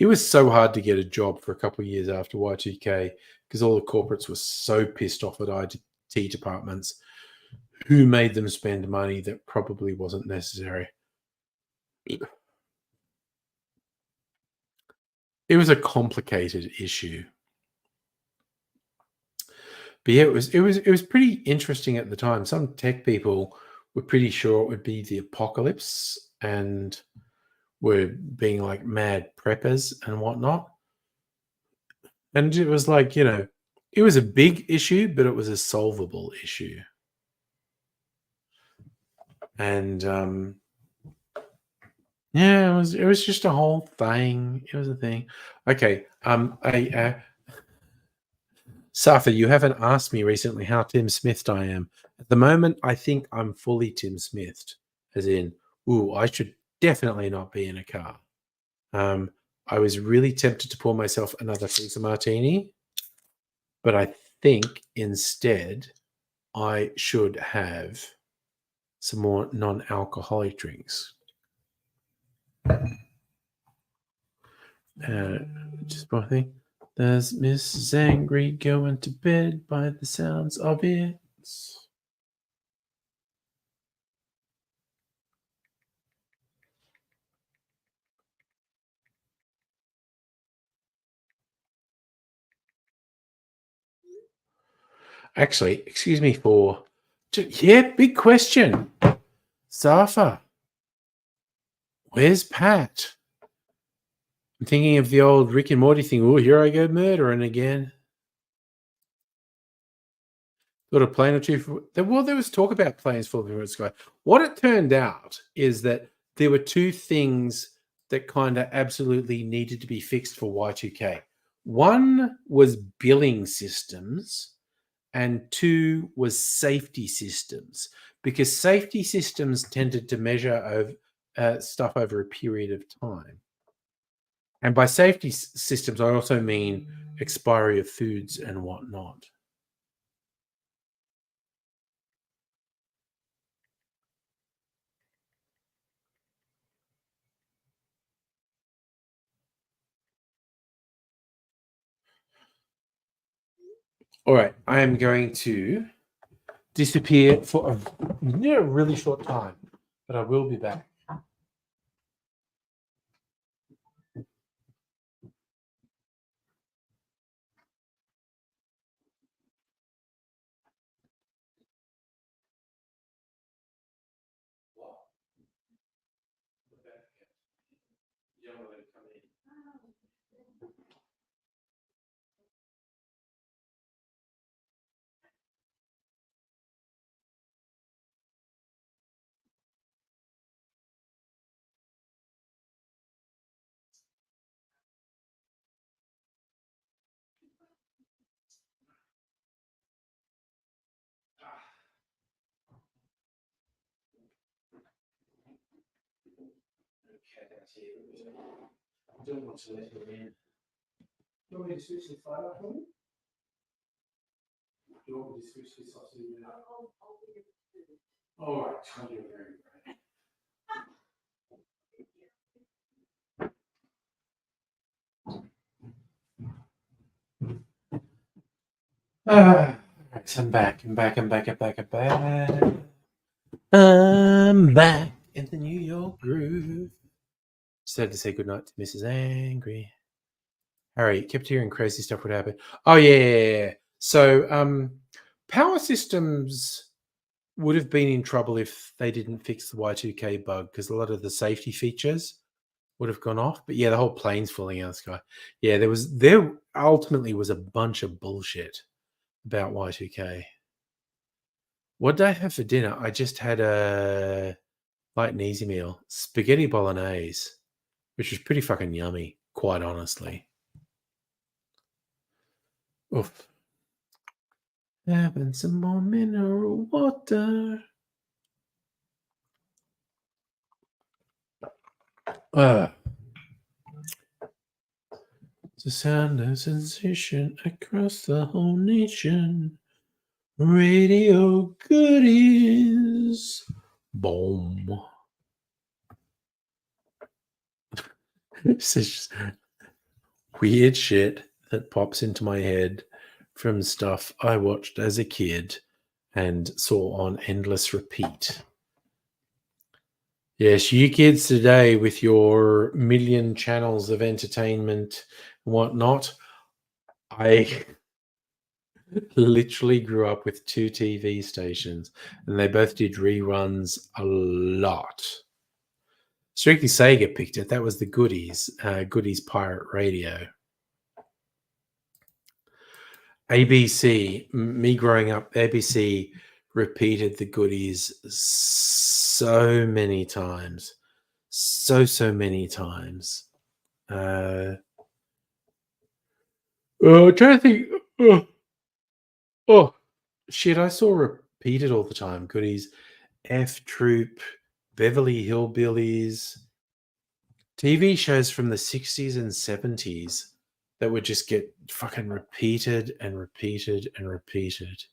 was so hard to get a job for a couple of years after Y2K because all the corporates were so pissed off at IT departments who made them spend money that probably wasn't necessary. It was a complicated issue. But yeah, it was pretty interesting at the time. Some tech people were pretty sure it would be the apocalypse and were being like mad preppers and whatnot. And it was like, it was a big issue, but it was a solvable issue. And yeah, it was just a whole thing. It was a thing. Okay. Safa, you haven't asked me recently how Tim Smithed I am. At the moment, I think I'm fully Tim Smithed, as in, I should definitely not be in a car. I was really tempted to pour myself another freezer martini, but I think instead I should have some more non-alcoholic drinks. Just one thing. There's Mrs. Angry going to bed by the sounds of it. Actually, excuse me for... Yeah, big question. Safa, where's Pat? I'm thinking of the old Rick and Morty thing. Oh, here I go murdering again. Got a plane or two. Well, there was talk about planes falling from the sky. What it turned out is that there were two things that kind of absolutely needed to be fixed for Y2K. One was billing systems, and two was safety systems, because safety systems tended to measure stuff over a period of time. And by safety systems, I also mean expiry of foods and whatnot. All right, I am going to disappear for a really short time, but I will be back. Don't want to let you in. Do you want me to switch the fire up on you? Do you want me to switch this off so you know? All right, you're very right. Right, I'm back. I'm back in the New York groove. Just had to say goodnight to Mrs. Angry. Harry kept hearing crazy stuff would happen. Oh yeah. So Power Systems would have been in trouble if they didn't fix the Y2K bug, because a lot of the safety features would have gone off. But yeah, the whole plane's falling out of the sky. Yeah, there ultimately was a bunch of bullshit about Y2K. What did I have for dinner? I just had a light and easy meal, spaghetti bolognese, which was pretty fucking yummy, quite honestly. Oof. Having some more mineral water. The sound of sensation across the whole nation. Radio goodies. Boom. This is just weird shit that pops into my head from stuff I watched as a kid and saw on endless repeat. Yes, you kids today with your million channels of entertainment and whatnot. I literally grew up with 2 TV stations, and they both did reruns a lot. Strictly Sega picked it. That was the Goodies Pirate Radio. ABC, me growing up, ABC repeated the Goodies so many times. So many times. I'm trying to think. Oh, shit, I saw repeated all the time. Goodies, F Troop, Beverly Hillbillies, TV shows from the 60s and 70s that would just get fucking repeated and repeated and repeated.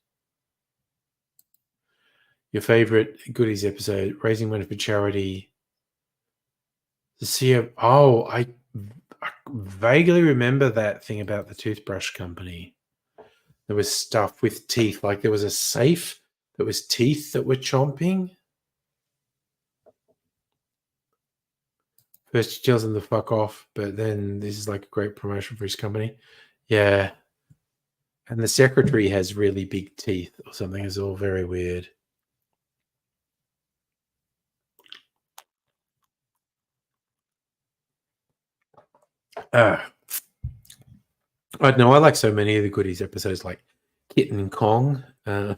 Your favorite Goodies episode, Raising Money for Charity. I vaguely remember that thing about the toothbrush company. There was stuff with teeth, like there was a safe that was teeth that were chomping. First he tells them to fuck off, but then this is like a great promotion for his company. Yeah. And the secretary has really big teeth or something. It's all very weird. I don't know. I like so many of the Goodies episodes, like Kitten Kong, or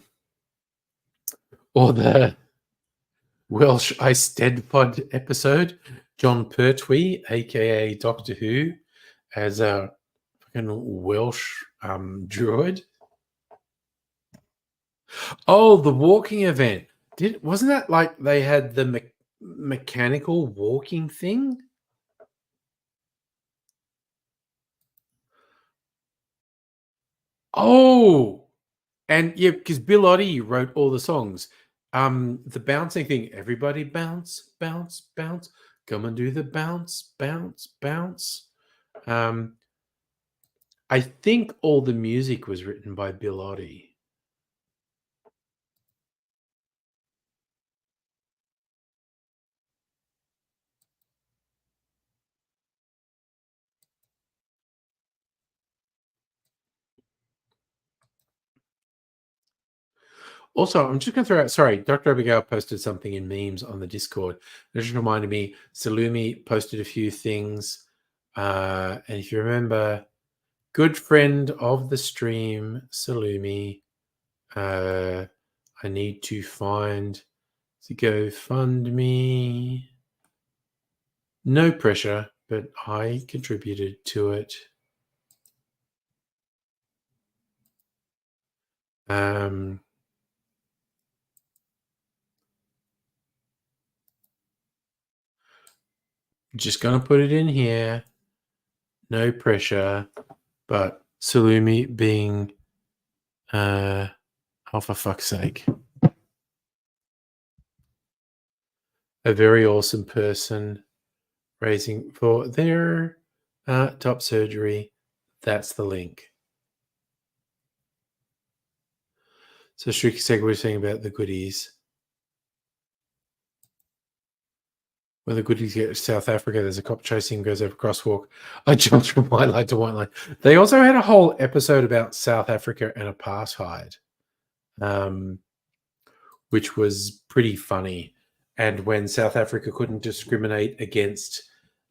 the Welsh Ice Dead Pod episode. John Pertwee, aka Doctor Who, as a fucking Welsh druid. Oh, the walking event. Wasn't that like they had the mechanical walking thing? Oh, and yeah, because Bill Oddie wrote all the songs. The bouncing thing, everybody bounce, bounce, bounce, come and do the bounce, bounce, bounce. I think all the music was written by Bill Oddie. Also, I'm just going to throw out, sorry, Dr. Abigail posted something in memes on the Discord. It just reminded me, Salumi posted a few things. And if you remember, good friend of the stream, Salumi, I need to find the GoFundMe. No pressure, but I contributed to it. Just gonna put it in here. No pressure, but Salumi being, oh for fuck's sake, a very awesome person, raising for their top surgery. That's the link. So Shriki Seg, we're saying about the Goodies. When the goodies get to South Africa, there's a cop chasing him, goes over crosswalk. I jumped from white light to white light. They also had a whole episode about South Africa and apartheid, which was pretty funny. And when South Africa couldn't discriminate against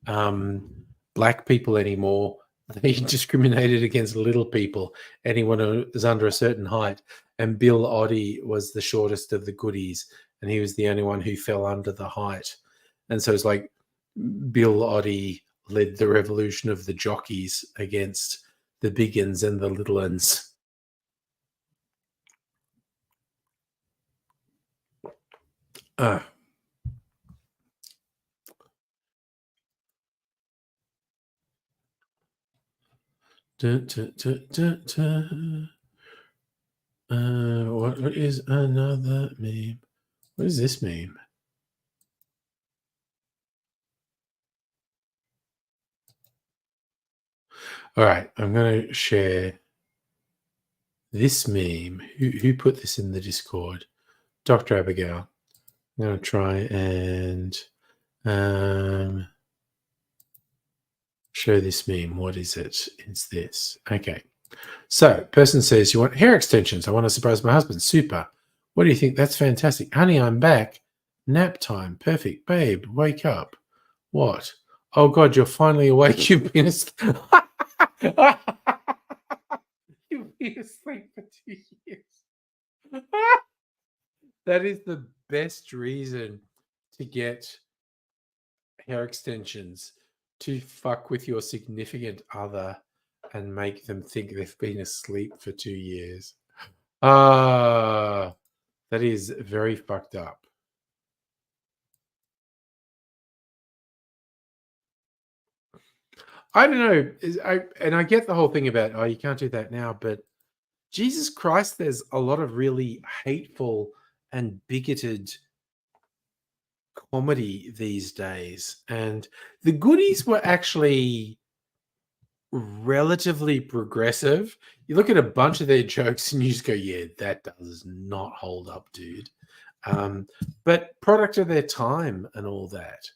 black people anymore, they discriminated against little people, anyone who was under a certain height. And Bill Oddie was the shortest of the goodies, and he was the only one who fell under the height. And so it's like Bill Oddie led the revolution of the jockeys against the big uns and the little uns. What is another meme? What is this meme? All right, I'm going to share this meme. Who put this in the Discord? Dr. Abigail. I'm going to try and show this meme. What is it? It's this. Okay. So, person says, you want hair extensions? I want to surprise my husband. Super. What do you think? That's fantastic. Honey, I'm back. Nap time. Perfect. Babe, wake up. What? Oh, God, you're finally awake. You've been asleep. You've been asleep for 2 years. That is the best reason to get hair extensions, to fuck with your significant other and make them think they've been asleep for 2 years. That is very fucked up. I don't know. I get the whole thing about, oh, you can't do that now, but Jesus Christ, there's a lot of really hateful and bigoted comedy these days. And the goodies were actually relatively progressive. You look at a bunch of their jokes and you just go, yeah, that does not hold up, dude. But product of their time and all that.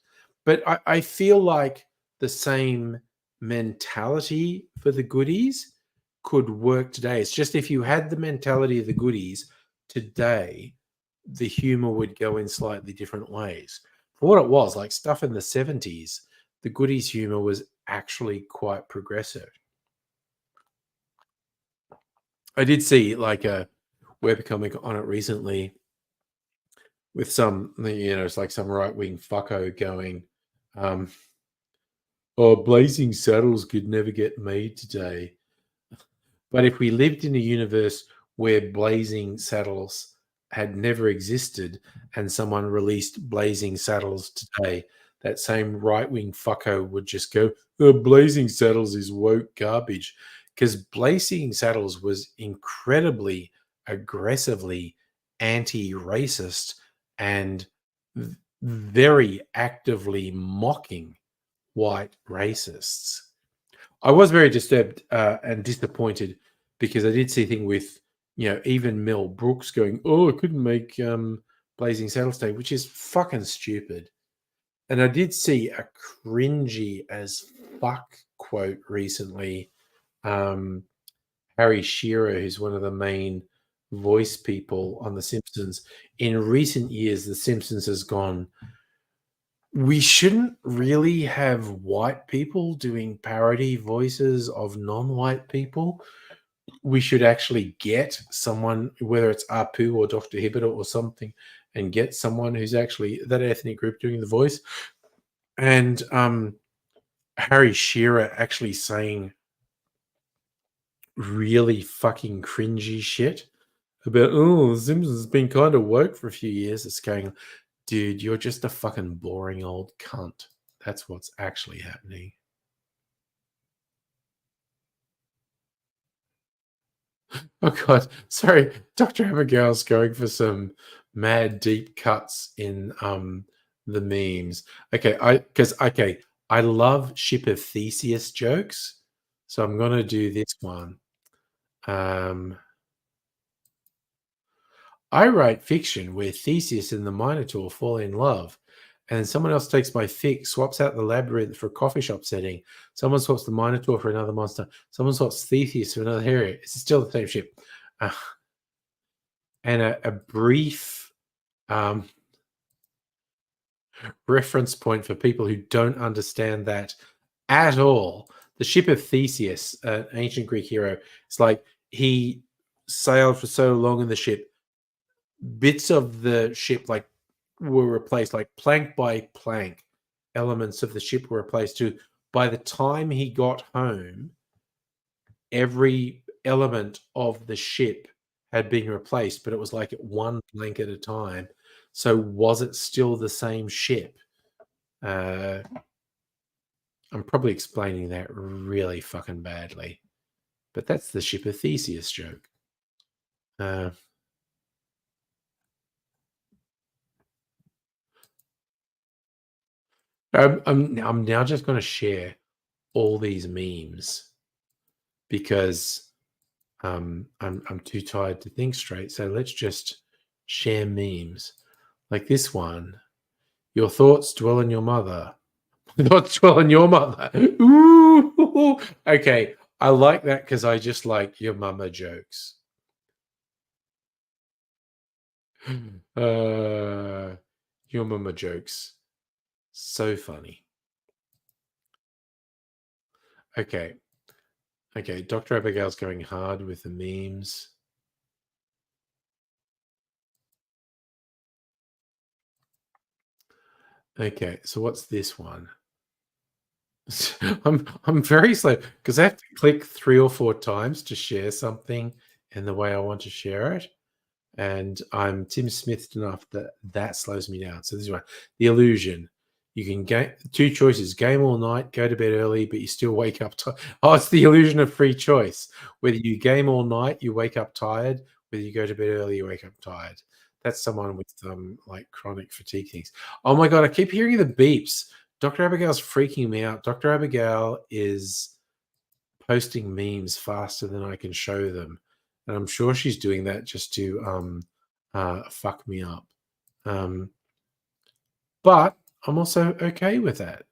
But I feel like the same mentality for the goodies could work today. It's just if you had the mentality of the goodies today, the humor would go in slightly different ways. For what it was, like stuff in the 70s, the goodies humor was actually quite progressive. I did see like a webcomic on it recently with some, it's like some right-wing fucko going, oh, Blazing Saddles could never get made today. But if we lived in a universe where Blazing Saddles had never existed and someone released Blazing Saddles today, that same right-wing fucko would just go, oh, Blazing Saddles is woke garbage. Because Blazing Saddles was incredibly aggressively anti-racist and very actively mocking white racists. I was very disturbed and disappointed because I did see a thing with, even Mel Brooks going, oh, I couldn't make Blazing Saddles Day, which is fucking stupid. And I did see a cringy as fuck quote recently. Harry Shearer, who's one of the main voice people on The Simpsons. In recent years, The Simpsons has gone, we shouldn't really have white people doing parody voices of non-white people. We should actually get someone, whether it's Apu or Dr. Hibbert or something, and get someone who's actually that ethnic group doing the voice. And Harry Shearer actually saying really fucking cringy shit about, oh, Simpsons has been kind of woke for a few years. It's going, dude, you're just a fucking boring old cunt. That's what's actually happening. Oh God, sorry, Dr. Abigail's going for some mad deep cuts in the memes. Okay, I love Ship of Theseus jokes, so I'm gonna do this one. I write fiction where Theseus and the Minotaur fall in love, And then someone else takes my fix, swaps out the labyrinth for a coffee shop setting. Someone swaps the Minotaur for another monster. Someone swaps Theseus for another area. It's still the same ship. And a brief reference point for people who don't understand that at all. The ship of Theseus, an ancient Greek hero, it's like he sailed for so long in the ship, bits of the ship like were replaced, like plank by plank, elements of the ship were replaced too. By the time he got home, every element of the ship had been replaced, but it was like one plank at a time. So was it still the same ship? I'm probably explaining that really fucking badly, but that's the ship of Theseus joke. I'm now just going to share all these memes because I'm too tired to think straight. So let's just share memes like this one. Your thoughts dwell in your mother. Thoughts dwell in your mother. Ooh. Okay, I like that because I just like your mama jokes. Your mama jokes. So funny. Okay. Dr. Abigail's going hard with the memes. Okay, so what's this one? I'm very slow because I have to click 3 or 4 times to share something in the way I want to share it. And I'm Tim Smith enough that slows me down. So this is one. The illusion. You can get 2 choices: game all night, go to bed early, but you still wake up tired. Oh, it's the illusion of free choice. Whether you game all night, you wake up tired. Whether you go to bed early, you wake up tired. That's someone with like chronic fatigue things. Oh my god, I keep hearing the beeps. Dr. Abigail's freaking me out. Dr. Abigail is posting memes faster than I can show them. And I'm sure she's doing that just to fuck me up. But I'm also okay with that.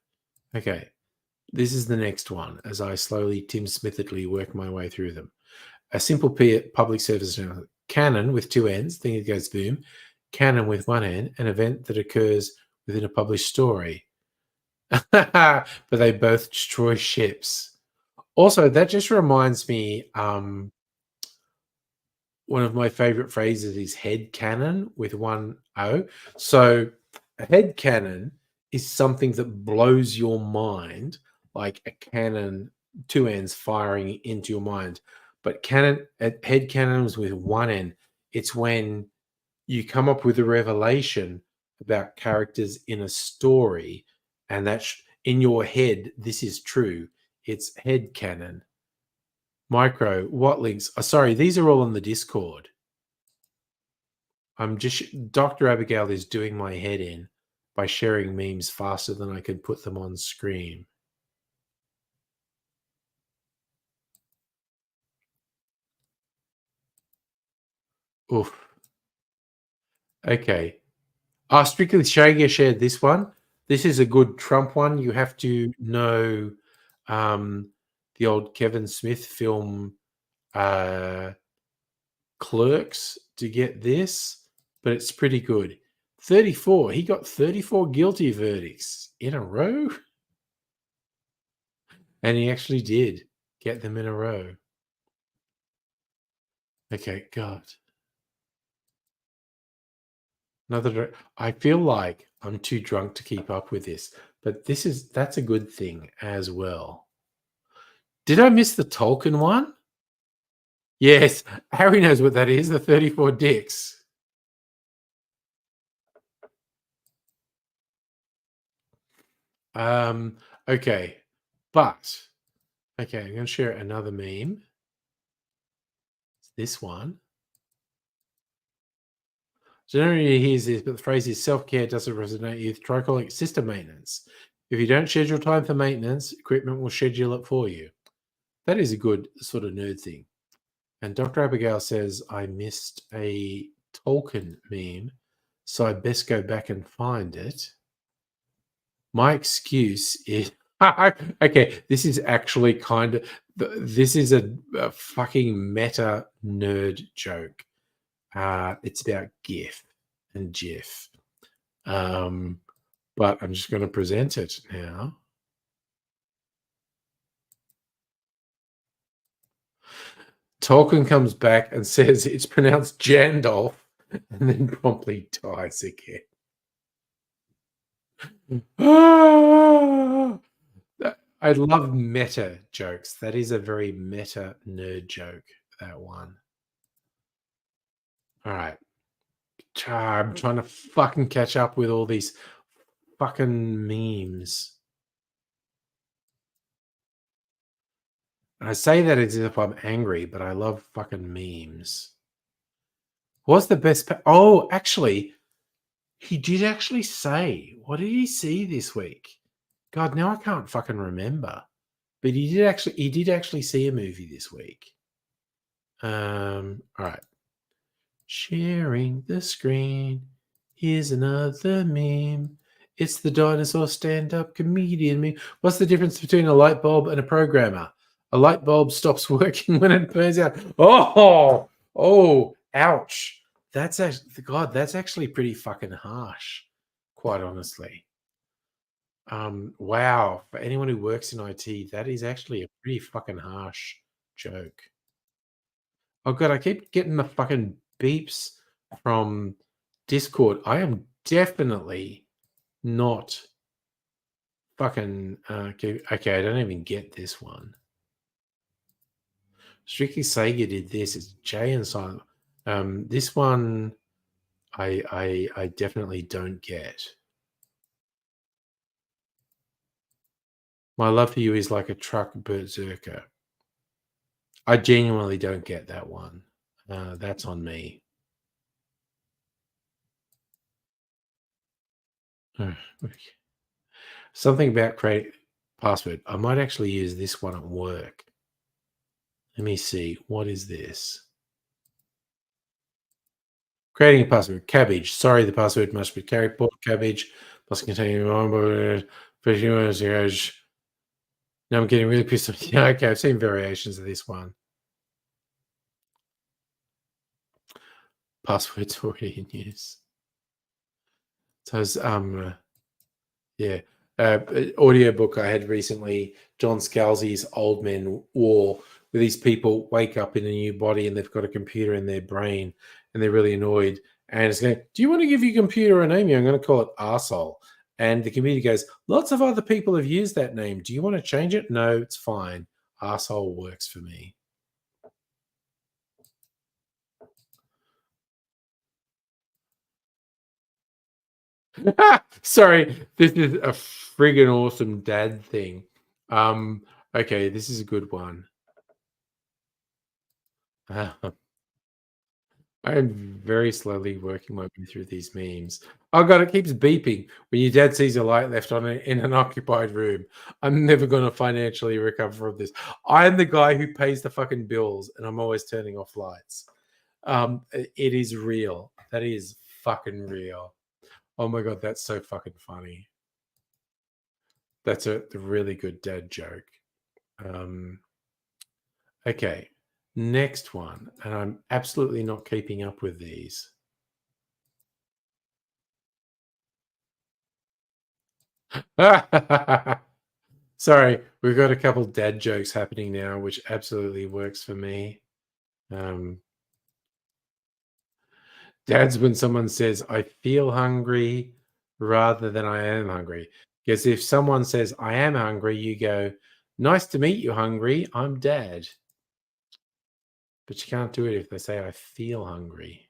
Okay, this is the next one as I slowly Tim Smithedly work my way through them. A simple public service announcement. Canon with 2 N's, thing that goes boom. Canon with 1 N, an event that occurs within a published story. But they both destroy ships. Also, that just reminds me, one of my favorite phrases is head canon with 1 O. So a head canon is something that blows your mind, like a cannon, 2 ends firing into your mind. But head cannons with 1 N, it's when you come up with a revelation about characters in a story, and that's in your head, this is true. It's head canon. Micro, what links? Oh, sorry, these are all on the Discord. I'm just Dr. Abigail is doing my head in by sharing memes faster than I can put them on screen. Oof. Okay. Strictly Shaggy shared this one. This is a good Trump one. You have to know the old Kevin Smith film Clerks to get this, but it's pretty good. 34. He got 34 guilty verdicts in a row. And he actually did get them in a row. Okay, God. I feel like I'm too drunk to keep up with this, but that's a good thing as well. Did I miss the Tolkien one? Yes, Harry knows what that is, the 34 dicks. Okay. But okay, I'm gonna share another meme. It's this one. Generally hears this, but the phrase is self-care doesn't resonate with. Try calling it system maintenance. If you don't schedule time for maintenance, equipment will schedule it for you. That is a good sort of nerd thing. And Dr. Abigail says, I missed a Tolkien meme, so I best go back and find it. My excuse is okay. This is actually kind of this is a fucking meta nerd joke. It's about GIF and GIF. But I'm just going to present it now. Tolkien comes back and says it's pronounced Jandolf, and then promptly dies again. I love meta jokes. That is a very meta nerd joke, that one. All right. I'm trying to fucking catch up with all these fucking memes. I say that as if I'm angry, but I love fucking memes. What's the best? Oh, actually, he did actually say. What did he see this week? God, now I can't fucking remember. But he did actually see a movie this week. All right. Sharing the screen. Here's another meme. It's the dinosaur stand-up comedian meme. What's the difference between a light bulb and a programmer? A light bulb stops working when it burns out. Oh, ouch. That's actually, God, that's actually pretty fucking harsh, quite honestly. Wow. For anyone who works in IT, that is actually a pretty fucking harsh joke. Oh god, I keep getting the fucking beeps from Discord. I am definitely not fucking okay, I don't even get this one. Strictly Sega did this. It's Jay and Silent. This one I definitely don't get. My love for you is like a truck berserker. I genuinely don't get that one. That's on me. Something about create password. I might actually use this one at work. Let me see. What is this? Creating a password. Cabbage. Sorry, the password must be carried. Pork cabbage must contain. Now I'm getting really pissed off. Yeah, okay, I've seen variations of this one. Password's already in use. So it's, yeah. Audiobook I had recently, John Scalzi's Old Men War, where these people wake up in a new body and they've got a computer in their brain and they're really annoyed. And it's going, do you want to give your computer a name? I'm going to call it arsehole. And the computer goes, lots of other people have used that name. Do you want to change it? No, it's fine. Arsehole works for me. Sorry, this is a friggin' awesome dad thing. Okay, this is a good one. I'm very slowly working my way through these memes. Oh god, it keeps beeping when your dad sees a light left on it in an occupied room. I'm never going to financially recover from this. I'm the guy who pays the fucking bills, and I'm always turning off lights. It is real. That is fucking real. Oh my god, that's so fucking funny. That's a really good dad joke. Okay, next one, and I'm absolutely not keeping up with these. Sorry, we've got a couple dad jokes happening now, which absolutely works for me. Dad's when someone says, I feel hungry rather than I am hungry. Because if someone says, I am hungry, you go, nice to meet you, hungry. I'm dad. But you can't do it if they say, I feel hungry.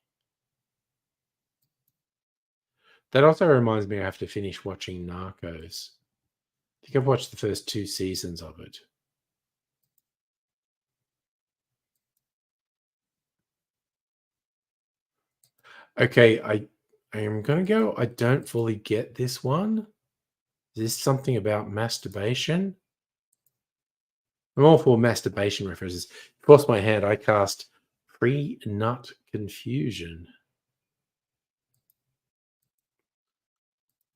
That also reminds me I have to finish watching Narcos. I think I've watched the first 2 seasons of it. Okay, I am going to go. I don't fully get this one. Is this something about masturbation? I'm all for masturbation references. Force my hand. I cast pre-nut confusion.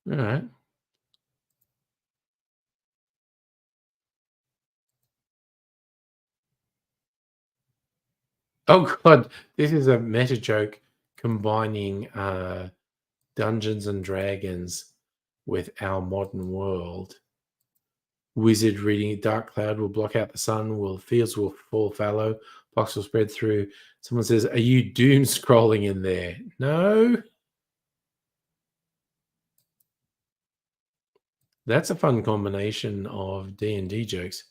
All right. Oh god, this is a meta joke combining Dungeons and Dragons with our modern world. Wizard reading dark cloud will block out the sun, fields will fall fallow, blocks will spread through. Someone says, "Are you doom scrolling in there?" No. That's a fun combination of D&D jokes.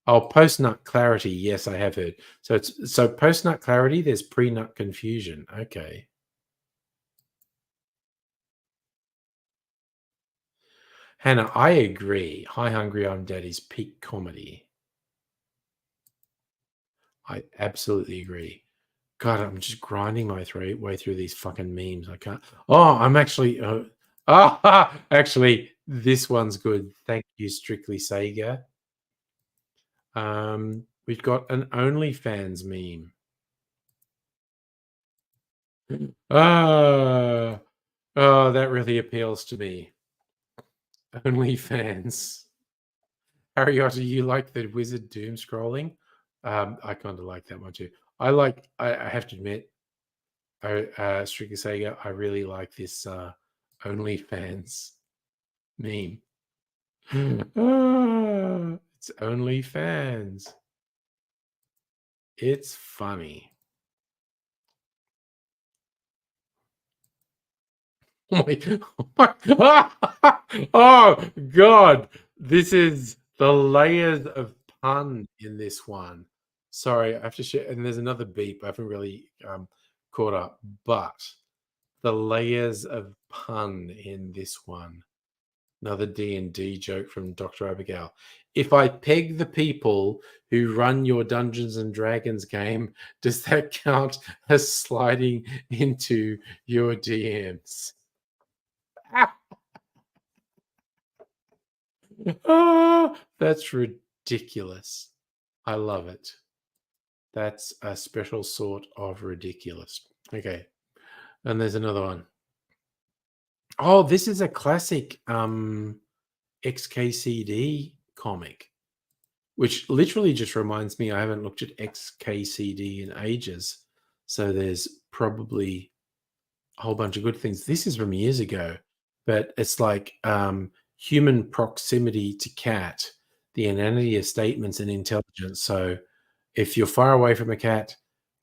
Oh, post-nut clarity. Yes, I have heard. So post-nut clarity, there's pre-nut confusion. Okay. Hannah, I agree. Hi Hungry I'm Daddy's peak comedy. I absolutely agree. God, I'm just grinding my way through these fucking memes. I can't. Oh, I'm actually. Actually, this one's good. Thank you, Strictly Sega. We've got an OnlyFans meme. Ah, oh, that really appeals to me. OnlyFans. Harry, you like the wizard doom scrolling? I kind of like that one too. I have to admit, Strictly Sega, I really like this OnlyFans meme. It's OnlyFans. It's funny. Oh my, oh God. This is the layers of pun in this one. Sorry, I have to share. And there's another beep. I haven't really caught up, but the layers of pun in this one. Another D&D joke from Dr. Abigail. If I peg the people who run your Dungeons and Dragons game, does that count as sliding into your DMs? Ah, that's ridiculous. I love it. That's a special sort of ridiculous. Okay. And there's another one. Oh, this is a classic XKCD comic, which literally just reminds me I haven't looked at XKCD in ages. So there's probably a whole bunch of good things. This is from years ago, but it's like human proximity to cat, the inanity of statements and intelligence. So if you're far away from a cat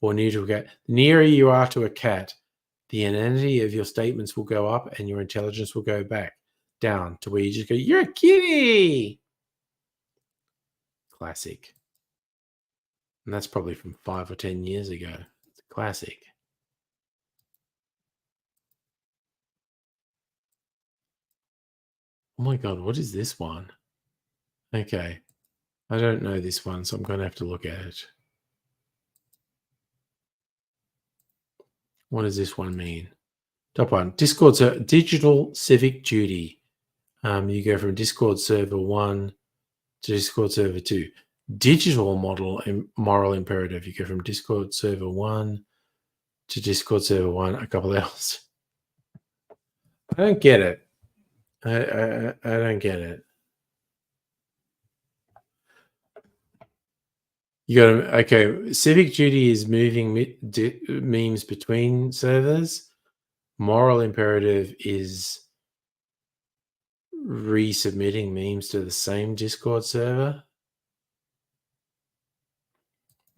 or near to a cat, the nearer you are to a cat, the inanity of your statements will go up and your intelligence will go back down to where you just go, "You're a kitty." Classic. And that's probably from 5 or 10 years ago. It's a classic. Oh my God, what is this one? Okay. I don't know this one, so I'm going to have to look at it. What does this one mean? Top one, Discord digital civic duty. You go from Discord server 1 to Discord server 2. Digital moral imperative. You go from Discord server 1 to Discord server 1, a couple else. I don't get it. I don't get it. You got to, okay. Civic duty is moving memes between servers. Moral imperative is resubmitting memes to the same Discord server.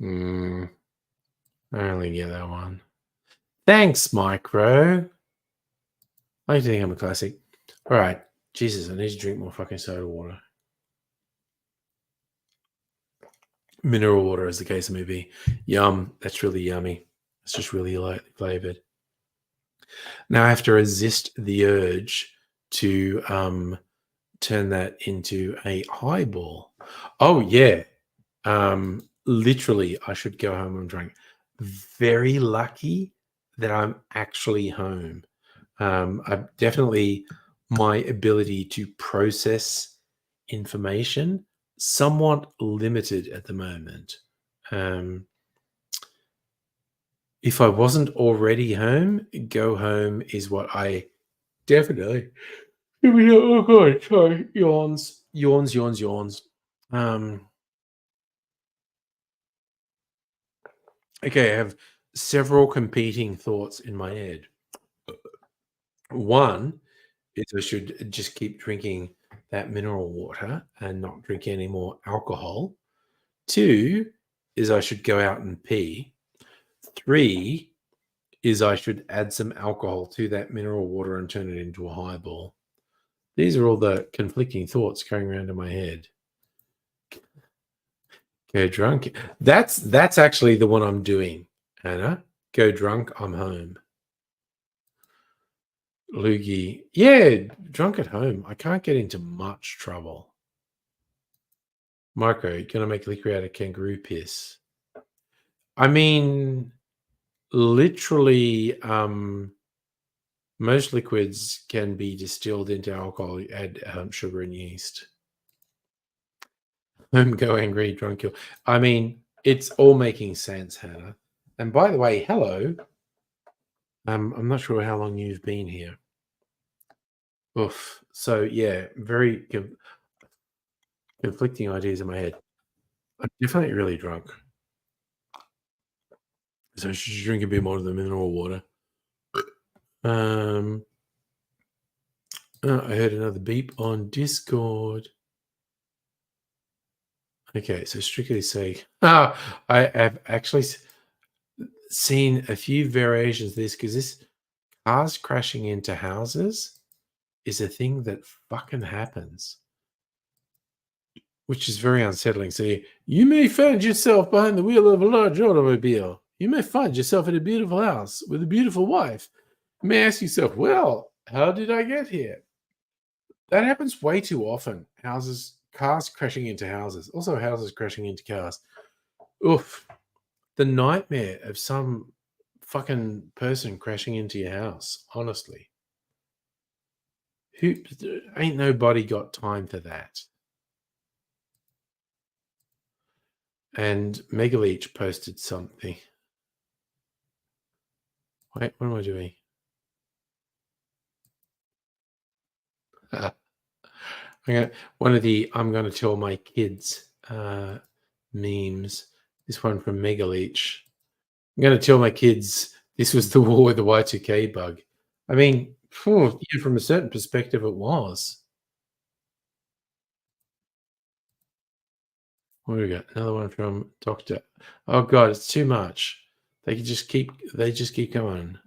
I only get that one. Thanks, Micro. I like to think I'm a classic. All right. Jesus, I need to drink more fucking soda water. Mineral water, as the case may be. Yum. That's really yummy. It's just really lightly flavored. Now I have to resist the urge to turn that into a highball. Oh yeah. Literally, I should go home and drink. Very lucky that I'm actually home. I've definitely my ability to process information somewhat limited at the moment. If I wasn't already home, go home is what I definitely. Oh god, sorry, yawns. Okay, I have several competing thoughts in my head. One is I should just keep drinking that mineral water and not drink any more alcohol. Two is I should go out and pee. Three is I should add some alcohol to that mineral water and turn it into a highball. These are all the conflicting thoughts going around in my head. Go drunk. That's actually the one I'm doing, Anna. Go drunk, I'm home. Loogie. Yeah, drunk at home. I can't get into much trouble. Micro, gonna make liquor out of kangaroo piss. I mean, literally, most liquids can be distilled into alcohol. You add sugar and yeast. Go angry, drunk kill. I mean, it's all making sense, Hannah. And by the way, hello. I'm not sure how long you've been here. Oof. So yeah, very conflicting ideas in my head. I'm definitely really drunk. So I should drink a bit more of the mineral water. I heard another beep on Discord. Okay, so strictly say, I have actually seen a few variations of this because this cars crashing into houses is a thing that fucking happens, which is very unsettling. So you may find yourself behind the wheel of a large automobile. You may find yourself in a beautiful house with a beautiful wife. You may ask yourself, well, how did I get here? That happens way too often. Cars crashing into houses, also houses crashing into cars. Oof. The nightmare of some fucking person crashing into your house, honestly. Who ain't nobody got time for that? And Megaleech posted something. Wait, what am I doing? One of the I'm going to tell my kids memes. This one from Megaleech. I'm going to tell my kids this was the war with the Y2K bug. I mean, yeah, from a certain perspective, it was. What do we got? Another one from Doctor. Oh God, it's too much. They just keep going.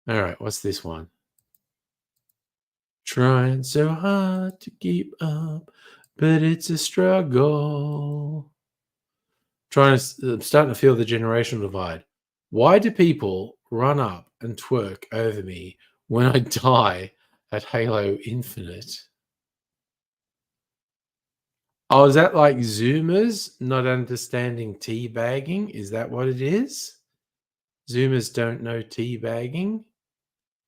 All right, what's this one? Trying so hard to keep up, but it's a struggle. I'm starting to feel the generational divide. Why do people run up and twerk over me when I die at Halo Infinite? Oh, is that like Zoomers not understanding teabagging? Is that what it is? Zoomers don't know teabagging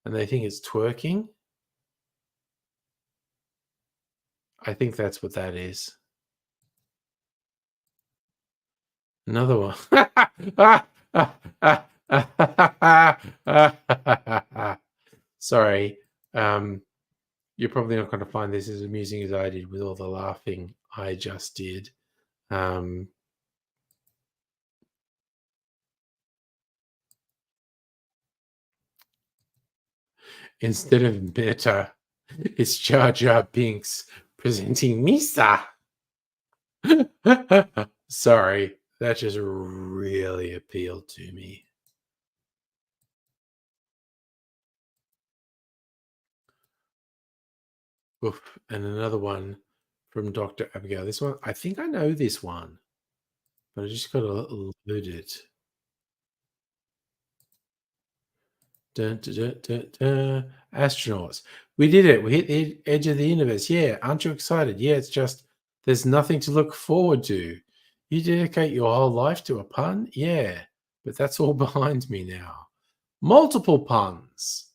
and they think it's twerking? I think that's what that is. Another one. Sorry. You're probably not going to find this as amusing as I did with all the laughing I just did. Instead of Meta, it's Jar Jar Binks presenting Misa. Sorry, that just really appealed to me. Oof. And another one from Dr. Abigail. This one, I think I know this one, but I just got to load it. Dun, dun, dun, dun, dun. Astronauts. We did it. We hit the edge of the universe. Yeah. Aren't you excited? Yeah. It's just there's nothing to look forward to. You dedicate your whole life to a pun? Yeah. But that's all behind me now. Multiple puns.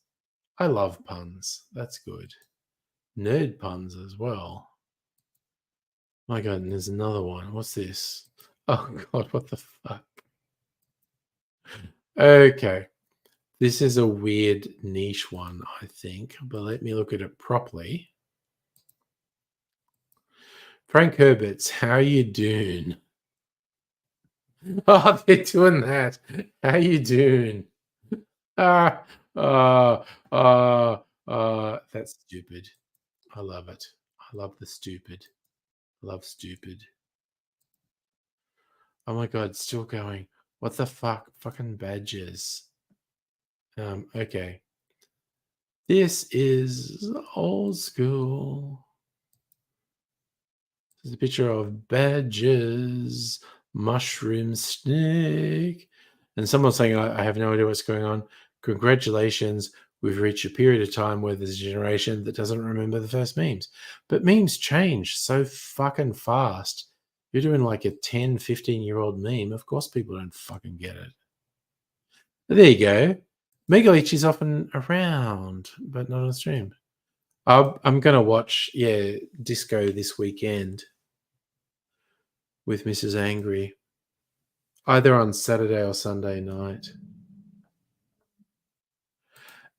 I love puns. That's good. Nerd puns as well. My God, and there's another one. What's this? Oh God, what the fuck? Okay. This is a weird niche one, I think, but let me look at it properly. Frank Herbert's How You Doing? Oh, they're doing that. How you doing? Ah, that's stupid. I love it. I love the stupid. I love stupid. Oh my god, it's still going. What the fuck? Fucking badges. Okay. This is old school. There's a picture of badges, mushroom snake. And someone's saying, I have no idea what's going on. Congratulations. We've reached a period of time where there's a generation that doesn't remember the first memes. But memes change so fucking fast. You're doing like a 10, 15-year-old meme. Of course, people don't fucking get it. But there you go. Megalich is often around, but not on stream. I'm going to watch, Disco this weekend with Mrs. Angry, either on Saturday or Sunday night.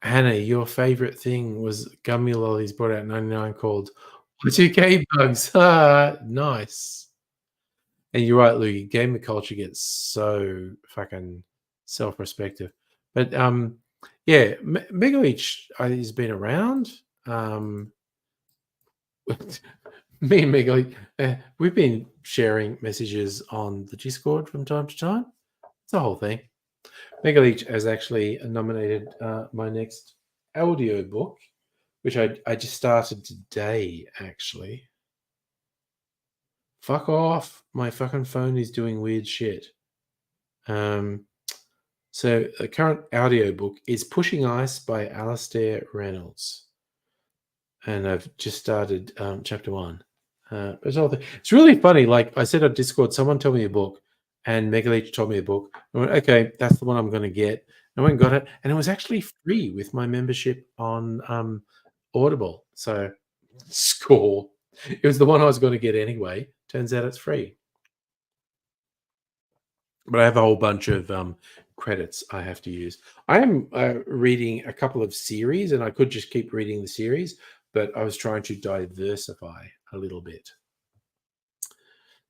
Hannah, your favorite thing was gummy lollies brought out 99 called Y2K bugs. Nice. And you're right, Luke. Gamer culture gets so fucking self-respective. But Mega Leech has been around. Me and Mega, we've been sharing messages on the Discord from time to time. It's the whole thing. Mega Leech has actually nominated my next audio book, which I just started today, actually. Fuck off. My fucking phone is doing weird shit. So the current audio book is Pushing Ice by Alastair Reynolds. And I've just started chapter 1. It's really funny. Like I said on Discord, someone told me a book, and Megaleech told me a book. I went, okay, that's the one I'm going to get. And I went and got it, and it was actually free with my membership on Audible. So score. It was the one I was going to get anyway. Turns out it's free. But I have a whole bunch of credits I have to use. I am reading a couple of series, and I could just keep reading the series, but I was trying to diversify a little bit.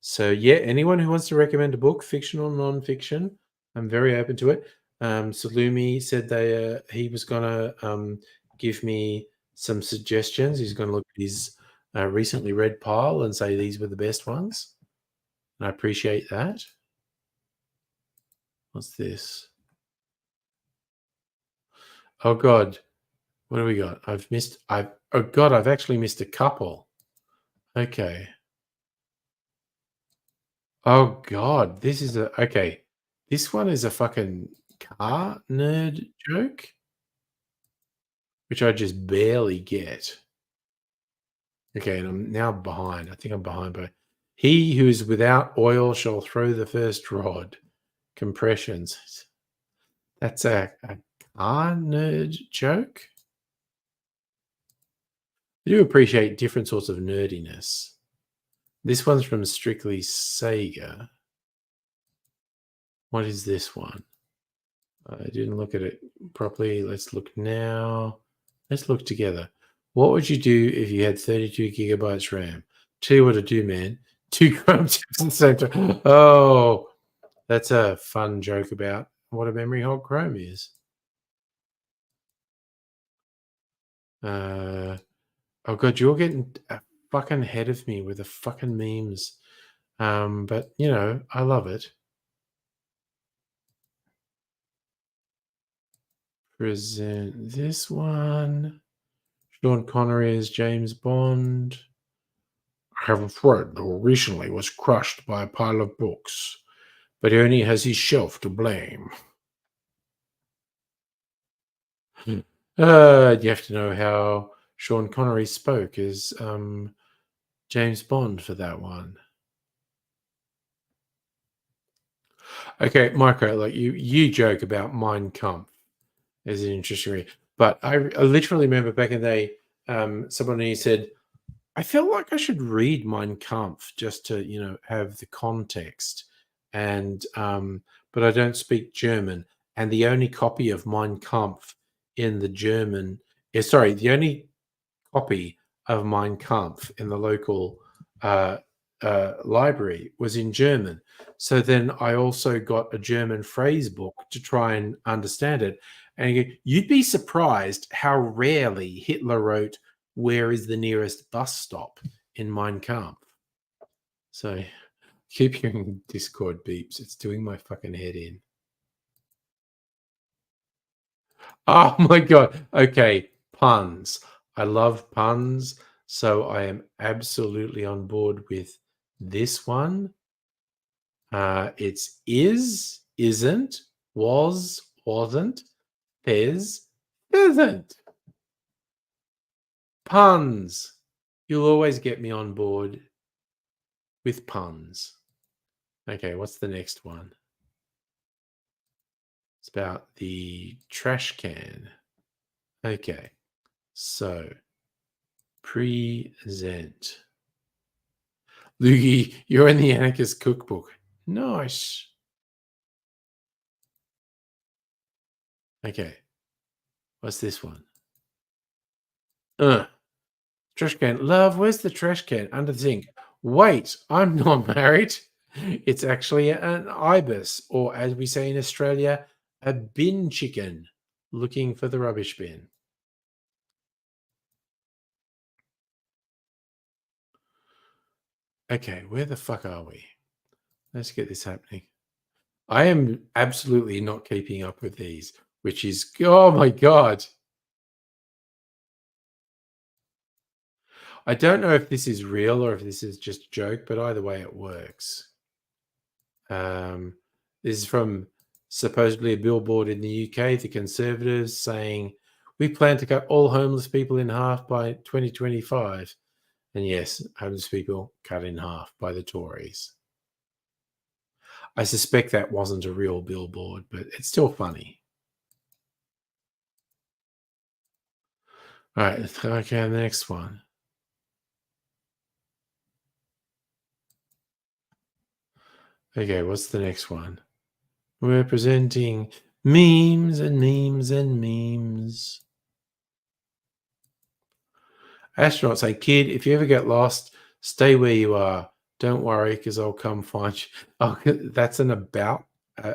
So yeah, anyone who wants to recommend a book, fiction or non-fiction, I'm very open to it. Salumi said he was gonna give me some suggestions. He's going to look at his recently read pile and say these were the best ones, and I appreciate that. What's this? Oh God, what do we got? I've actually missed a couple. Okay. Oh God, this is okay. This one is a fucking car nerd joke, which I just barely get. Okay, and I'm now behind. I think I'm behind by he who is without oil shall throw the first rod. Compressions. That's a car nerd joke. I do appreciate different sorts of nerdiness. This one's from Strictly Sega. What is this one? I didn't look at it properly. Let's look now. Let's look together. What would you do if you had 32 gigabytes RAM? Tell you what to do, man. 2 Chrome tabs at the same time. Oh, that's a fun joke about what a memory hog Chrome is. Oh God, you're getting fucking ahead of me with the fucking memes. But you know, I love it. Present this one. Sean Connery as James Bond. I have a friend who recently was crushed by a pile of books, but he only has his shelf to blame. You have to know how Sean Connery spoke as James Bond for that one. Okay, Micro, like you joke about Mein Kampf as an interesting read, but I literally remember back in the day, someone who said, I felt like I should read Mein Kampf just to, have the context. And but I don't speak German, and the only copy of Mein Kampf in the German, the only copy of Mein Kampf in the local library was in German. So then I also got a German phrase book to try and understand it. And you'd be surprised how rarely Hitler wrote, "Where is the nearest bus stop?" in Mein Kampf. So keep hearing Discord beeps. It's doing my fucking head in. Oh my God. Okay. Puns. I love puns. So I am absolutely on board with this one. It's is, isn't, was, wasn't, is, isn't. Puns. You'll always get me on board with puns. Okay, what's the next one? It's about the trash can. Okay, so present. Loogie, you're in the Anarchist Cookbook. Nice. Okay, what's this one? Trash can. Love, where's the trash can? Under the sink. Wait, I'm not married. It's actually an ibis, or as we say in Australia, a bin chicken looking for the rubbish bin. Okay, where the fuck are we? Let's get this happening. I am absolutely not keeping up with these, which is, oh my God. I don't know if this is real or if this is just a joke, but either way, it works. This is from supposedly a billboard in the UK, the Conservatives saying, "We plan to cut all homeless people in half by 2025." And yes, homeless people cut in half by the Tories. I suspect that wasn't a real billboard, but it's still funny. All right, okay, the next one. Okay, what's the next one? We're presenting memes and memes and memes. Astronaut saying, "Kid, if you ever get lost, stay where you are. Don't worry, because I'll come find you." Oh, that's an about uh,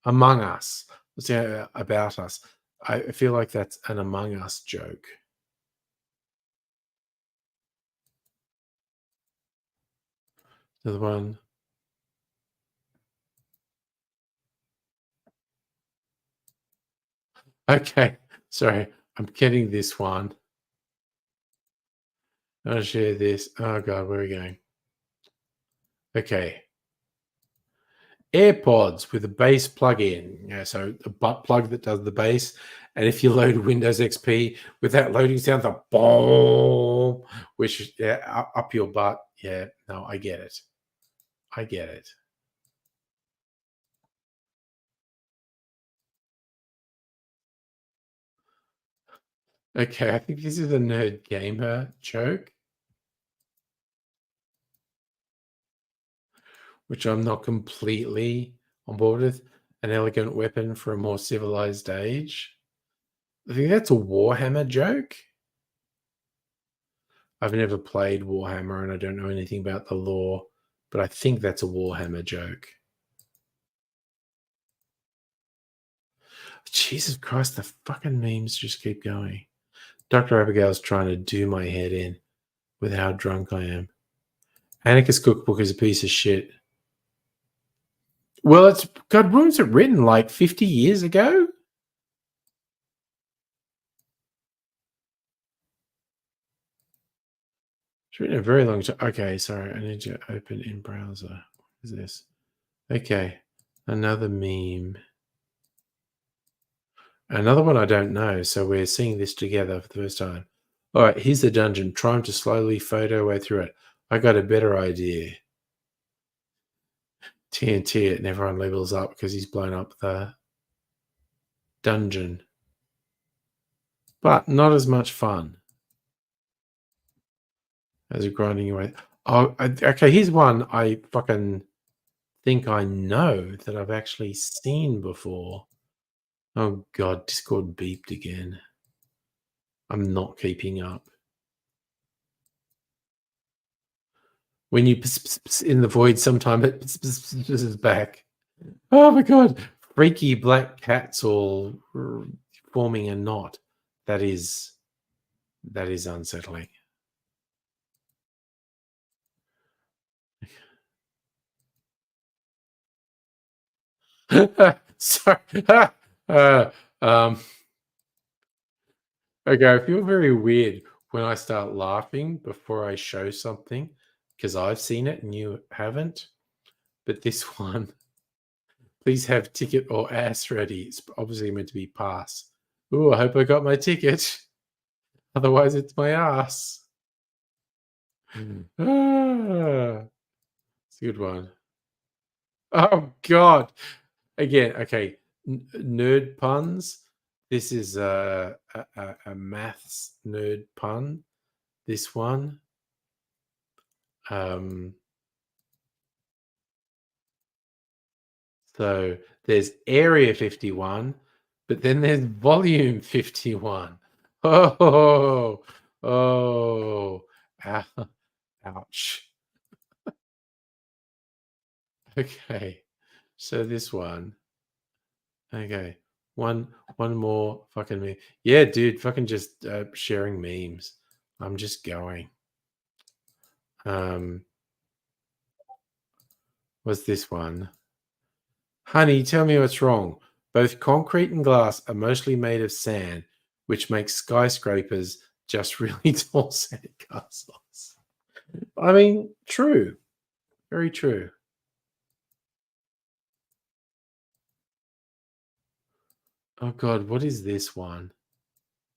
Among Us. Let's say about us. I feel like that's an Among Us joke. Another one. Okay, sorry, I'm getting this one. I'll share this. Oh God, where are we going? Okay. AirPods with a bass plug-in. Yeah, so a butt plug that does the bass. And if you load Windows XP with that loading sound, the boom, which up your butt. Yeah, no, I get it. I get it. Okay, I think this is a nerd gamer joke, which I'm not completely on board with. An elegant weapon for a more civilized age. I think that's a Warhammer joke. I've never played Warhammer and I don't know anything about the lore, but I think that's a Warhammer joke. Jesus Christ, the fucking memes just keep going. Dr. Abigail's trying to do my head in with how drunk I am. Anarchist Cookbook is a piece of shit. Well, it's God, when was it written? Like 50 years ago? It's written a very long time. Okay, sorry. I need to open in browser. What is this? Okay. Another meme. Another one I don't know. So we're seeing this together for the first time. All right, here's the dungeon. Trying to slowly photo way through it. I got a better idea. TNT it and everyone levels up because he's blown up the dungeon. But not as much fun as grinding away. Oh, okay, here's one I fucking think I know that I've actually seen before. Oh God, Discord beeped again. I'm not keeping up. When you in the void, sometime it is back. Oh my god! Freaky black cats all forming a knot. That is unsettling. Sorry. uh, um, okay, I feel very weird when I start laughing before I show something because I've seen it and you haven't. But this one, please have ticket or ass ready. It's obviously meant to be pass. Ooh, I hope I got my ticket. Otherwise, it's my ass. Ah, it's a good one. Oh God! Again, okay. Nerd puns. This is a maths nerd pun. This one. Um, so there's Area 51, but then there's Volume 51. Oh, oh, ouch. Okay, so this one. Okay, one more fucking me. Yeah, dude, fucking just sharing memes. I'm just going. Um, what's this one? Honey, tell me what's wrong. Both concrete and glass are mostly made of sand, which makes skyscrapers just really tall sandcastles. I mean, true. Very true. Oh god, what is this one?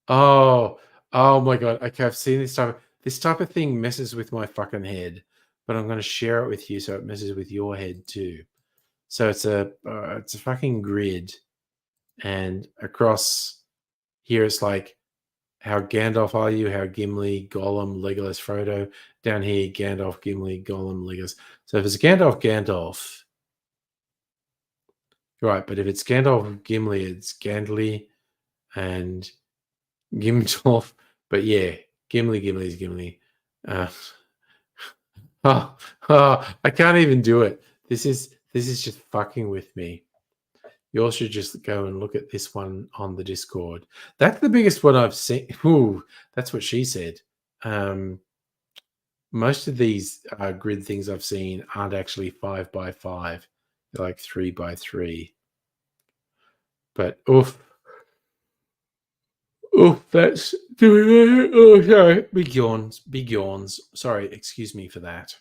Oh, oh my god. Okay, I've seen this type of thing messes with my fucking head, but I'm going to share it with you so it messes with your head too. So it's a fucking grid, and across here it's like how Gandalf are you, how Gimli, Gollum, Legolas, Frodo. Down here, Gandalf, Gimli, Gollum, Legolas. So if it's Gandalf, Gandalf, right? But if it's Gandalf, Gimli, it's Gandalf and Gimdolf. But yeah, Gimli is Gimli. Uh, I can't even do it. This is just fucking with me. You all should just go and look at this one on the Discord. That's the biggest one I've seen. Ooh, that's what she said. Most of these grid things I've seen aren't actually 5x5. They're like 3x3. But oof, that's doing it. Oh, sorry. Big yawns. Big yawns. Sorry, excuse me for that.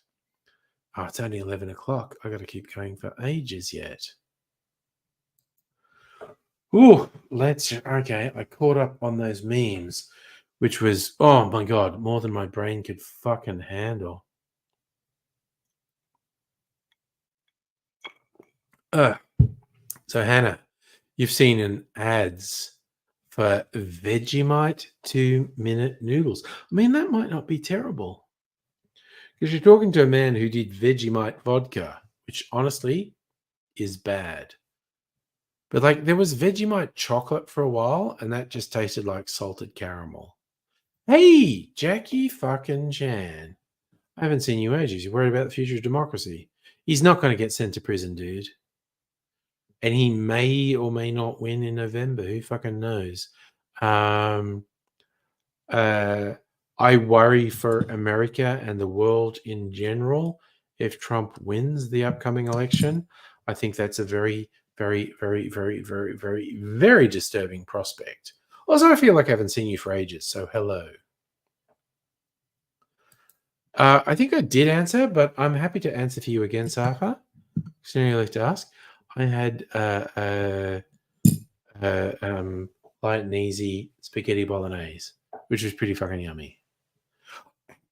Oh, it's only 11 o'clock. I got to keep going for ages yet. Ooh, okay. I caught up on those memes, which was, oh my God, more than my brain could fucking handle. So, Hannah, you've seen an ads for Vegemite 2-minute noodles. I mean, that might not be terrible because you're talking to a man who did Vegemite vodka, which honestly is bad. But like, there was Vegemite chocolate for a while, and that just tasted like salted caramel. Hey, Jackie fucking Chan. I haven't seen you ages. You're worried about the future of democracy. He's not going to get sent to prison, dude. And he may or may not win in November. Who fucking knows? Um, I worry for America and the world in general if Trump wins the upcoming election. I think that's a very, very, very, very, very, very, very disturbing prospect. Also, I feel like I haven't seen you for ages, so hello. I think I did answer, but I'm happy to answer for you again, Safa. Considering you like to ask, I had light and easy spaghetti bolognese, which was pretty fucking yummy.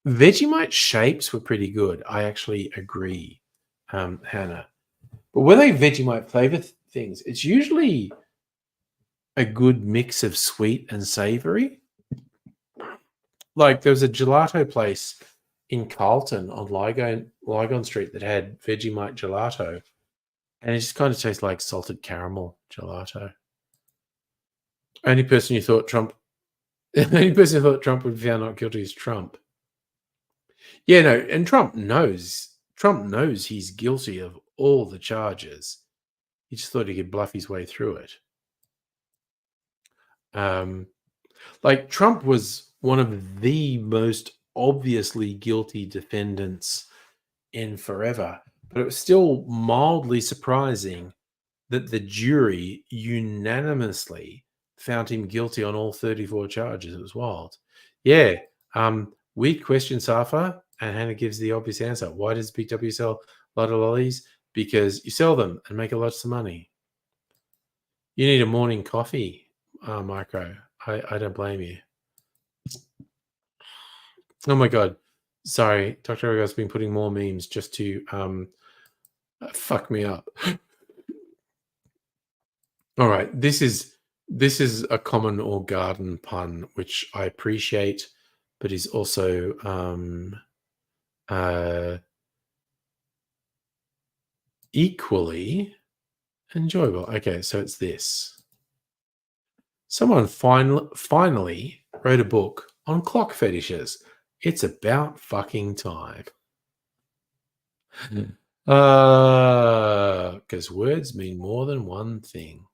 Vegemite shapes were pretty good. I actually agree, Hannah. But when they Vegemite flavor things, it's usually a good mix of sweet and savory. Like there was a gelato place in Carlton on Lygon Street that had Vegemite gelato, and it just kind of tastes like salted caramel gelato. Only person who thought Trump would be found not guilty is Trump. Yeah, no, and Trump knows. Trump knows he's guilty of all the charges. He just thought he could bluff his way through it. Like Trump was one of the most obviously guilty defendants in forever, but it was still mildly surprising that the jury unanimously found him guilty on all 34 charges. It was wild. Yeah. Weird question, Safa. And Hannah gives the obvious answer. Why does Big W sell a lot of lollies? Because you sell them and make lots of money. You need a morning coffee, Micro. I don't blame you. Oh my God. Sorry. Dr. Ogo's been putting more memes just to fuck me up. All right. This is a common or garden pun, which I appreciate, but is also equally enjoyable. Okay, so it's this. Someone finally wrote a book on clock fetishes. It's about fucking time. Because words mean more than one thing.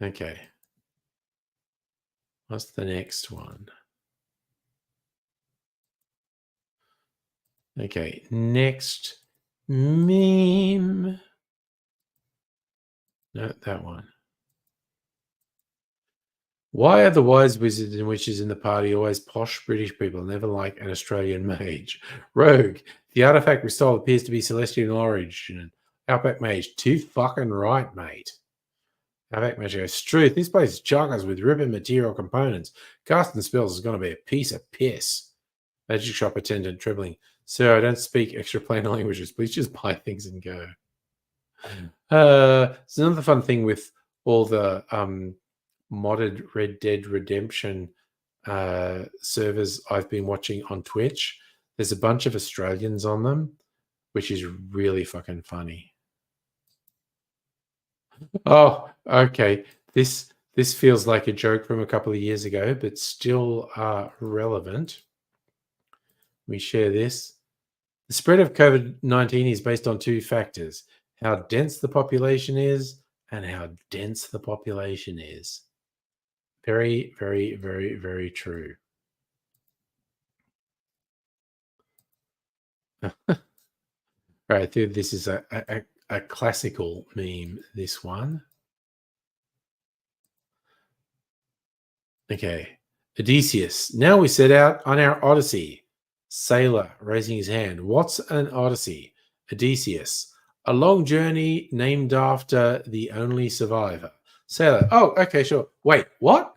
Okay. What's the next one? Okay, next meme. No, that one. Why are the wise wizards and witches in the party always posh British people, never like an Australian mage? Rogue. The artifact we stole appears to be celestial in origin. Outback mage. Too fucking right, mate. Outback mage goes, Struth, this place is chockers with ripping material components. Casting spells is going to be a piece of piss. Magic shop attendant dribbling. Sir, I don't speak extra plain languages. Please just buy things and go. It's another fun thing with all the modded Red Dead Redemption servers I've been watching on Twitch. There's a bunch of Australians on them, which is really fucking funny. Oh, okay. This feels like a joke from a couple of years ago, but still relevant. We share this. The spread of COVID-19 is based on two factors: how dense the population is and how dense the population is. Very, very, very, very true. Right, this is a classical meme, this one. Okay. Odysseus. Now we set out on our odyssey. Sailor raising his hand. What's an odyssey? Odysseus. A long journey named after the only survivor. Sailor. Oh, okay, sure. Wait, what?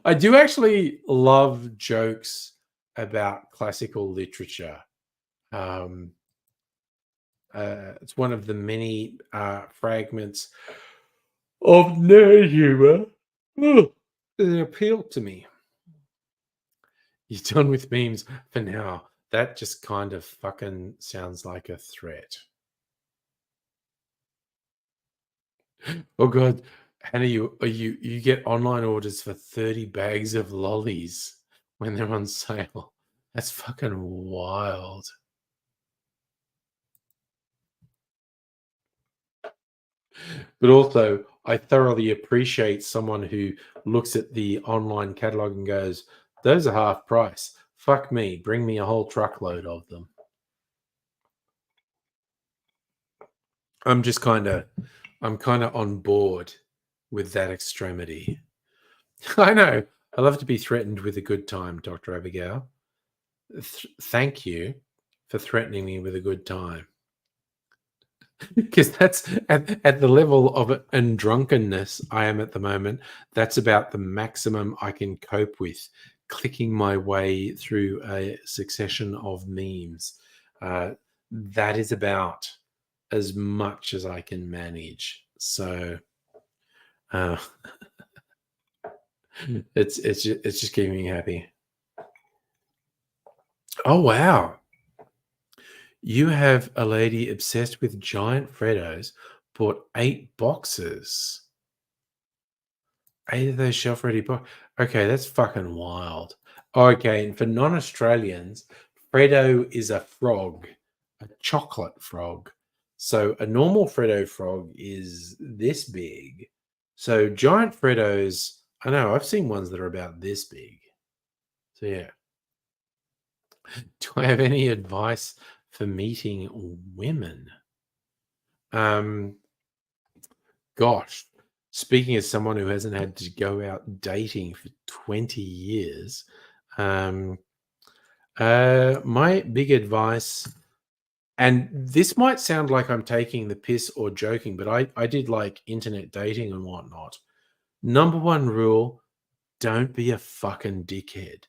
I do actually love jokes about classical literature. It's one of the many fragments of nerd humor that appeal to me. You're done with memes for now. That just kind of fucking sounds like a threat. Oh God, Hannah, you get online orders for 30 bags of lollies when they're on sale. That's fucking wild. But also, I thoroughly appreciate someone who looks at the online catalog and goes, those are half price. Fuck me, bring me a whole truckload of them. I'm kind of on board with that extremity. I know. I love to be threatened with a good time, Dr. Abigail. Thank you for threatening me with a good time. Because that's at the level of and drunkenness I am at the moment. That's about the maximum I can cope with, clicking my way through a succession of memes. That is about as much as I can manage. So it's just keeping me happy. Oh wow. You have a lady obsessed with giant Freddos, bought 8 boxes. 8 of those shelf-ready box. Okay, that's fucking wild. Okay, and for non-Australians, Freddo is a frog, a chocolate frog. So a normal Freddo frog is this big. So giant Freddos, I know I've seen ones that are about this big. So yeah. Do I have any advice for meeting women? Gosh, speaking as someone who hasn't had to go out dating for 20 years, um, my big advice, and this might sound like I'm taking the piss or joking, but I did like internet dating and whatnot. Number one rule, don't be a fucking dickhead.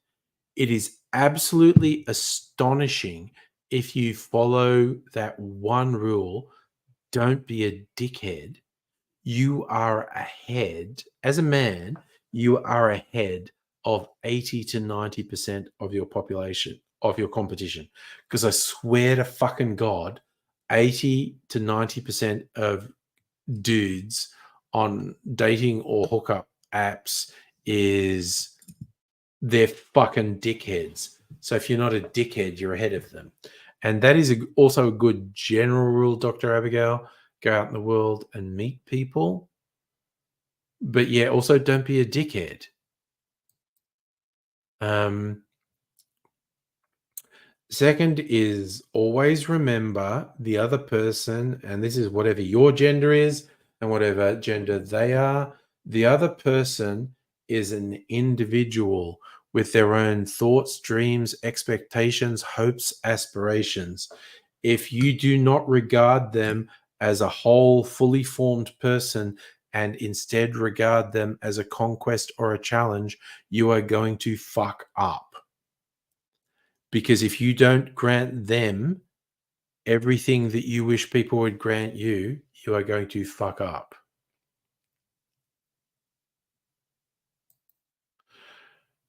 It is absolutely astonishing if you follow that one rule. Don't be a dickhead. You are ahead as a man, you are ahead of 80 to 90% of your population, of your competition. Because I swear to fucking God, 80 to 90% of dudes on dating or hookup apps is they're fucking dickheads. So if you're not a dickhead, you're ahead of them. And that is also a good general rule, Dr. Abigail. Go out in the world and meet people. But yeah, also don't be a dickhead. Second is always remember the other person, and this is whatever your gender is and whatever gender they are, the other person is an individual with their own thoughts, dreams, expectations, hopes, aspirations. If you do not regard them as a whole, fully formed person and instead regard them as a conquest or a challenge, you are going to fuck up. Because if you don't grant them everything that you wish people would grant you, you are going to fuck up.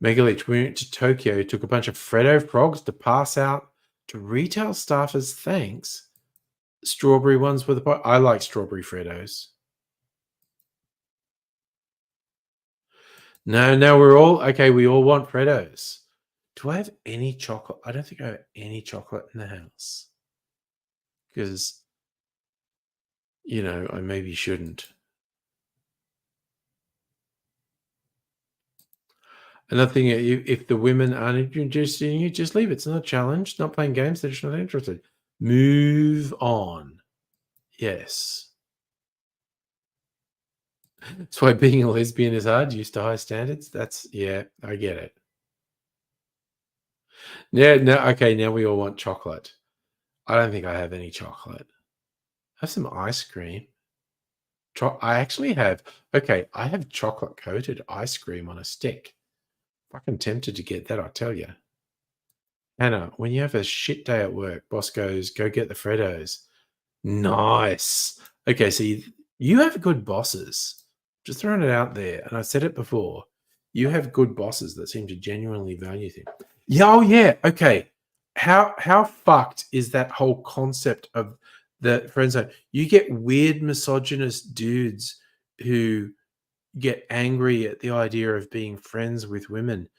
Megalich, we went to Tokyo, took a bunch of Freddo frogs to pass out to retail staff as thanks. Strawberry ones with the I like strawberry Freddos. No, we're all okay. We all want Freddos. Do I have any chocolate? I don't think I have any chocolate in the house because, I maybe shouldn't. Another thing, if the women aren't interested in you, just leave it. It's not a challenge. Not playing games. They're just not interested. Move on. Yes. That's why being a lesbian is hard. Used to high standards. Yeah, I get it. Yeah, no, okay, now we all want chocolate. I don't think I have any chocolate. I have some ice cream. I actually have, I have chocolate coated ice cream on a stick. Fucking tempted to get that, I tell you. Hannah, when you have a shit day at work, boss goes, go get the Freddos. Nice. Okay, so you have good bosses. Just throwing it out there. And I said it before. You have good bosses that seem to genuinely value things. Yeah, oh yeah. Okay. How fucked is that whole concept of the friend zone? You get weird misogynist dudes who get angry at the idea of being friends with women.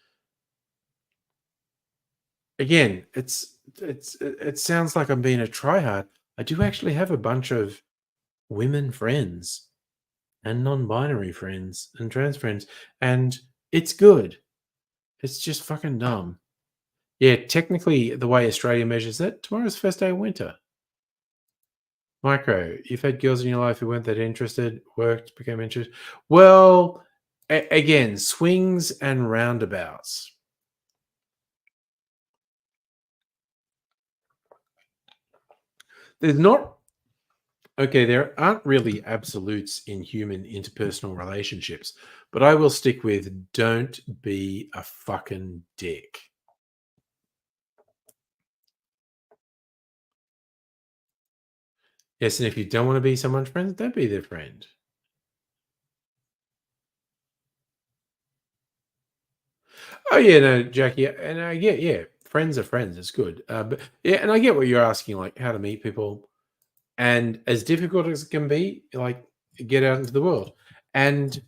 Again, it sounds like I'm being a tryhard. I do actually have a bunch of women friends and non-binary friends and trans friends, and it's good. It's just fucking dumb. Yeah, technically, the way Australia measures it, tomorrow's the first day of winter. Micro, you've had girls in your life who weren't that interested, worked, became interested. Well, again, swings and roundabouts. There's not Okay, there aren't really absolutes in human interpersonal relationships, but I will stick with don't be a fucking dick. Yes, and if you don't want to be someone's friend, don't be their friend. Oh yeah, no, Jackie, and I get, yeah, friends are friends. It's good, but yeah, and I get what you're asking, like how to meet people, and as difficult as it can be, like get out into the world. And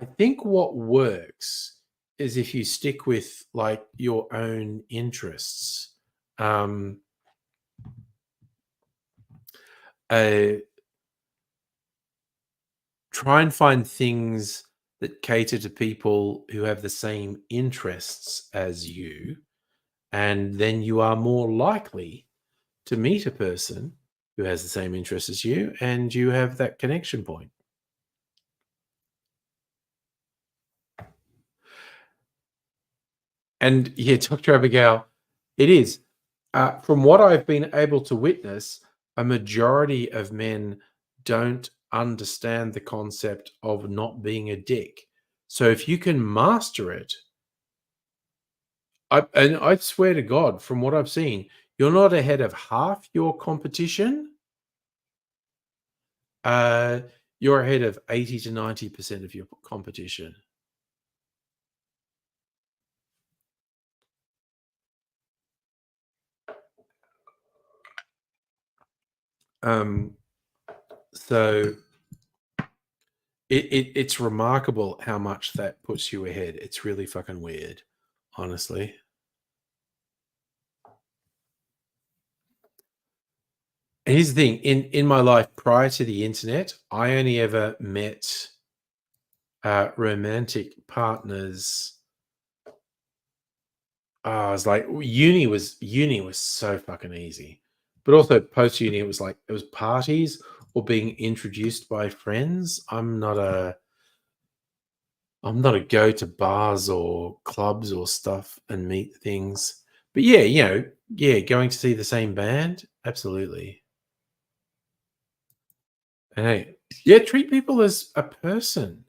I think what works is if you stick with like your own interests. Um, uh, Try and find things that cater to people who have the same interests as you, and then you are more likely to meet a person who has the same interests as you, and you have that connection point. And yeah, Dr. Abigail, it is. From what I've been able to witness, a majority of men don't understand the concept of not being a dick. So if you can master it, and I swear to God, from what I've seen, you're not ahead of half your competition. Uh, you're ahead of 80 to 90% of your competition. Um, so it's remarkable how much that puts you ahead. It's really fucking weird, honestly. And here's the thing: in my life prior to the internet, I only ever met romantic partners. I was like, uni was so fucking easy, but also post uni, it was parties or being introduced by friends. I'm not a go to bars or clubs or stuff and meet things. But yeah, yeah, going to see the same band, absolutely. And hey, yeah, treat people as a person.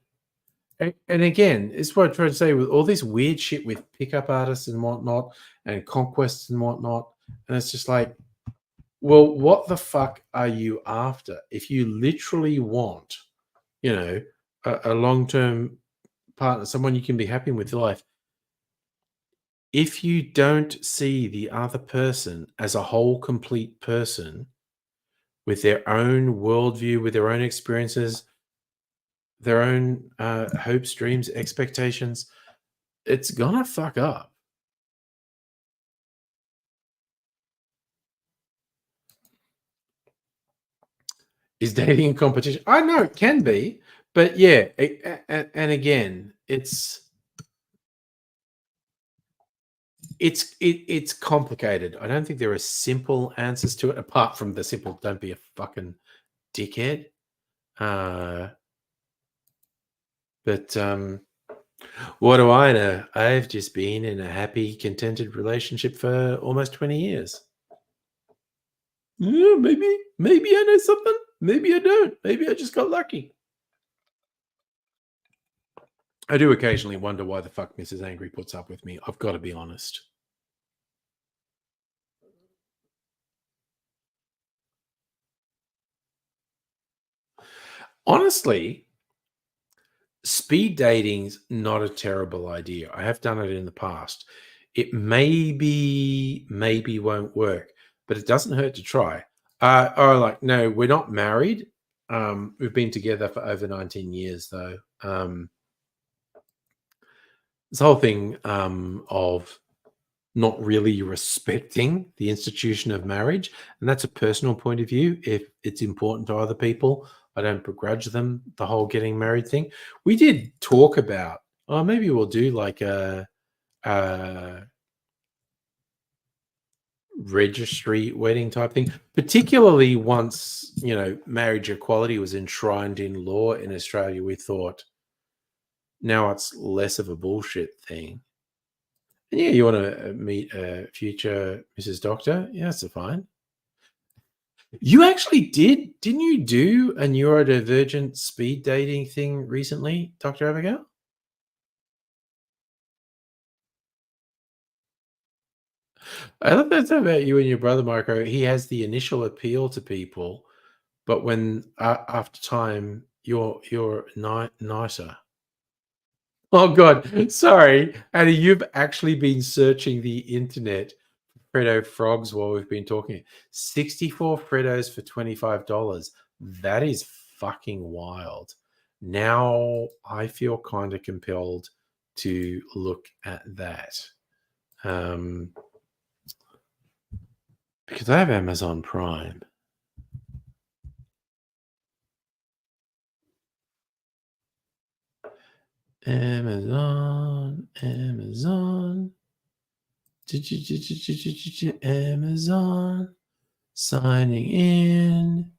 And again, it's what I'm trying to say with all this weird shit with pickup artists and whatnot and conquests and whatnot. And it's just like, well, what the fuck are you after? If you literally want, you know, a long term partner, someone you can be happy with life, if you don't see the other person as a whole, complete person with their own worldview, with their own experiences, their own hopes, dreams, expectations, it's gonna fuck up. Is dating a competition? I know it can be, but yeah, and again, it's complicated. I don't think there are simple answers to it, apart from the simple "don't be a fucking dickhead." Uh, but what do I know? I've just been in a happy, contented relationship for almost 20 years. Yeah, maybe I know something. Maybe I don't. Maybe I just got lucky. I do occasionally wonder why the fuck Mrs. Angry puts up with me. I've got to be honest. Honestly, speed dating's not a terrible idea. I have done it in the past. It maybe won't work, but it doesn't hurt to try. Like, no, we're not married. We've been together for over 19 years, though. This whole thing of not really respecting the institution of marriage, and that's a personal point of view. If it's important to other people, I don't begrudge them the whole getting married thing. We did talk about, oh, maybe we'll do like a registry wedding type thing, particularly once marriage equality was enshrined in law in Australia. We thought now it's less of a bullshit thing. And yeah, you want to meet a future Mrs. Doctor? Yeah, that's fine. You actually didn't you do a neurodivergent speed dating thing recently, Dr. Abigail? I love that about you and your brother, Marco. He has the initial appeal to people, but when after time, you're nicer. Oh God, sorry, Annie. You've actually been searching the internet for Freddo frogs while we've been talking. 64 Freddos for $25. That is fucking wild. Now I feel kind of compelled to look at that. Because I have Amazon Prime. Amazon. Amazon. Signing in.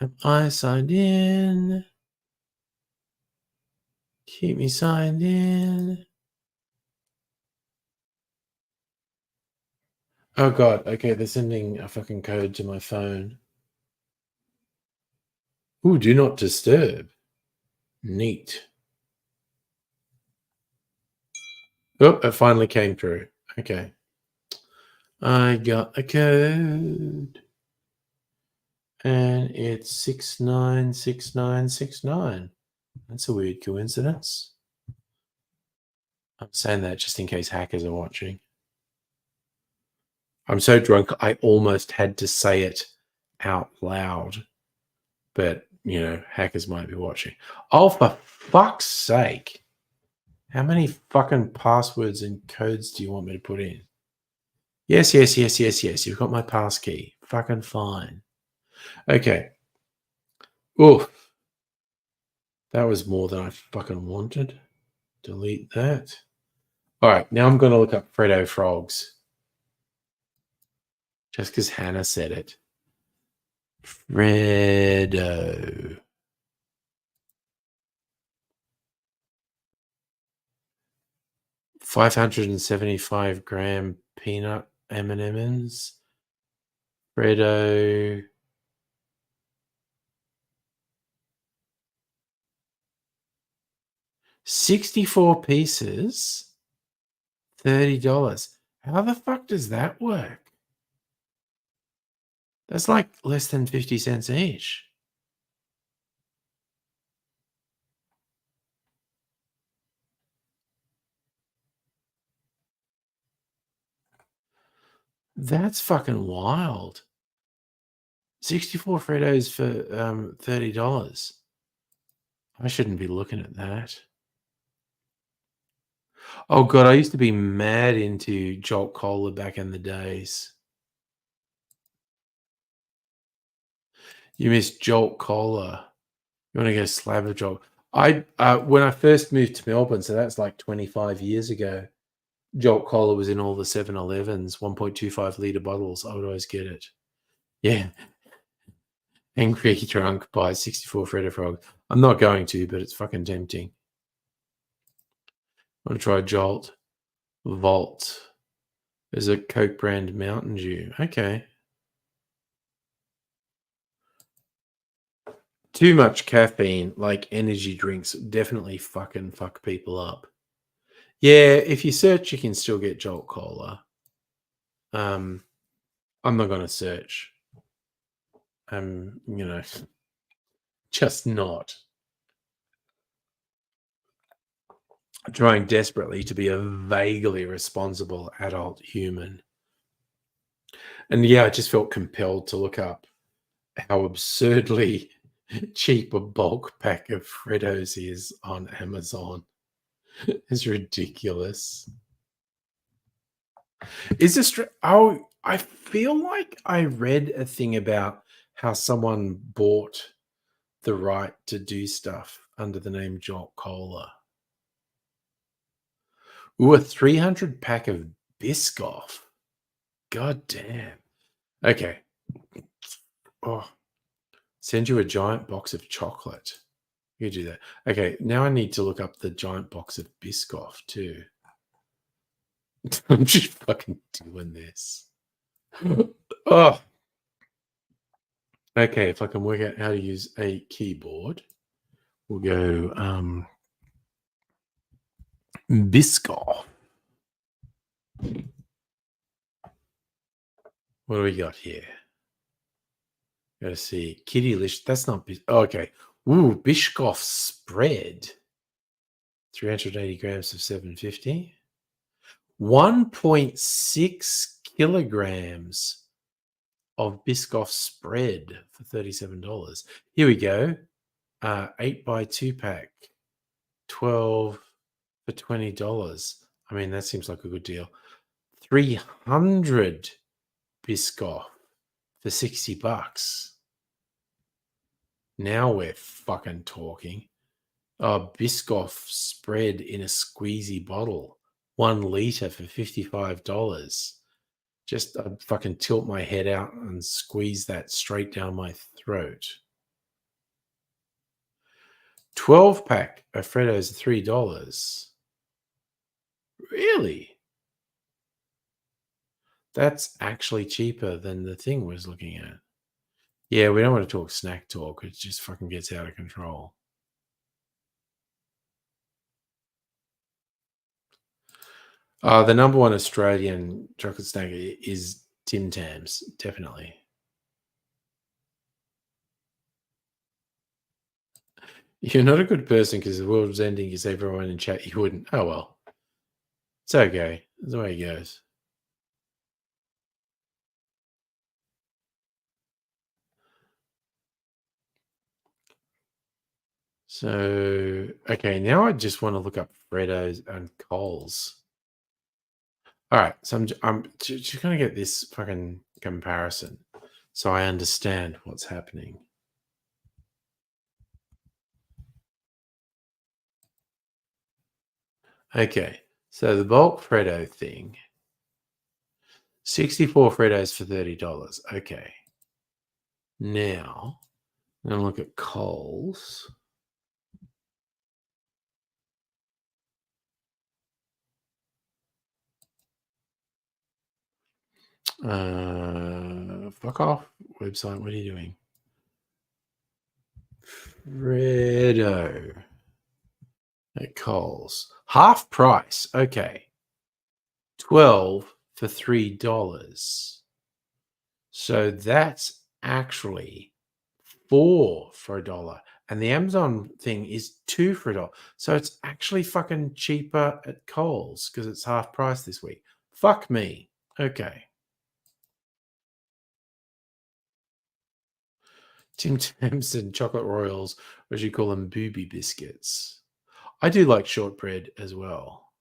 Am I signed in? Keep me signed in. Oh god, okay, they're sending a fucking code to my phone. Ooh, do not disturb. Neat. Oh, it finally came through. Okay. I got a code. And it's 696969. That's a weird coincidence. I'm saying that just in case hackers are watching. I'm so drunk, I almost had to say it out loud. But, you know, hackers might be watching. Oh, for fuck's sake. How many fucking passwords and codes do you want me to put in? Yes. You've got my pass key. Fucking fine. Okay. Oof. That was more than I fucking wanted. Delete that. All right. Now I'm going to look up Freddo frogs. Just because Hannah said it. Freddo. 575-gram peanut M&Ms. Freddo. $64 pieces. $30. How the fuck does that work? That's like less than 50 cents each. That's fucking wild. 64 Freddos for $30. I shouldn't be looking at that. Oh god, I used to be mad into Jolt Cola back in the days. You miss Jolt Cola. You want to get a slab of Jolt? When I first moved to Melbourne, so that's like 25 years ago, Jolt Cola was in all the 7-Elevens, 1.25 litre bottles. I would always get it. Yeah. Angry drunk by 64 Freddo Frog. I'm not going to, but it's fucking tempting. I want to try Jolt. Volt. There's a Coke brand Mountain Dew. Okay. Too much caffeine, like energy drinks, definitely fucking fuck people up. Yeah, if you search, you can still get Jolt Cola. I'm not going to search. Just not. I'm trying desperately to be a vaguely responsible adult human. And yeah, I just felt compelled to look up how absurdly cheap a bulk pack of Freddos is on Amazon. It's ridiculous. Is this true? Oh, I feel like I read a thing about how someone bought the right to do stuff under the name Jolt Cola. Ooh, a 300 pack of Biscoff. God damn. Okay. Oh, send you a giant box of chocolate. You do that. Okay, now I need to look up the giant box of Biscoff too. I'm just fucking doing this. Oh. Okay, if I can work out how to use a keyboard, we'll go Biscoff. What do we got here? Gotta see. Kitty Lish. That's not okay. Ooh, Biscoff spread. 380 grams of 750. 1.6 kilograms of Biscoff spread for $37. Here we go. 8x2 pack, 12 for $20. I mean, that seems like a good deal. 300 Biscoff for $60. Now we're fucking talking. Biscoff spread in a squeezy bottle, 1 liter for $55. Just fucking tilt my head out and squeeze that straight down my throat. 12-pack of Freddos, $3. Really? That's actually cheaper than the thing we was looking at. Yeah, we don't want to talk snack talk. It just fucking gets out of control. The number one Australian chocolate snack is Tim Tams, definitely. You're not a good person because the world's ending. You say everyone in chat you wouldn't. Oh well, it's okay. That's the way it goes. So okay, now I just want to look up Freddos and Coles. All right, so I'm just gonna get this fucking comparison so I understand what's happening. Okay, so the bulk Freddo thing, 64 Freddos for $30. Okay, now I'm gonna look at Coles. Fuck off, website. What are you doing? Freddo at Coles. Half price. Okay. 12 for $3. So that's actually 4 for $1. And the Amazon thing is 2 for $1. So it's actually fucking cheaper at Coles because it's half price this week. Fuck me. Okay. Tim Tams and Chocolate Royals, or as you call them, booby biscuits. I do like shortbread as well.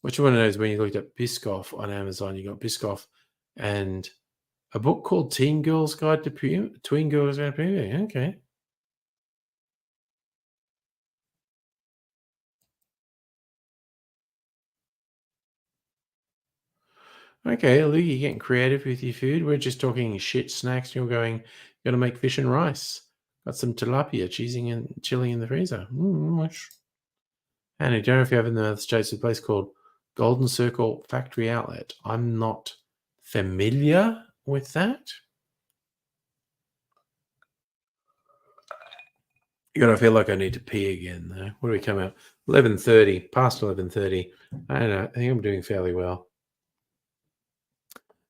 What you want to know is when you looked up Biscoff on Amazon, you got Biscoff and a book called Teen Girls Guide to Tween Girls Guide to Puberty. Okay. Okay, Lou, you're getting creative with your food. We're just talking shit snacks. You're going, got to make fish and rice. Got some tilapia chilling in the freezer. And I don't know if you have in the United States a place called Golden Circle Factory Outlet. I'm not familiar with that. You gotta feel like I need to pee again, though. What do we come out? 11:30, past 11:30. I don't know. I think I'm doing fairly well.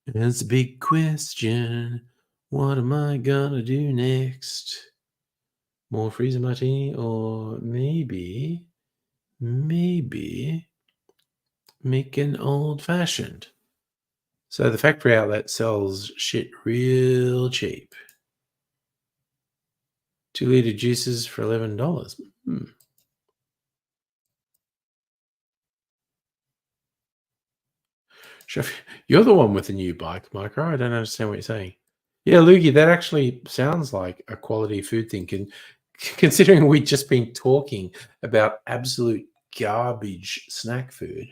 It's a big question. What am I gonna do next? More freezer martini, or maybe make an old fashioned. So the factory outlet sells shit real cheap. 2-liter juices for $11. You're the one with the new bike, Micro. I don't understand what you're saying. Yeah, Loogie, that actually sounds like a quality food thing. Considering we've just been talking about absolute garbage snack food,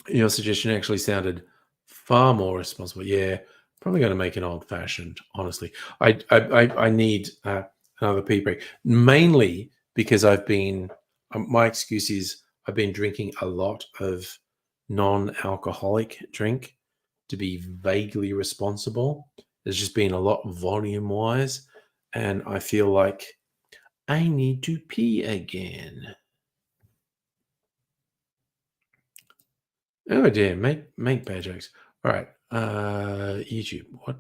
your suggestion actually sounded far more responsible. Yeah, probably going to make an old fashioned. Honestly, I need another pee break, mainly because I've been. My excuse is I've been drinking a lot of non-alcoholic drink to be vaguely responsible. There's just been a lot volume-wise, and I feel like I need to pee again. Oh dear, make bad jokes. All right, YouTube. What?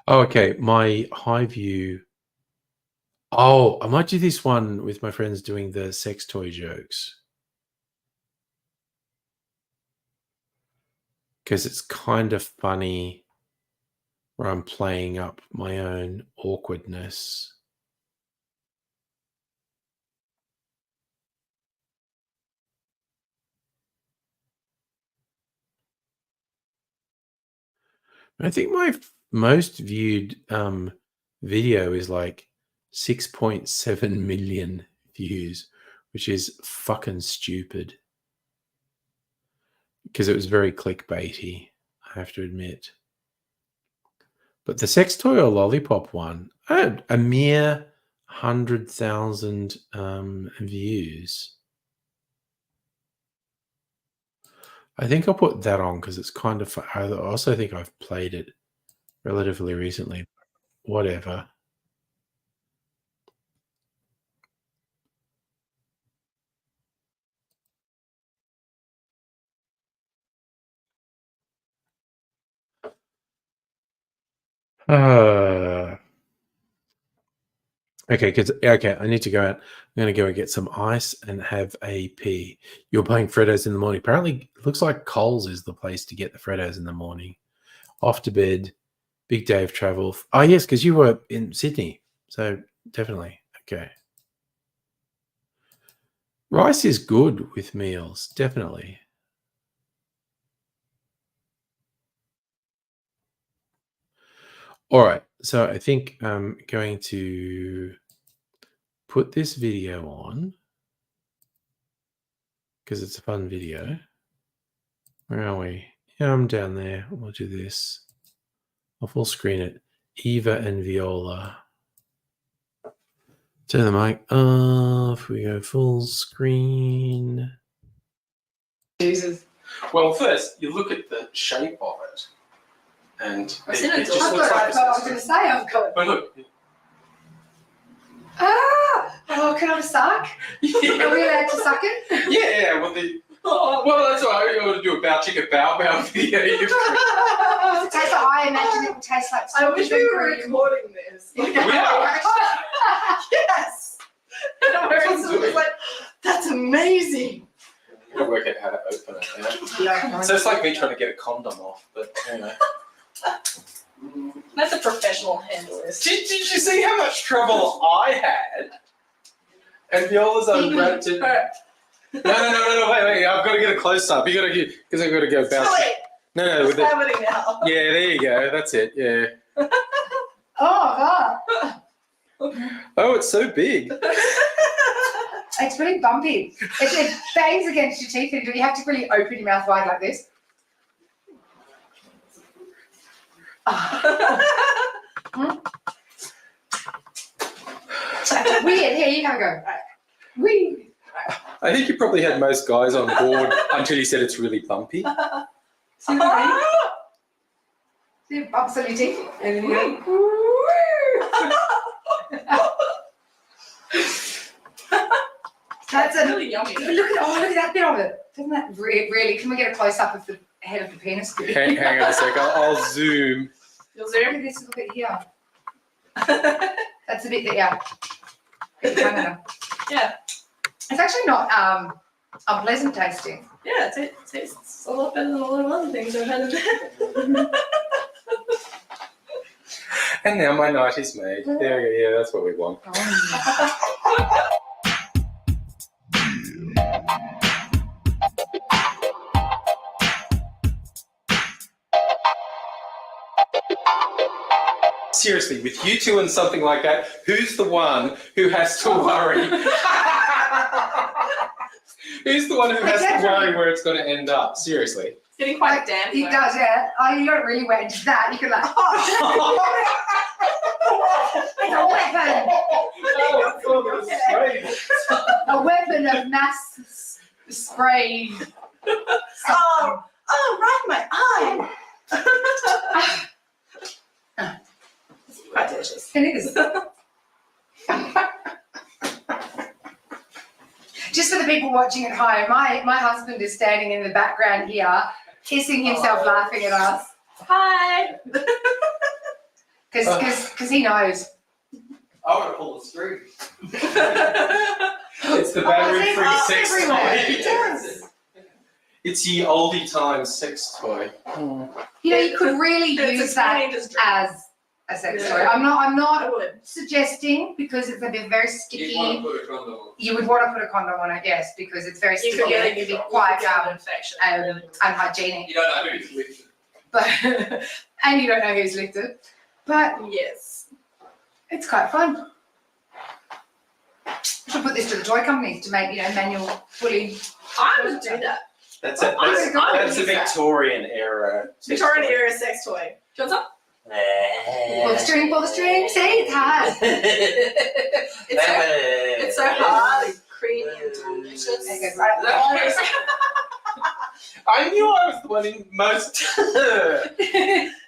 Oh, okay. My high view. Oh, I might do this one with my friends doing the sex toy jokes because it's kind of funny. where I'm playing up my own awkwardness. I think my most viewed video is like 6.7 million views, which is fucking stupid. Because it was very clickbaity, I have to admit. But the sex toy or lollipop one, I had a mere 100,000 views. I think I'll put that on because it's kind of fun. I also think I've played it relatively recently. Whatever. Okay, I need to go out. I'm going to go and get some ice and have a pee. You're playing Freddos in the morning. Apparently, it looks like Coles is the place to get the Freddos in the morning. Off to bed. Big day of travel. Oh, yes, because you were in Sydney. So, definitely. Okay. Rice is good with meals. Definitely. All right. So, I think I'm going to put this video on because it's a fun video. Where are we? Yeah, I'm down there. We'll do this. I'll full screen it. Eva and Viola. Turn the mic off. We go full screen. Jesus. Well, first you look at the shape of it, and I've seen it. just I've looks got like it. I was going to say I've got it. But look, Oh, can I have a suck? Are we allowed to suck it? yeah. Well, that's why I want to do a bow chicka bow bow video. Does it taste like, I imagine it will taste like I wish we were cream. recording this. We are. Yes. And I'm wearing something like, that's amazing. I'm gonna work out how to open it. Yeah. So it's like me trying to get a condom off, but anyway. That's a professional handler. Did you see how much trouble I had? And Viola's unwrapped it. No, wait, I've got to get a close up. You got to get, because I've got to go bounce. Wait, No, what's with it. happening now? Yeah, there you go. That's it. Yeah. Oh, God. Oh, it's so big. It's really bumpy. It bangs against your teeth. You have to really open your mouth wide like this. Weird. Here, you gotta go. Weird. I think you probably had most guys on board until you said it's really bumpy. See what I mean? See the bumps on your teeth? And then you go. That's a really yummy. But look at that bit of it. Doesn't that really? Can we get a close up of the head of the penis? Hang on a sec. I'll zoom. You'll zoom at this little bit here. That's the bit that Yeah. It's actually not unpleasant tasting. Yeah, it tastes a lot better than a lot of other things I've had in there. And now my night is made. There we go. Yeah, that's what we want. Seriously, with you two and something like that, who's the one who has to worry? Who's the one who has to worry where it's going to end up? Seriously. It's getting quite damp. It does, yeah. Oh, you don't really went into that. You could like, it's a weapon of mass spray. Oh, right, my eye. It's quite delicious. It is. Just for the people watching at home, my husband is standing in the background here, kissing himself, laughing at us. Hi. Because he knows. I want to pull the string. It's the battery-free sex toy. It's the oldie time sex toy. You know, you could really It's a use that teenager's dream. as a sex Yeah. toy. I'm I not would. suggesting because it's a bit very You sticky. want to put a condom on. You would want to put a condom on, I guess, because it's very You sticky could and get it can be an quite infection. unhygienic. You don't know who's with you. But and you don't know who's licked it. But Yes. it's quite fun. We should put this to the toy companies to make, manual fully. I would do that. That's I would go that's a with that. Victorian era. sex Victorian toy. era sex toy. Do you want Pull the string, say it's hard. It's so hard and creamy and delicious. It goes right up the corners. I knew I was the one in most.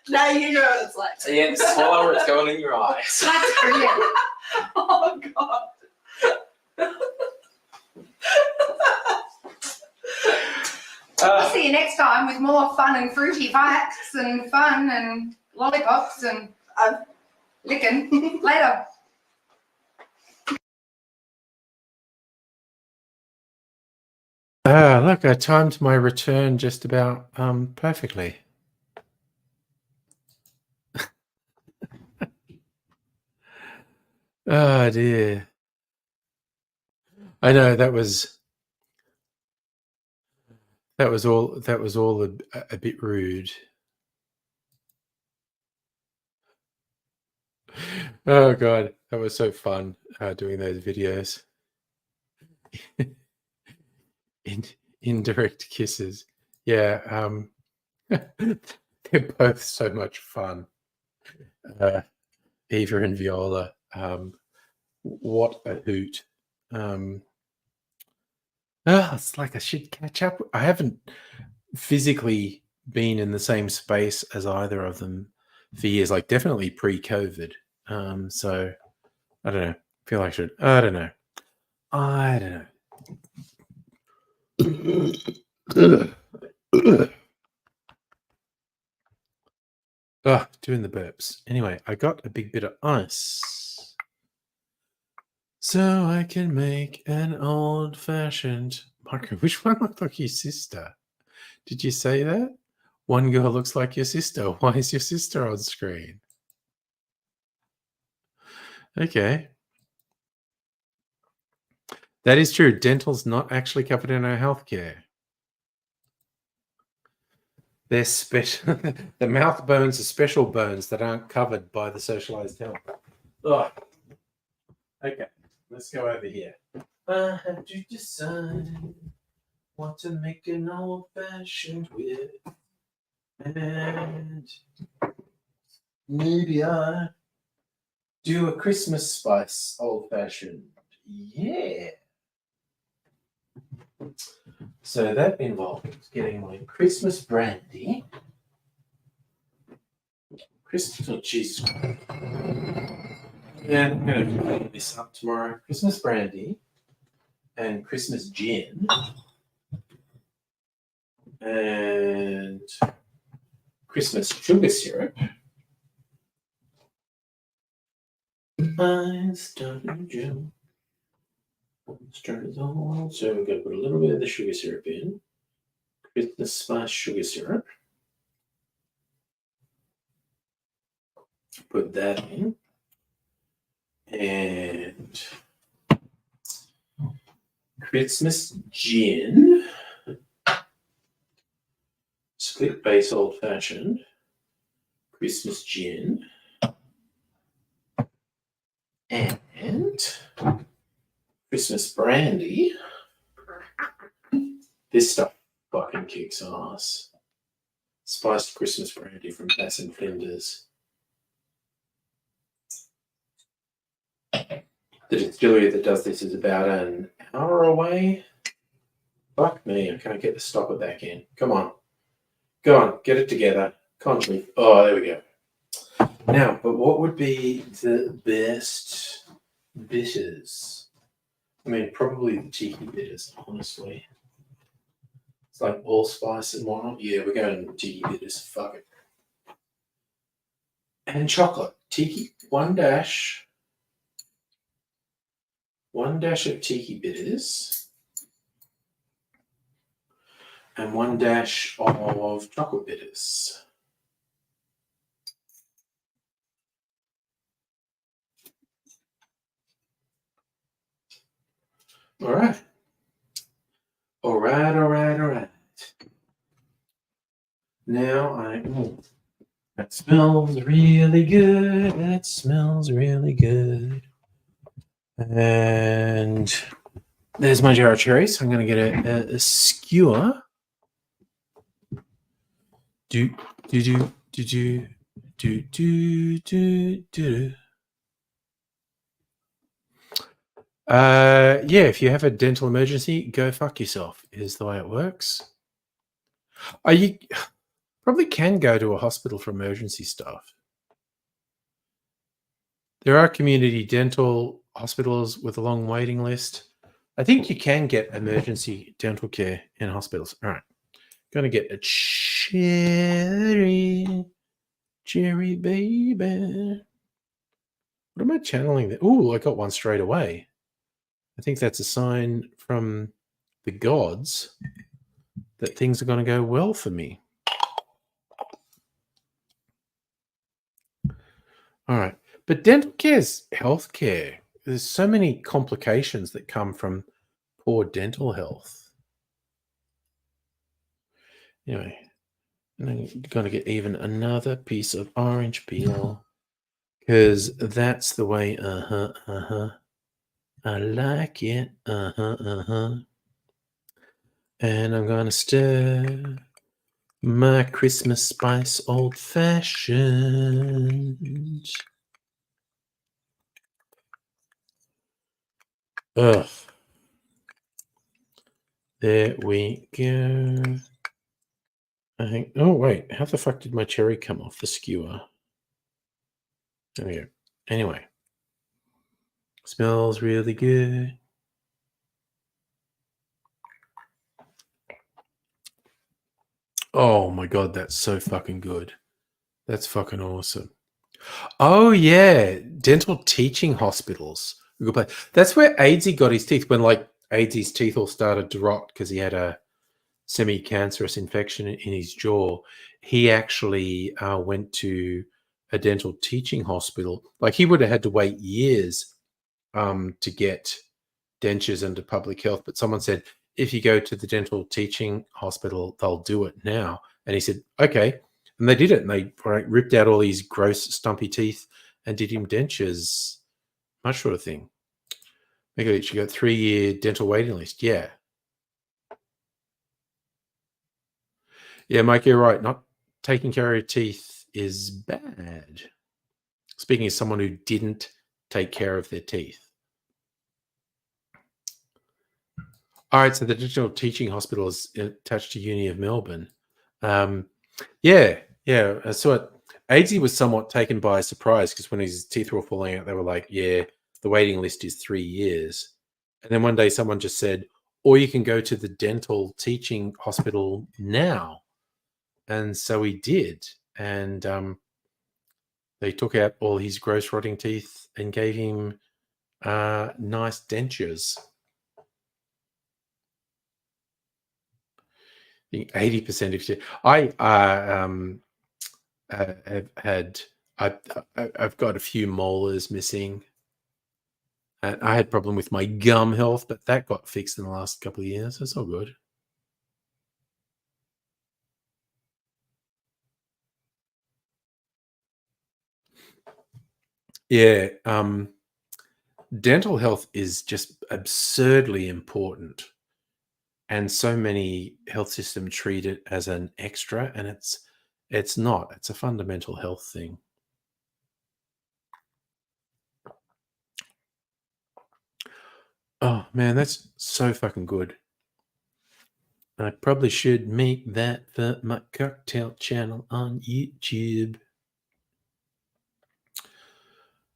Now you know what it's like. Yeah, swallow or it's going in your eyes. That's brilliant. Oh God. I'll see you next time with more fun and fruity facts and fun and lollipops and licking later. Look, I timed my return just about perfectly. Oh dear. I know that was all a bit rude. Oh god, that was so fun doing those videos. Indirect kisses. Yeah, they're both so much fun. Eva and Viola. What a hoot. It's like I should catch up. I haven't physically been in the same space as either of them for years, like definitely pre-COVID. So I don't know. Feel like I should. I don't know. Doing the burps. Anyway, I got a big bit of ice. So I can make an old-fashioned Marco. Which one looked like your sister? Did you say that? One girl looks like your sister. Why is your sister on screen? Okay. That is true. Dental's not actually covered in our healthcare. They're special. The mouth bones are special bones that aren't covered by the socialized health. Oh. Okay, let's go over here. I have to decide what to make an old-fashioned with. And maybe I do a Christmas spice old-fashioned. Yeah. So that involves getting my Christmas brandy. Christmas, oh Jesus. Yeah, I'm going to clean this up tomorrow. Christmas brandy and Christmas gin and Christmas sugar syrup. I started gin. Started all. So we're going to put a little bit of the sugar syrup in. Christmas spice sugar syrup. Put that in. And Christmas gin. Split base old fashioned. Christmas gin. And Christmas brandy. This stuff fucking kicks ass. Spiced Christmas brandy from Bass and Flinders. The distillery that does this is about an hour away. Fuck me, I can't get the stopper back in. Come on. Go on, get it together. Constantly. Oh, there we go. Now, but what would be the best bitters? I mean, probably the tiki bitters, honestly. It's like allspice and whatnot. Yeah, we're going tiki bitters. Fuck it. And chocolate. Tiki, one dash of tiki bitters. and 1 dash of chocolate bitters. All right. All right. Now that smells really good. That smells really good. And there's my jar of cherries. So I'm going to get a skewer. Do. Yeah, if you have a dental emergency, go fuck yourself is the way it works. You probably can go to a hospital for emergency stuff. There are community dental hospitals with a long waiting list. I think you can get emergency dental care in hospitals. All right. Going to get a cherry baby. What am I channeling there? Oh, I got one straight away. I think that's a sign from the gods that things are going to go well for me. All right. But dental care is healthcare. There's so many complications that come from poor dental health. Anyway, and I'm going to get even another piece of orange peel because that's the way, I like it, And I'm going to stir my Christmas spice old-fashioned. Ugh. There we go. I think. Oh wait, how the fuck did my cherry come off the skewer? There we go. Anyway, smells really good. Oh my god, that's so fucking good. That's fucking awesome. Oh yeah, dental teaching hospitals. A good place. That's where Aidsy got his teeth when like Aidsy's teeth all started to rot because he had a semi-cancerous infection in his jaw. He actually went to a dental teaching hospital. Like he would have had to wait years to get dentures into public health, but someone said if you go to the dental teaching hospital, they'll do it now. And he said, okay. And they did it. And they ripped out all these gross, stumpy teeth and did him dentures. Much sort of thing. Megalich, you got 3-year dental waiting list. Yeah. Yeah, Mike, you're right. Not taking care of your teeth is bad. Speaking as someone who didn't take care of their teeth. All right, so the Digital Teaching Hospital is attached to Uni of Melbourne. Yeah. I saw it. Aidsy was somewhat taken by surprise because when his teeth were falling out, they were like, yeah, the waiting list is 3 years. And then one day someone just said, or you can go to the Dental Teaching Hospital now. And so he did. And they took out all his gross rotting teeth and gave him nice dentures. I think 80% of you. I've got a few molars missing. I had a problem with my gum health, but that got fixed in the last couple of years. It's all good. Yeah. Dental health is just absurdly important. And so many health systems treat it as an extra, and it's not. It's a fundamental health thing. Oh man, that's so fucking good. I probably should make that for my cocktail channel on YouTube.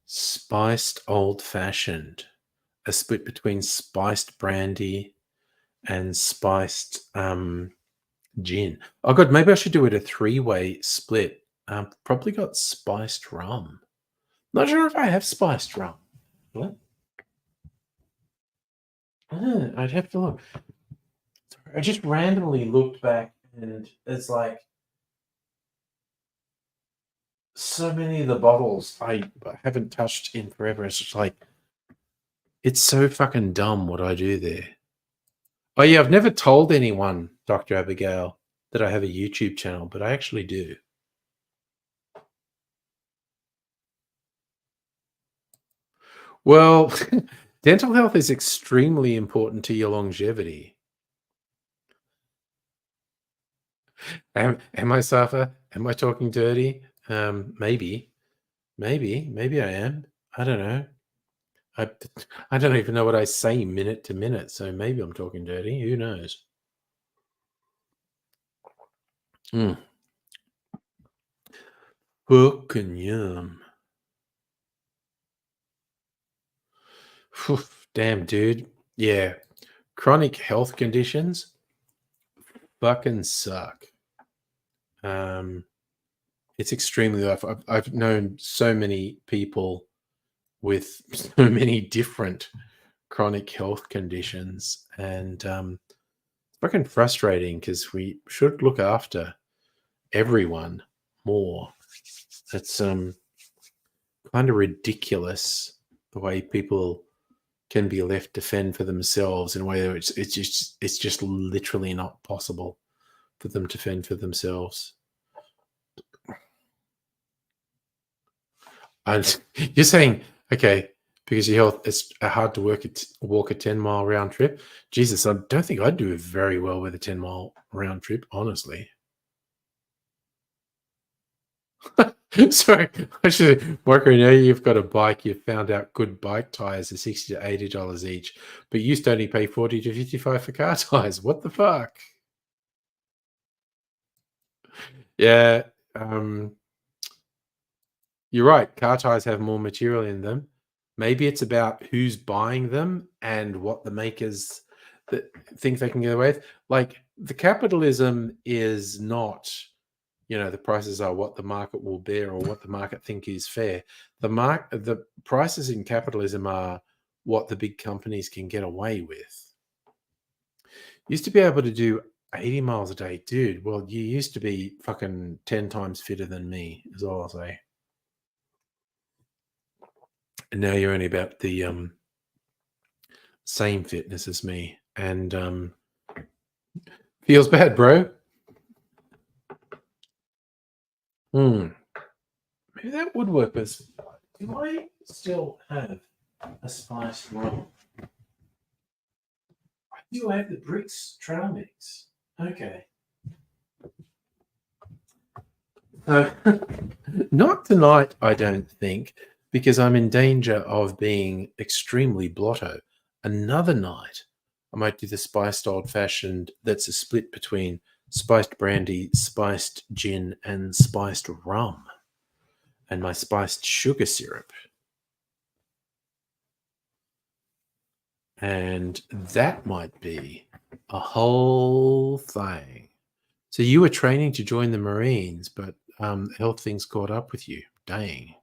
Spiced old fashioned, a split between spiced brandy and spiced gin. Oh god, maybe I should do it a 3-way split. Probably got spiced rum. Not sure if I have spiced rum. What? I'd have to look. I just randomly looked back and it's like so many of the bottles I haven't touched in forever. It's just like, it's so fucking dumb what I do there. Oh yeah, I've never told anyone, Dr. Abigail, that I have a YouTube channel, but I actually do. Well, dental health is extremely important to your longevity. Am I Safa? Am I talking dirty? Maybe I am. I don't know. I don't even know what I say minute to minute, so maybe I'm talking dirty. Who knows? Fucking yum. Phew, damn, dude. Yeah. Chronic health conditions fucking suck. It's extremely rough. I've known so many people with so many different chronic health conditions, and it's fucking frustrating because we should look after everyone more. It's kind of ridiculous the way people can be left to fend for themselves in a way that it's just literally not possible for them to fend for themselves. And you're saying, okay, because your health, it's hard to walk a 10-mile round trip. Jesus, I don't think I'd do very well with a 10-mile round trip, honestly. Sorry, Marco, now you've got a bike. You've found out good bike tires are $60 to $80 each, but you used to only pay $40 to $55 for car tires. What the fuck? Yeah, you're right. Car tires have more material in them. Maybe it's about who's buying them and what the makers that think they can get away with. Like, the capitalism is not, the prices are what the market will bear or what the market think is fair. The prices in capitalism are what the big companies can get away with. Used to be able to do 80 miles a day, dude. Well, you used to be fucking 10 times fitter than me, is all I'll say. And now you're only about the same fitness as me, and feels bad, bro. Maybe that would work. But do I still have a spiced rum? I do have the Brix trail mix. Okay. Not tonight, I don't think, because I'm in danger of being extremely blotto. Another night, I might do the spiced old-fashioned that's a split between spiced brandy, spiced gin, and spiced rum, and my spiced sugar syrup. And that might be a whole thing. So you were training to join the Marines, but health things caught up with you. Dang.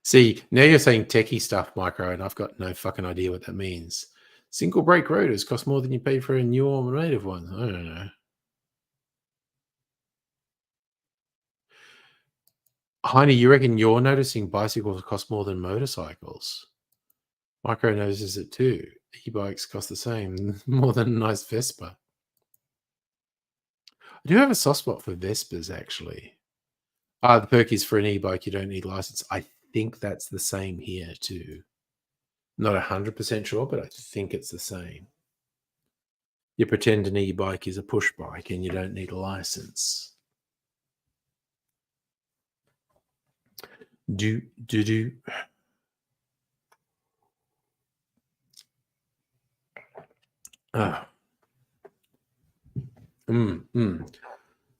See, now you're saying techie stuff, Micro, and I've got no fucking idea what that means. Single brake rotors cost more than you pay for a new or native one. I don't know. Heine, you reckon you're noticing bicycles cost more than motorcycles? Micro notices it too. E-bikes cost the same, more than a nice Vespa. I do have a soft spot for Vespas, actually. The perk is for an e-bike, you don't need license. I think that's the same here too. Not 100% sure, but I think it's the same. You pretend an e-bike is a push bike and you don't need a license. Do. So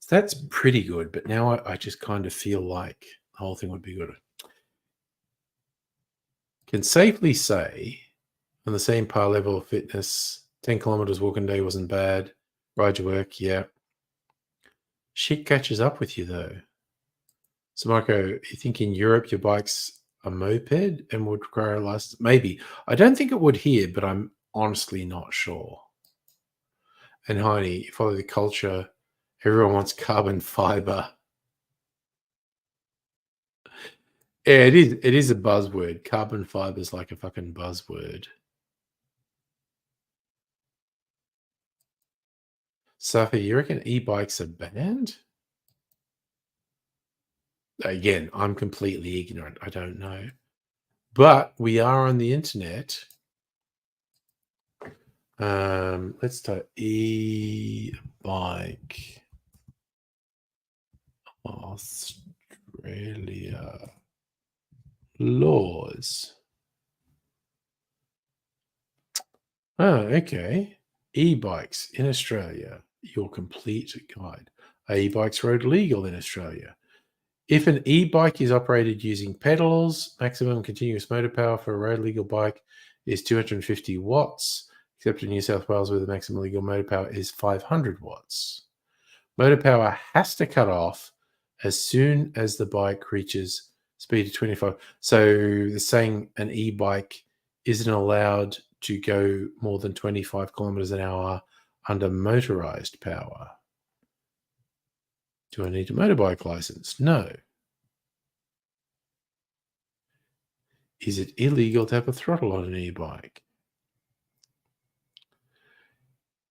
that's pretty good, but now I just kind of feel like the whole thing would be good. Can safely say, on the same par level of fitness, 10 kilometers walking day wasn't bad. Ride to work, yeah. Shit catches up with you, though. So, Marco, you think in Europe your bike's a moped and would require a license? Maybe. I don't think it would here, but I'm honestly not sure. And Heidi, you follow the culture. Everyone wants carbon fiber. Yeah, it is. It is a buzzword. Carbon fiber is like a fucking buzzword. Safi, you reckon e-bikes are banned? Again, I'm completely ignorant. I don't know. But we are on the internet. Let's type e-bike Australia laws. Oh, okay. E-bikes in Australia, your complete guide. Are e-bikes road legal in Australia? If an e-bike is operated using pedals, maximum continuous motor power for a road legal bike is 250 watts, except in New South Wales where the maximum legal motor power is 500 watts. Motor power has to cut off as soon as the bike reaches speed of 25. So they're saying an e-bike isn't allowed to go more than 25 kilometers an hour under motorized power. Do I need a motorbike license? No. Is it illegal to have a throttle on an e-bike?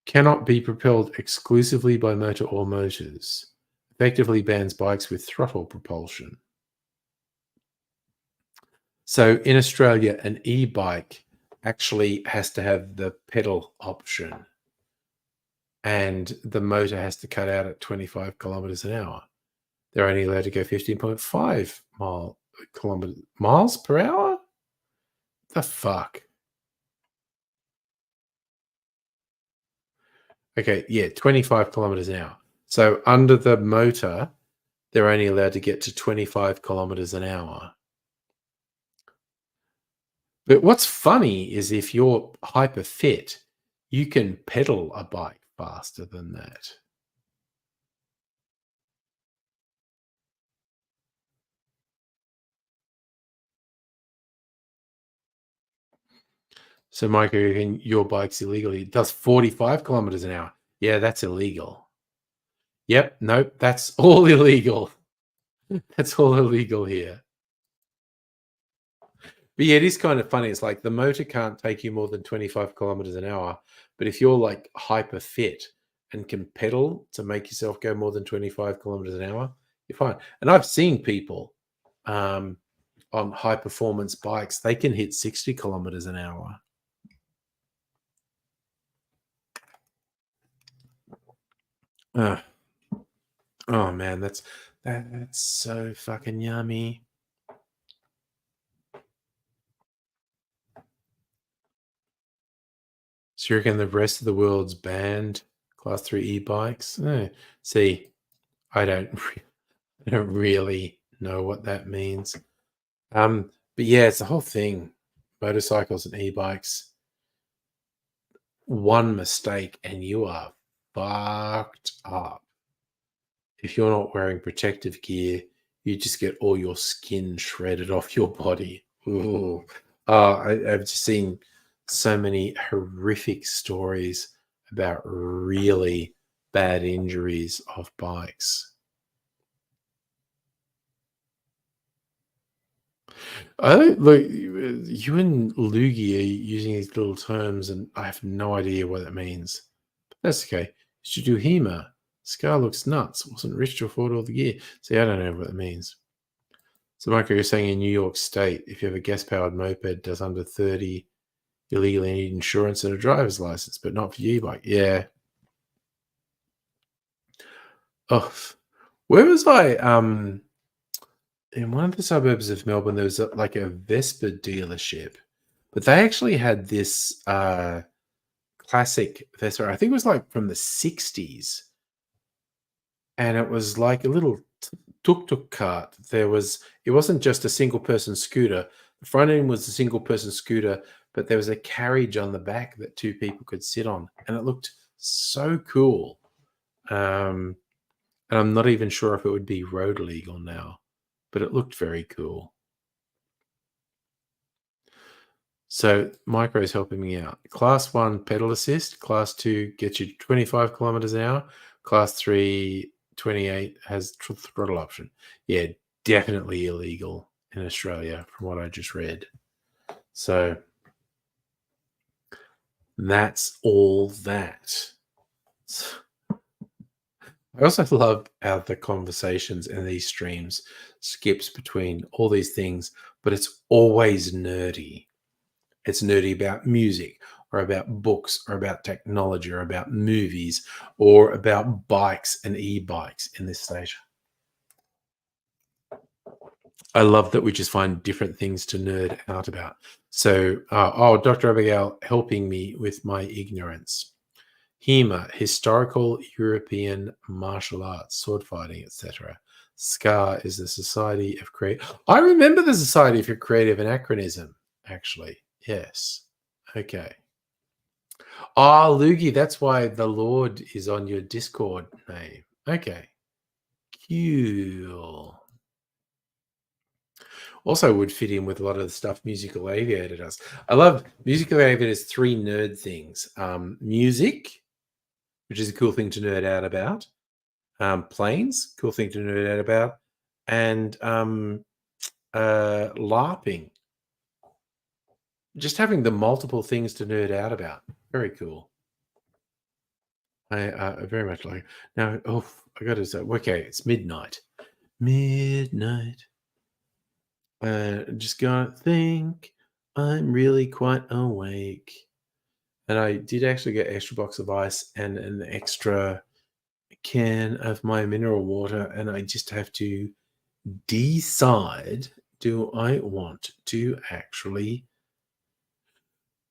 Cannot be propelled exclusively by motor or motors. Effectively bans bikes with throttle propulsion. So in Australia, an e-bike actually has to have the pedal option and the motor has to cut out at 25 kilometers an hour. They're only allowed to go 15.5 miles per hour? The fuck? Okay, yeah, 25 kilometers an hour. So under the motor, they're only allowed to get to 25 kilometers an hour. But what's funny is if you're hyper fit, you can pedal a bike faster than that. So, Mike, your bike's illegal. It does 45 kilometers an hour. Yeah, that's illegal. Yep, nope, that's all illegal. That's all illegal here. But yeah, it is kind of funny. It's like the motor can't take you more than 25 kilometers an hour. But if you're like hyper fit and can pedal to make yourself go more than 25 kilometers an hour, you're fine. And I've seen people on high performance bikes, they can hit 60 kilometers an hour. Oh man, that's so fucking yummy. So you reckon the rest of the world's banned Class 3 e-bikes? See, I don't really know what that means. But yeah, it's the whole thing. Motorcycles and e-bikes. One mistake and you are fucked up. If you're not wearing protective gear, you just get all your skin shredded off your body. Ooh. I've just seen so many horrific stories about really bad injuries of bikes. I don't look. You and Loogie are using these little terms, and I have no idea what that means. But that's okay. You should do HEMA. Scar looks nuts. Wasn't rich to afford all the gear. See, I don't know what it means. So, Michael, you're saying in New York State, if you have a gas-powered moped does under 30, you legally need insurance and a driver's license, but not for your e-bike. Yeah. Oh, where was I? In one of the suburbs of Melbourne, there was like a Vespa dealership, but they actually had this classic Vespa. I think it was like from the 60s. And it was like a little tuk-tuk cart. It wasn't just a single person scooter. The front end was a single person scooter, but there was a carriage on the back that two people could sit on. And it looked so cool. And I'm not even sure if it would be road legal now, but it looked very cool. So Micro is helping me out. Class 1 pedal assist, class 2 gets you 25 kilometers an hour, class 3 28 has throttle option. Yeah, definitely illegal in Australia from what I just read. So that's all that. I also love how the conversations in these streams skips between all these things, but it's always nerdy. It's nerdy about music or about books or about technology or about movies or about bikes and e-bikes in this station. I love that we just find different things to nerd out about. So, Dr. Abigail helping me with my ignorance. HEMA, historical European martial arts, sword fighting, etc. SCAR is the Society of Creative. I remember the Society for Creative Anachronism, actually. Yes. Okay. Loogie, that's why the Lord is on your Discord name. Okay. Cool. Also would fit in with a lot of the stuff Musical Aviator does. I love Musical Aviator's 3 nerd things. Music, which is a cool thing to nerd out about. Planes, cool thing to nerd out about. And LARPing. Just having the multiple things to nerd out about. Very cool. I very much like it. Now, I got to say, okay, it's midnight. Midnight. Just gonna think I'm really quite awake. And I did actually get an extra box of ice and an extra can of my mineral water. And I just have to decide, do I want to actually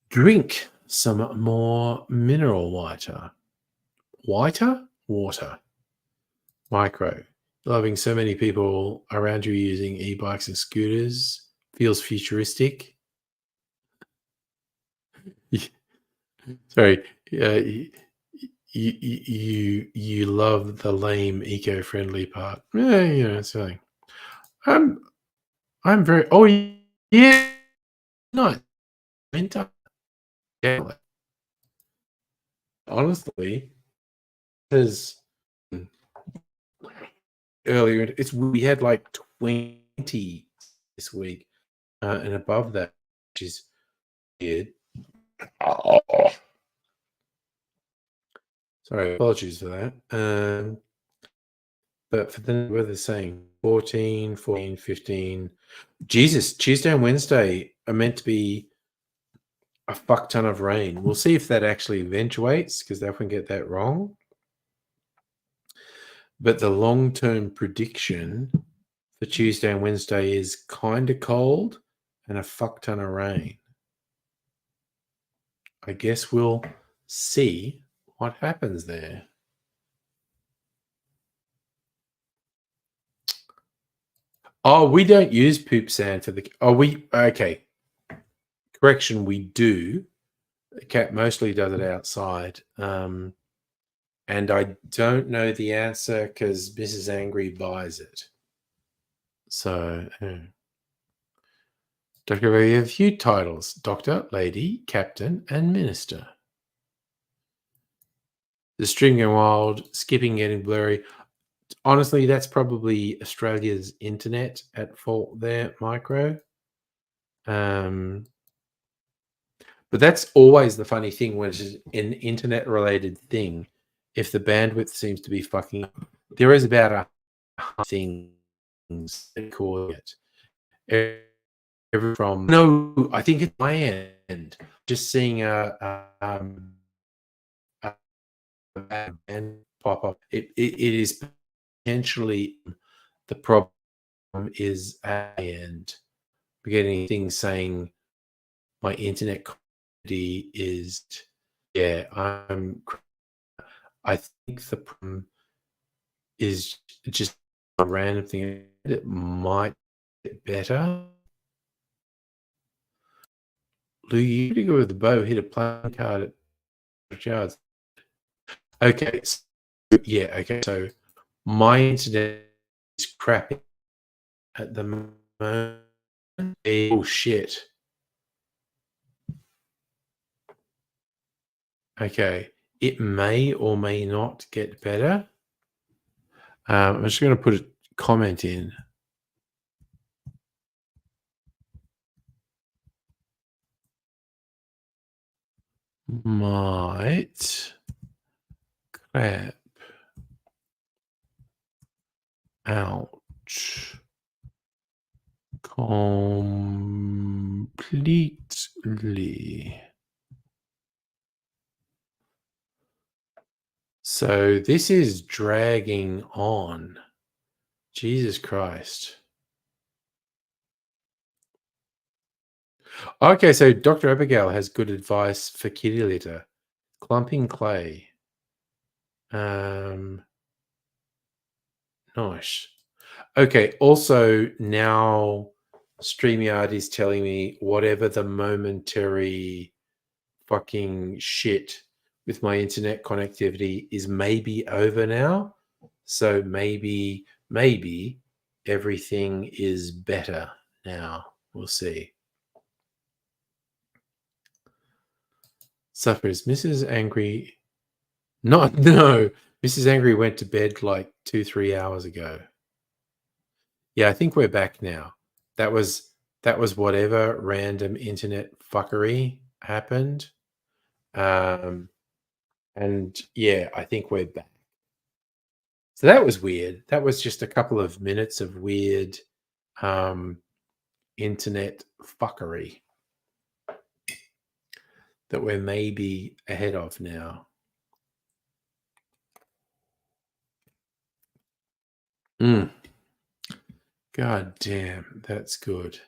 drink some more mineral water? Water. Micro. Loving so many people around you using e-bikes and scooters feels futuristic. Sorry, you love the lame eco-friendly part. Yeah, it's fine. I'm very. Oh yeah, nice. Winter. Yeah. Honestly, because earlier we had like 20 this week, and above that, which is weird. Sorry, apologies for that. But for the weather saying 14, 15. Jesus, Tuesday and Wednesday are meant to be a fuck ton of rain. We'll see if that actually eventuates, because they often get that wrong. But the long-term prediction for Tuesday and Wednesday is kind of cold and a fuck ton of rain. I guess we'll see what happens there. Oh, we don't use poop sand for the... Okay. Correction, we do. The cat mostly does it outside. And I don't know the answer because Mrs. Angry buys it. So, Dr. We have a few titles: Doctor, Lady, Captain, and Minister. The stream going wild, skipping, getting blurry. Honestly, that's probably Australia's internet at fault there, Micro. But that's always the funny thing when it's an internet-related thing. If the bandwidth seems to be fucking up, there is about 100 things that cause it. I think it's my end. Just seeing a band pop up. It is potentially the problem is at the end. We're getting things saying my internet quality is I think the problem is just a random thing. It might get better. Lou, you to go with the bow, hit a playing card at 100 yards. Okay. So my internet is crappy at the moment. Oh shit. Okay. It may or may not get better. I'm just going to put a comment in. Might crap ouch completely. So this is dragging on. Jesus Christ. Okay, so Dr. Abigail has good advice for kitty litter. Clumping clay. Nice. Okay, also now StreamYard is telling me whatever the momentary fucking shit with my internet connectivity is maybe over now. So maybe everything is better now. We'll see. Suffers. Mrs. Angry. No. Mrs. Angry went to bed like 2-3 hours ago. Yeah, I think we're back now. That was whatever random internet fuckery happened. And yeah, I think we're back. So that was weird. That was just a couple of minutes of weird internet fuckery that we're maybe ahead of now. God damn, that's good.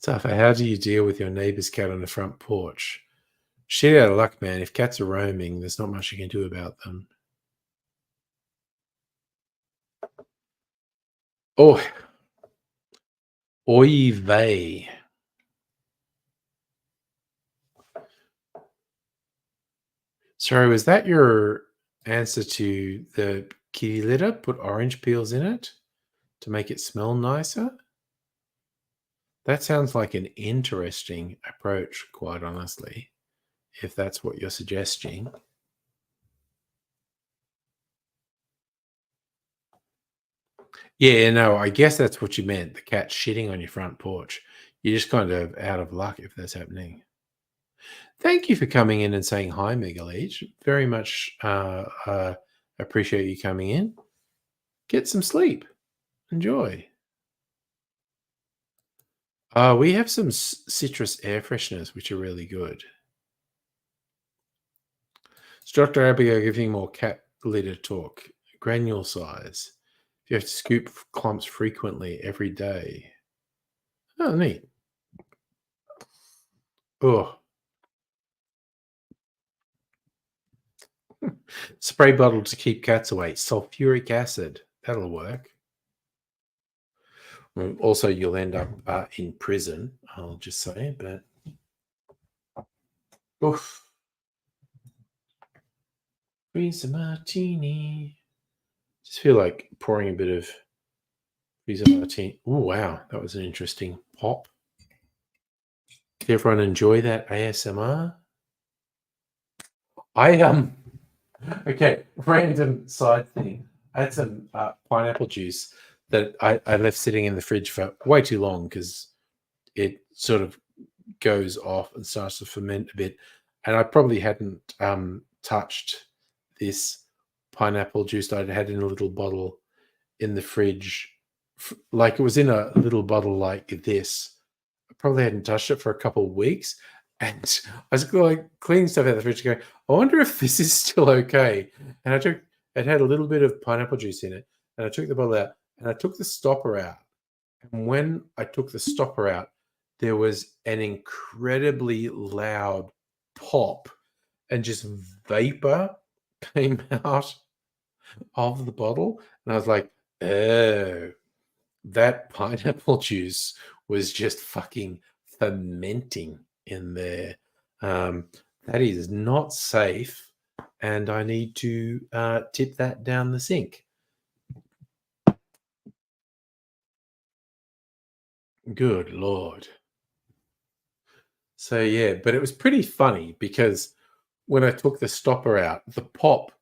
Tough. How do you deal with your neighbor's cat on the front porch? Shit out of luck, man. If cats are roaming, there's not much you can do about them. Oh, oy vey. Sorry, was that your answer to the kitty litter? Put orange peels in it to make it smell nicer? That sounds like an interesting approach, quite honestly, if that's what you're suggesting. Yeah, no, I guess that's what you meant. The cat shitting on your front porch. You're just kind of out of luck if that's happening. Thank you for coming in and saying hi, Megaleech. Very much appreciate you coming in. Get some sleep. Enjoy. We have some citrus air fresheners, which are really good. Is Dr. Abigail giving more cat litter talk? Granule size. If you have to scoop clumps frequently every day. Oh, neat. Oh. Spray bottle to keep cats away. Sulfuric acid. That'll work. Also, you'll end up in prison, I'll just say, but oof. Freezer martini. Just feel like pouring a bit of freezer martini. Oh, wow. That was an interesting pop. Did everyone enjoy that ASMR? Okay, random side thing. I had some pineapple juice that I left sitting in the fridge for way too long because it sort of goes off and starts to ferment a bit. And I probably hadn't touched this pineapple juice that I'd had in a little bottle in the fridge. Like it was in a little bottle like this. I probably hadn't touched it for a couple of weeks. And I was like cleaning stuff out of the fridge going, I wonder if this is still okay. And it had a little bit of pineapple juice in it. And I took the bottle out and I took the stopper out. And when I took the stopper out, there was an incredibly loud pop and just vapor came out of the bottle. And I was like, oh, that pineapple juice was just fucking fermenting in there. That is not safe. And I need to tip that down the sink. Good Lord. So yeah, but it was pretty funny because when I took the stopper out, the pop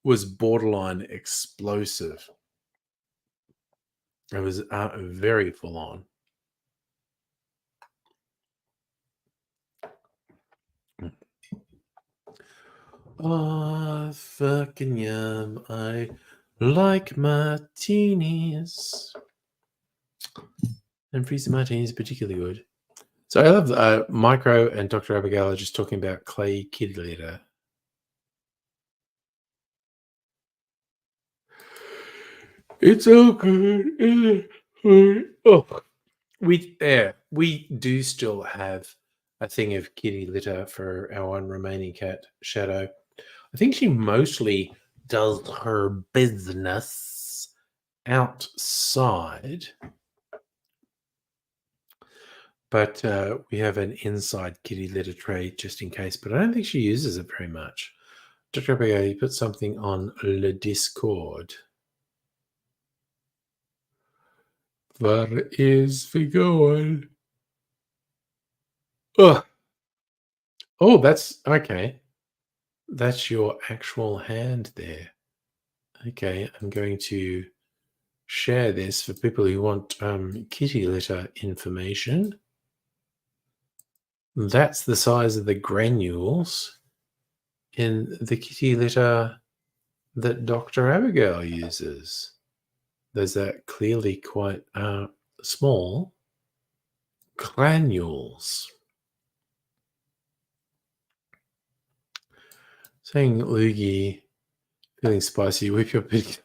was borderline explosive. It was very full on. Oh, fucking yum. I like martinis. And freezer martinis are particularly good. So I love Micro and Dr. Abigail are just talking about clay kitty litter. It's so good. Oh, we do still have a thing of kitty litter for our one remaining cat, Shadow. I think she mostly does her business outside, but we have an inside kitty litter tray just in case. But I don't think she uses it very much. Dr. Abigail, you put something on the Discord. Where is we going? Ugh. Oh, that's okay. That's your actual hand there. Okay, I'm going to share this for people who want kitty litter information. That's the size of the granules in the kitty litter that Dr. Abigail uses. Those are clearly quite small granules. Saying loogie, feeling spicy, whip your pig.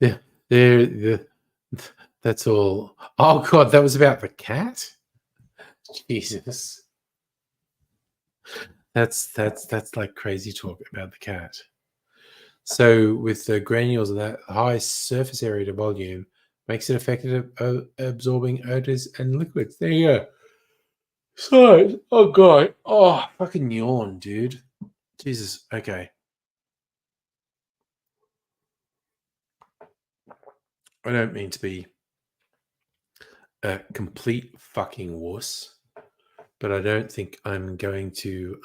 Yeah, there. That's all. Oh God, that was about the cat. Jesus, that's like crazy talk about the cat. So with the granules of that high surface area to volume makes it effective at absorbing odors and liquids. There you go. So, oh God, oh fucking yawn, dude. Jesus. Okay. I don't mean to be a complete fucking wuss, but I don't think I'm going to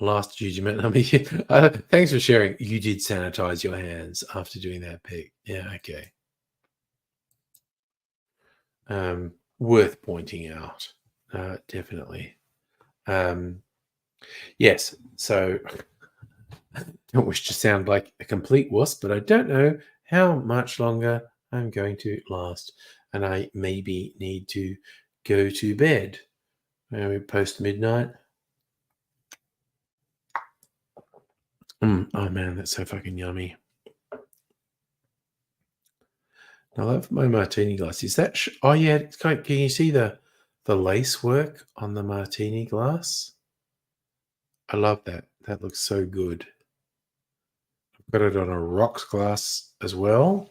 last huge amount. I mean, thanks for sharing. You did sanitize your hands after doing that pic. Yeah, okay. Worth pointing out, definitely. Yes, so don't wish to sound like a complete wuss, but I don't know how much longer I'm going to last, and I maybe need to go to bed. Post midnight. Oh man, that's so fucking yummy. I love my martini glass. Is that? Oh yeah, it's kind of, can you see the lace work on the martini glass? I love that. That looks so good. I've got it on a rocks glass as well,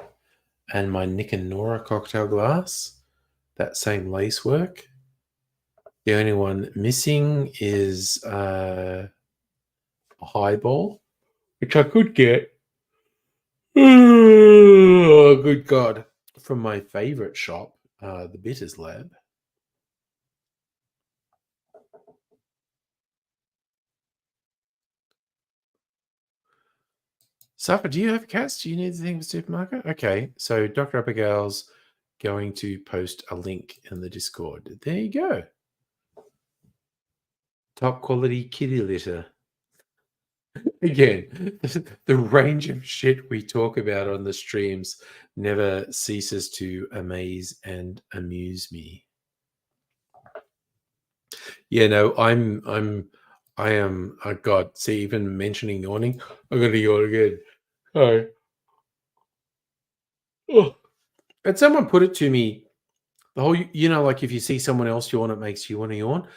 and my Nick and Nora cocktail glass. That same lace work. The only one missing is a highball, which I could get. Oh, good God. From my favorite shop, the Bitters Lab. Safa, do you have cats? Do you need anything for supermarket? Okay, so Dr. Abigail's going to post a link in the Discord. There you go. Top quality kitty litter. Again, the range of shit we talk about on the streams never ceases to amaze and amuse me. Yeah, no, I am. Oh God, see, even mentioning yawning, I'm gonna yawn again. Sorry. Oh. And someone put it to me. The whole, like if you see someone else yawn, it makes you want to yawn.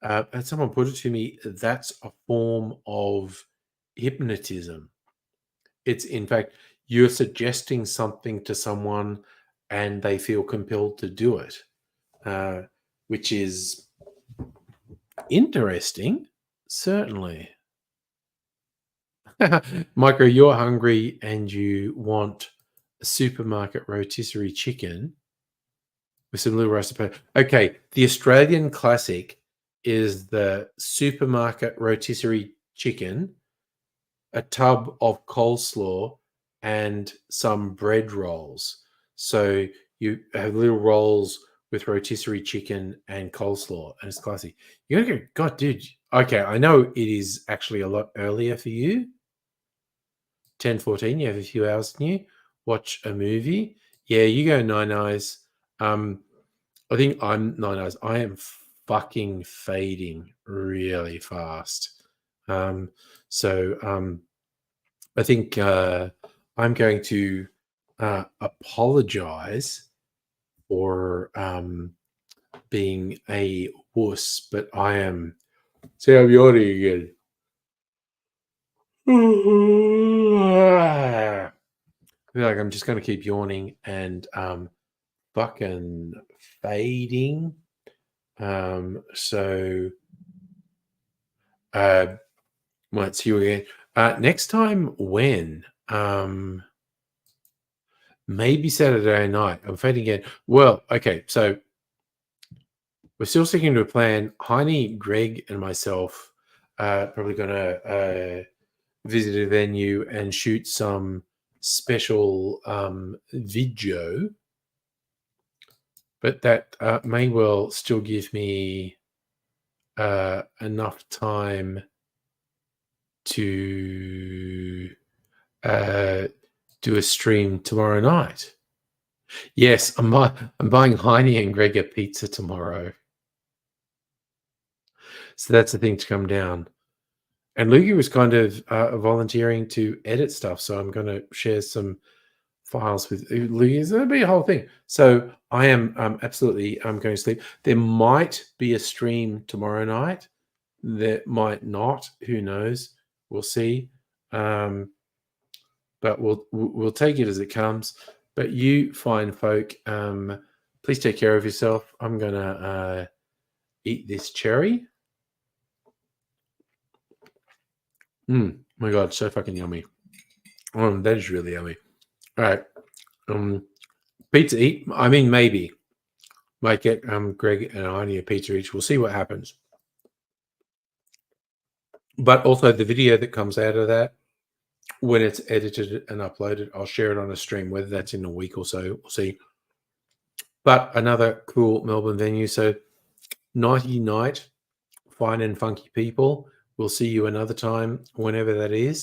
And someone put it to me. That's a form of hypnotism. It's, in fact, you're suggesting something to someone and they feel compelled to do it, which is interesting, certainly. Micro, you're hungry and you want a supermarket rotisserie chicken with some little roasted potato. Okay, the Australian classic is the supermarket rotisserie chicken, a tub of coleslaw, and some bread rolls. So you have little rolls with rotisserie chicken and coleslaw, and it's classy. You're gonna go, God, dude. Okay, I know it is actually a lot earlier for you. 10:14. You have a few hours in you. Watch a movie. Yeah, you go Nine Eyes. I think I'm Nine Eyes. I am fucking fading really fast. So I think I'm going to apologize for being a wuss, but I am. See, I'm yawning again. I feel like I'm just going to keep yawning and fucking fading. So might see you again. Next time when? Maybe Saturday night. I'm fading again. Well, okay, so we're still sticking to a plan. Heine, Greg, and myself probably gonna visit a venue and shoot some special video. But that may well still give me enough time to do a stream tomorrow night. Yes, I'm buying Heine and Greg a pizza tomorrow. So that's the thing to come down. And Luigi was kind of volunteering to edit stuff, so I'm going to share some files with Luigi. That'll be a whole thing. So I am absolutely going to sleep. There might be a stream tomorrow night. There might not. Who knows? We'll see. But we'll take it as it comes. But you fine folk, please take care of yourself. I'm going to eat this cherry. My God, so fucking yummy. That is really yummy. All right. Pizza eat. I mean, maybe. Might get Greg and I a pizza each. We'll see what happens. But also the video that comes out of that, when it's edited and uploaded, I'll share it on a stream, whether that's in a week or so. We'll see. But another cool Melbourne venue. So nighty night, fine and funky people. We'll see you another time, whenever that is.